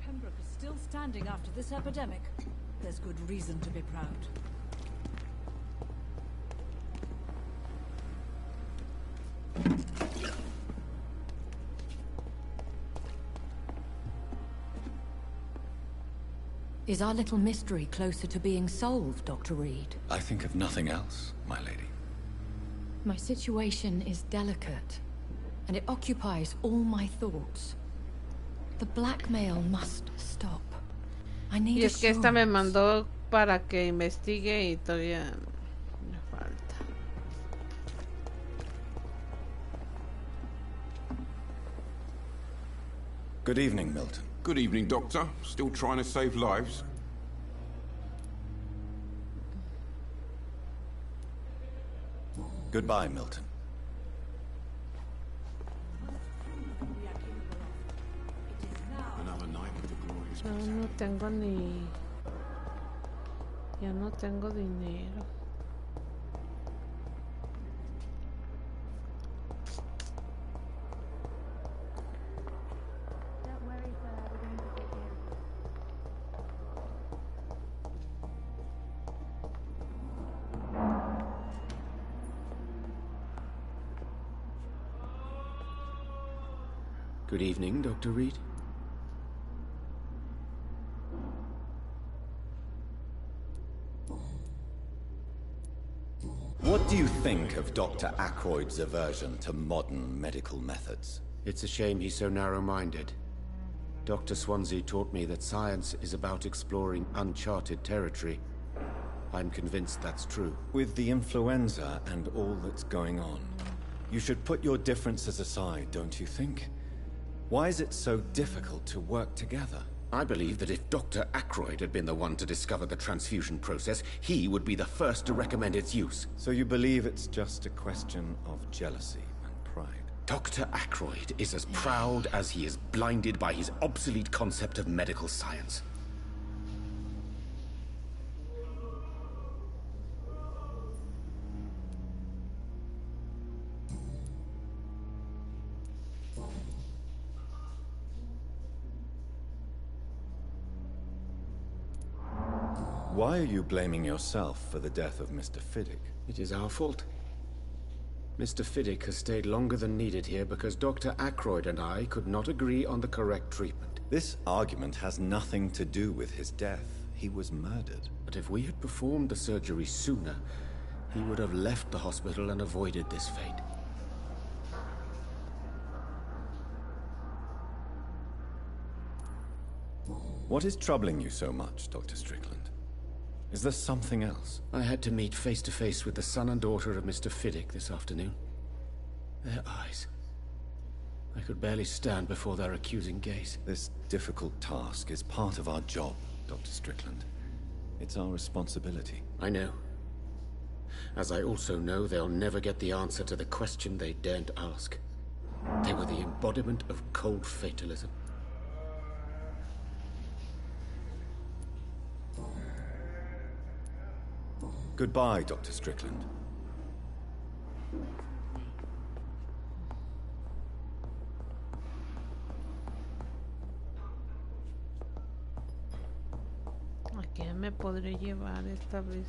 Pembroke is still standing after this epidemic. There's good reason to be proud. Is our little mystery closer to being solved, Dr. Reed? I think of nothing else, my lady. My situation is delicate, and it occupies all my thoughts. The blackmail must stop. I need Y es que esta me assurance. mandó para que investigue y todavía me falta. Good evening, Milton. Good evening, Doctor. Still trying to save lives? Goodbye, Milton. Another night with the glorious. No tengo ni... Ya no tengo dinero. Good evening, Dr. Reed. What do you think of Dr. Ackroyd's aversion to modern medical methods? It's a shame he's so narrow-minded. Dr. Swansea taught me that science is about exploring uncharted territory. I'm convinced that's true. With the influenza and all that's going on, you should put your differences aside, don't you think? Why is it so difficult to work together? I believe that if Dr. Ackroyd had been the one to discover the transfusion process, he would be the first to recommend its use. So you believe it's just a question of jealousy and pride? Dr. Ackroyd is as proud as he is blinded by his obsolete concept of medical science. Why are you blaming yourself for the death of Mr. Fiddick? It is our fault. Mr. Fiddick has stayed longer than needed here because Dr. Ackroyd and I could not agree on the correct treatment. This argument has nothing to do with his death. He was murdered. But if we had performed the surgery sooner, he would have left the hospital and avoided this fate. What is troubling you so much, Dr. Strickland? Is there something else? I had to meet face to face with the son and daughter of Mr. Fiddick this afternoon. Their eyes. I could barely stand before their accusing gaze. This difficult task is part of our job, Dr. Strickland. It's our responsibility. I know. As I also know they'll never get the answer to the question they daren't ask. They were the embodiment of cold fatalism. Goodbye, Dr. Strickland. ¿A quién me podré llevar esta vez?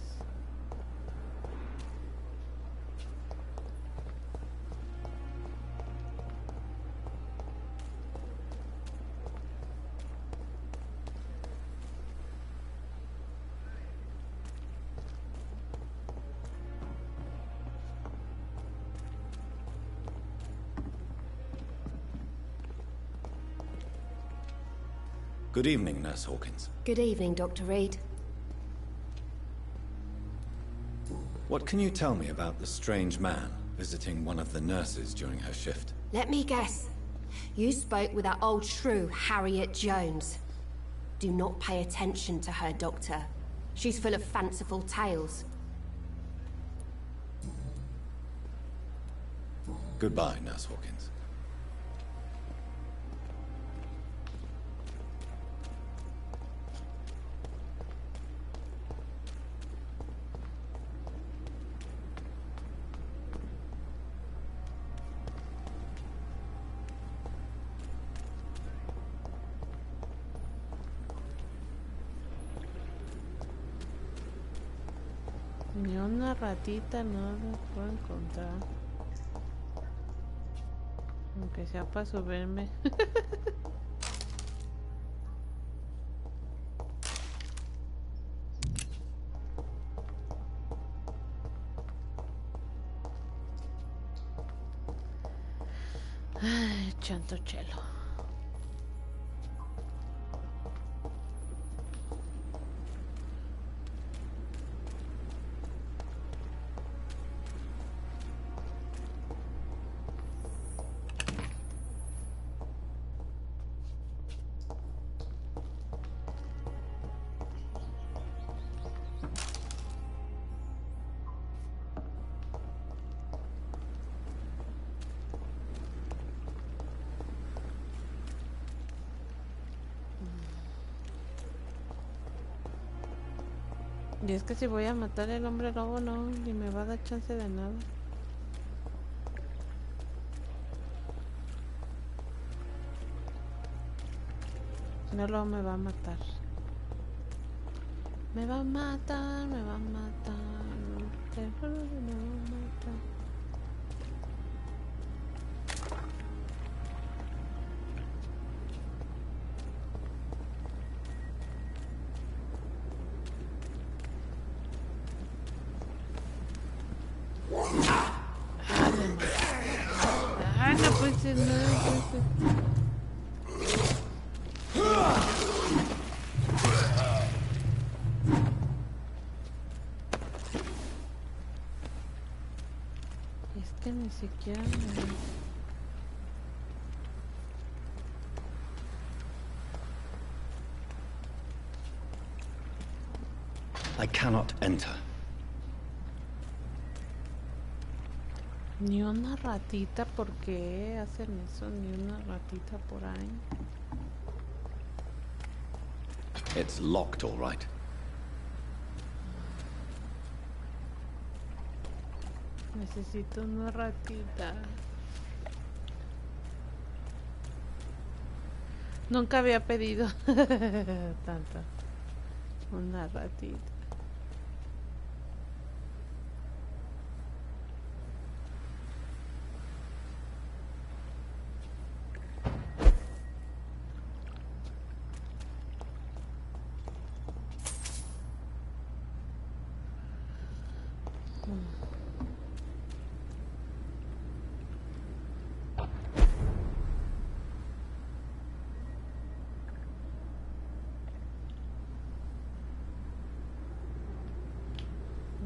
Good evening, Nurse Hawkins. Good evening, Dr. Reed. What can you tell me about the strange man visiting one of the nurses during her shift? Let me guess. You spoke with that old shrew, Harriet Jones. Do not pay attention to her, Doctor. She's full of fanciful tales. Goodbye, Nurse Hawkins. Ni una ratita no la puedo encontrar. Aunque sea para subirme. Ay, chantochelo. Y es que si voy a matar al hombre lobo, no, ni me va a dar chance de nada. No, luego me va a matar. Me va a matar, me va a matar. Te juro que me va a matar. Ah, no puede ser, no puede ser. Es que ni siquiera I cannot enter. Ni una ratita, ¿por qué hacen eso? Ni una ratita por ahí. It's locked, all right. Necesito una ratita. Nunca había pedido tanto. Una ratita.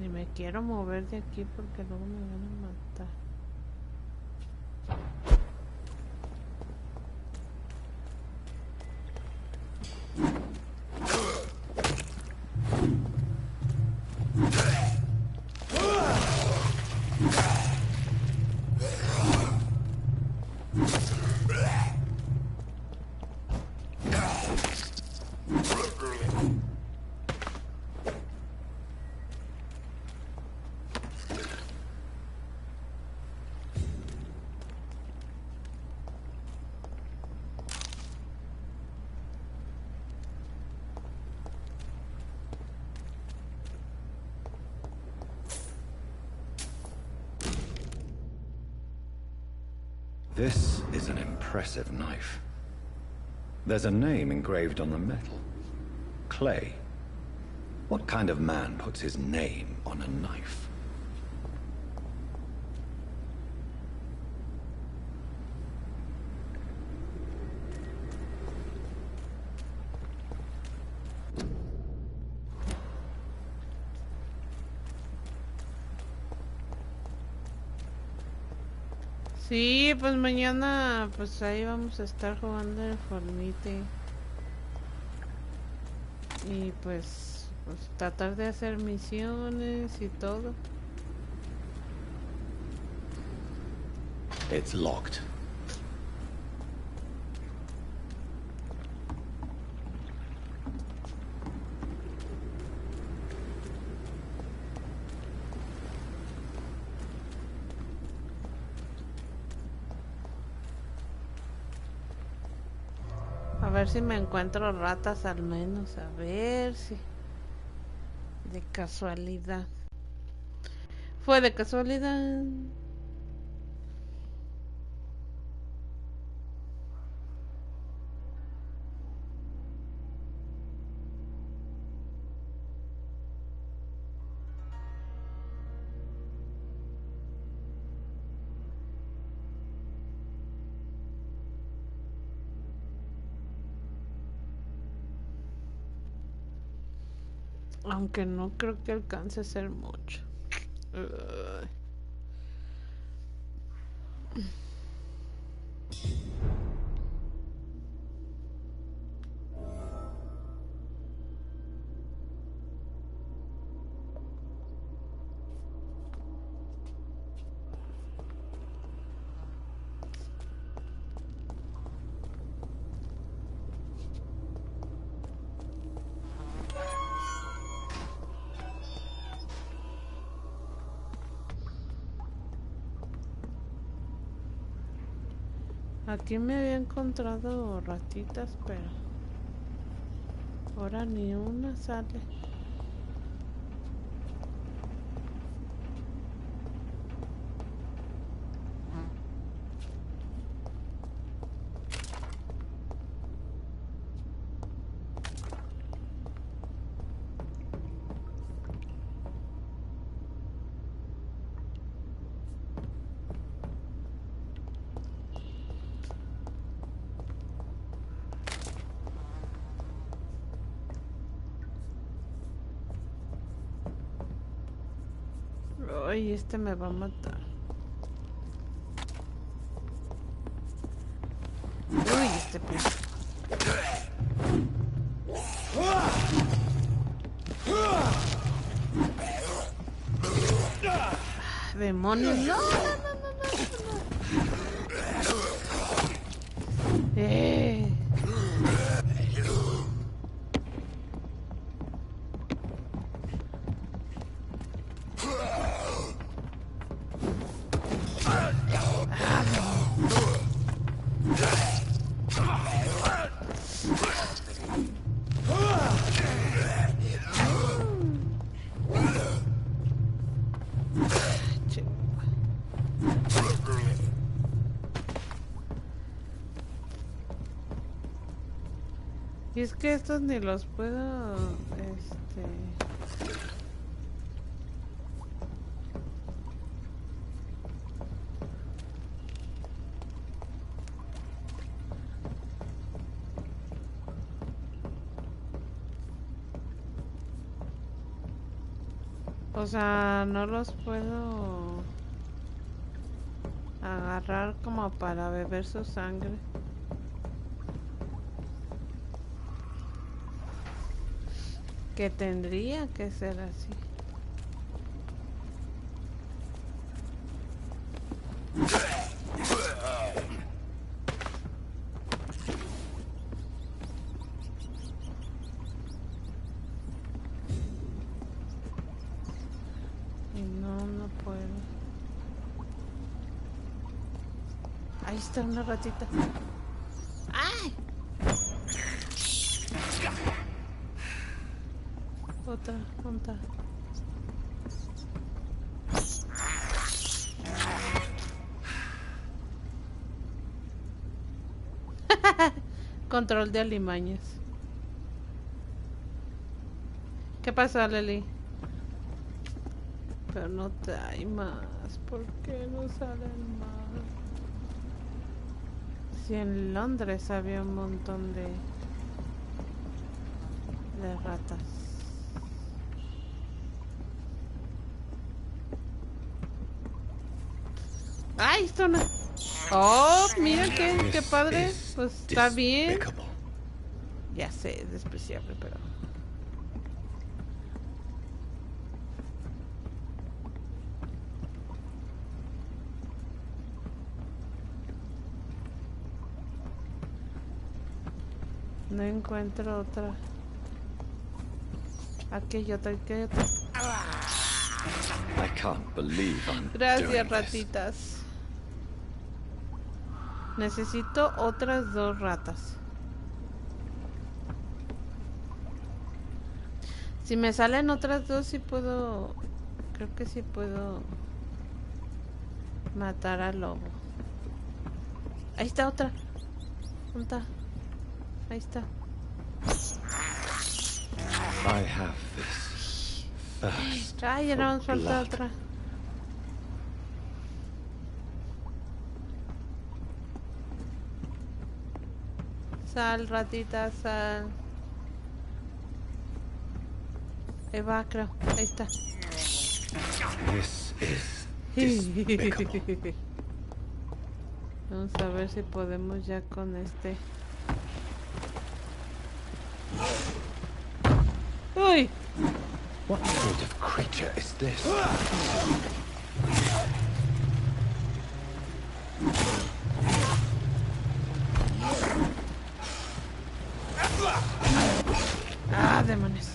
Ni me quiero mover de aquí porque luego me van a matar. This is an impressive knife. There's a name engraved on the metal. Clay. What kind of man puts his name on a knife? Sí, pues mañana pues ahí vamos a estar jugando el Formite. Y pues tratar de hacer misiones y todo. It's locked. A ver si me encuentro ratas al menos, a ver si de casualidad. Fue de casualidad. Aunque no creo que alcance a ser mucho. Aquí me había encontrado ratitas, pero ahora ni una sale. Ay, este me va a matar. Uy, este pedo. Demonios. No, no, no, no, no, no. Y es que estos ni los puedo, o sea, no los puedo agarrar como para beber su sangre. Que tendría que ser así. Y no puedo. Ahí está una ratita. ¡Ay! Otra, otra. Control de alimañas. ¿Qué pasa, Leli? Pero no hay más. ¿Por qué no salen más? Si en Londres había un montón de ratas. ¡Ay, esto no! ¡Oh, mira qué padre! Pues está bien. Ya sé, es despreciable, pero... No encuentro otra. Aquí hay otra, aquí hay otra. Gracias, ratitas. Necesito otras 2 ratas. Si me salen otras 2, sí puedo... Creo que sí puedo matar al lobo. Ahí está otra. ¿Dónde está? Ahí está. Ay, ya nos falta otra. Sal, ratita, sal. Ahí va, creo. Ahí está. Vamos a ver si podemos ya con este. ¡Uy! What sort of creature is this? Ah, demonios.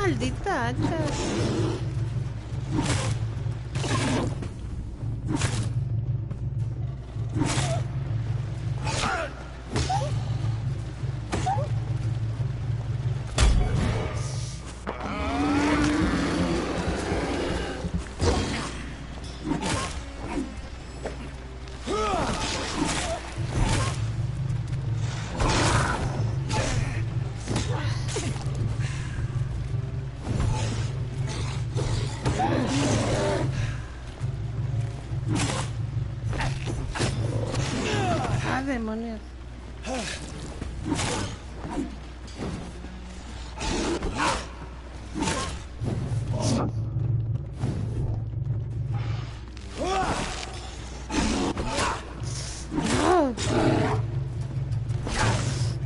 maldita hacha. Demonios.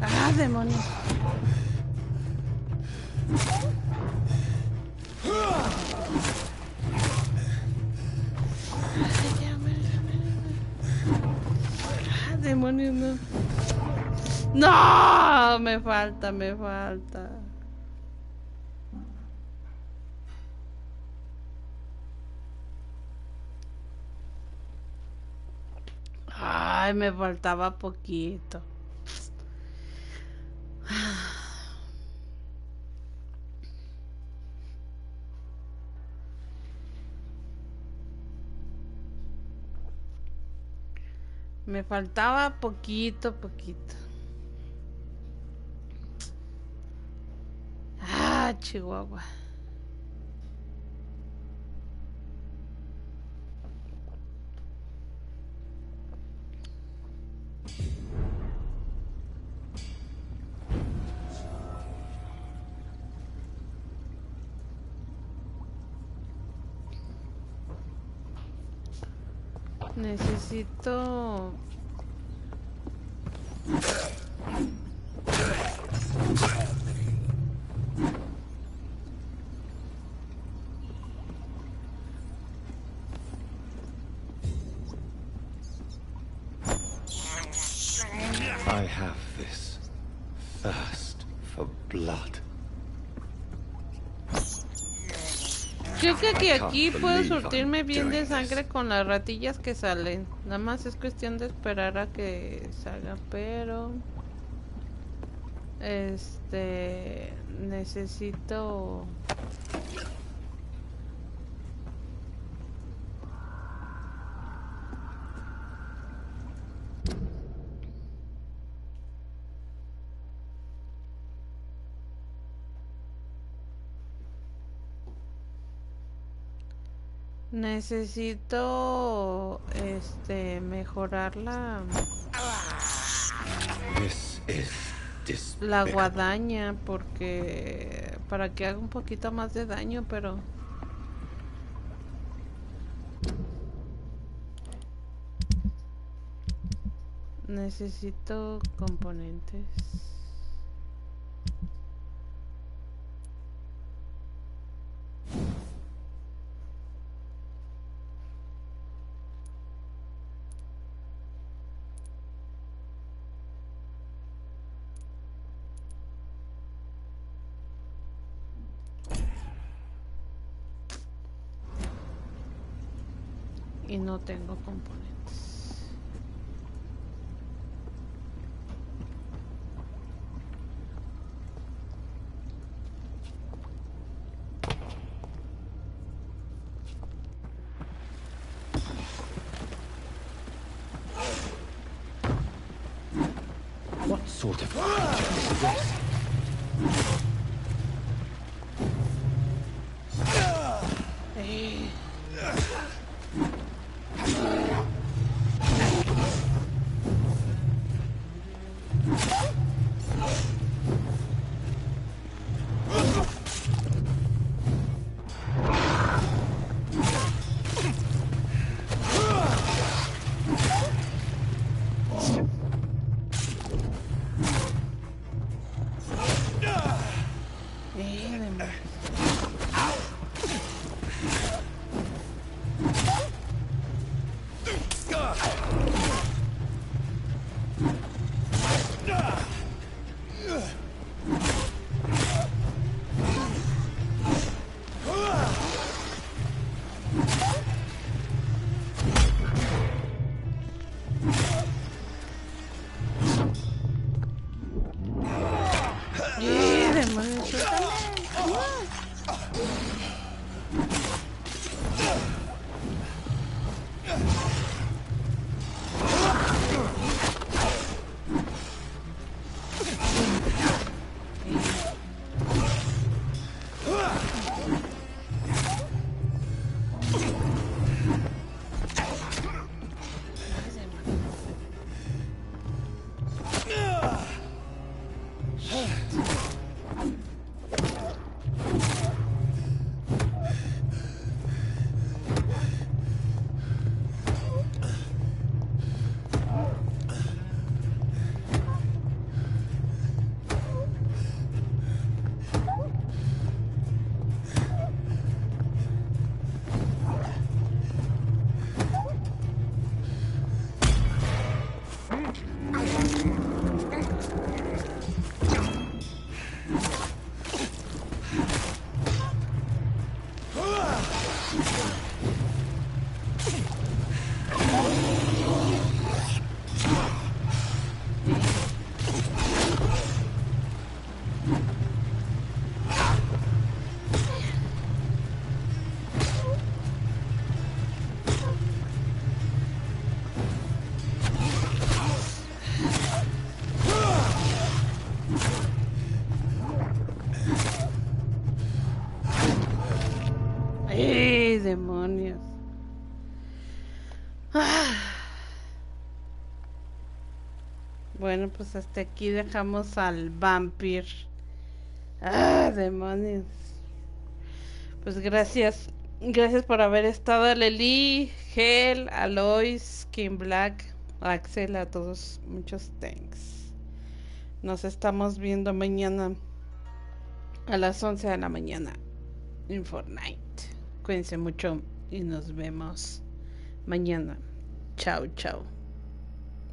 Ah, demonios. Demonios, no. No, me falta. Ay, me faltaba poquito. Me faltaba poquito. Ah, Chihuahua. Necesito... I have this thirst for blood. Creo que aquí puedo surtirme bien de sangre con las ratillas que salen. Nada más es cuestión de esperar a que salga, pero... necesito... Necesito mejorar la guadaña, porque para que haga un poquito más de daño, pero necesito componentes. Y no tengo componentes. What sort of creature is this? demonios. Bueno, pues hasta aquí dejamos al Vampyr. Demonios. Pues gracias por haber estado, Lely, Hel, Alois, King Black, Axel, a todos muchos thanks. Nos estamos viendo mañana a las 11 de la mañana en Fortnite. Cuídense mucho y nos vemos mañana. Chao, chao.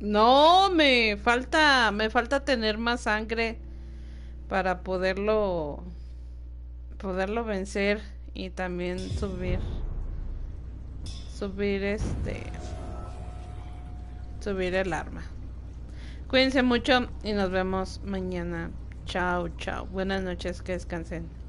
No, me falta tener más sangre para poderlo vencer y también subir el arma. Cuídense mucho y nos vemos mañana. Chao, chao. Buenas noches, que descansen.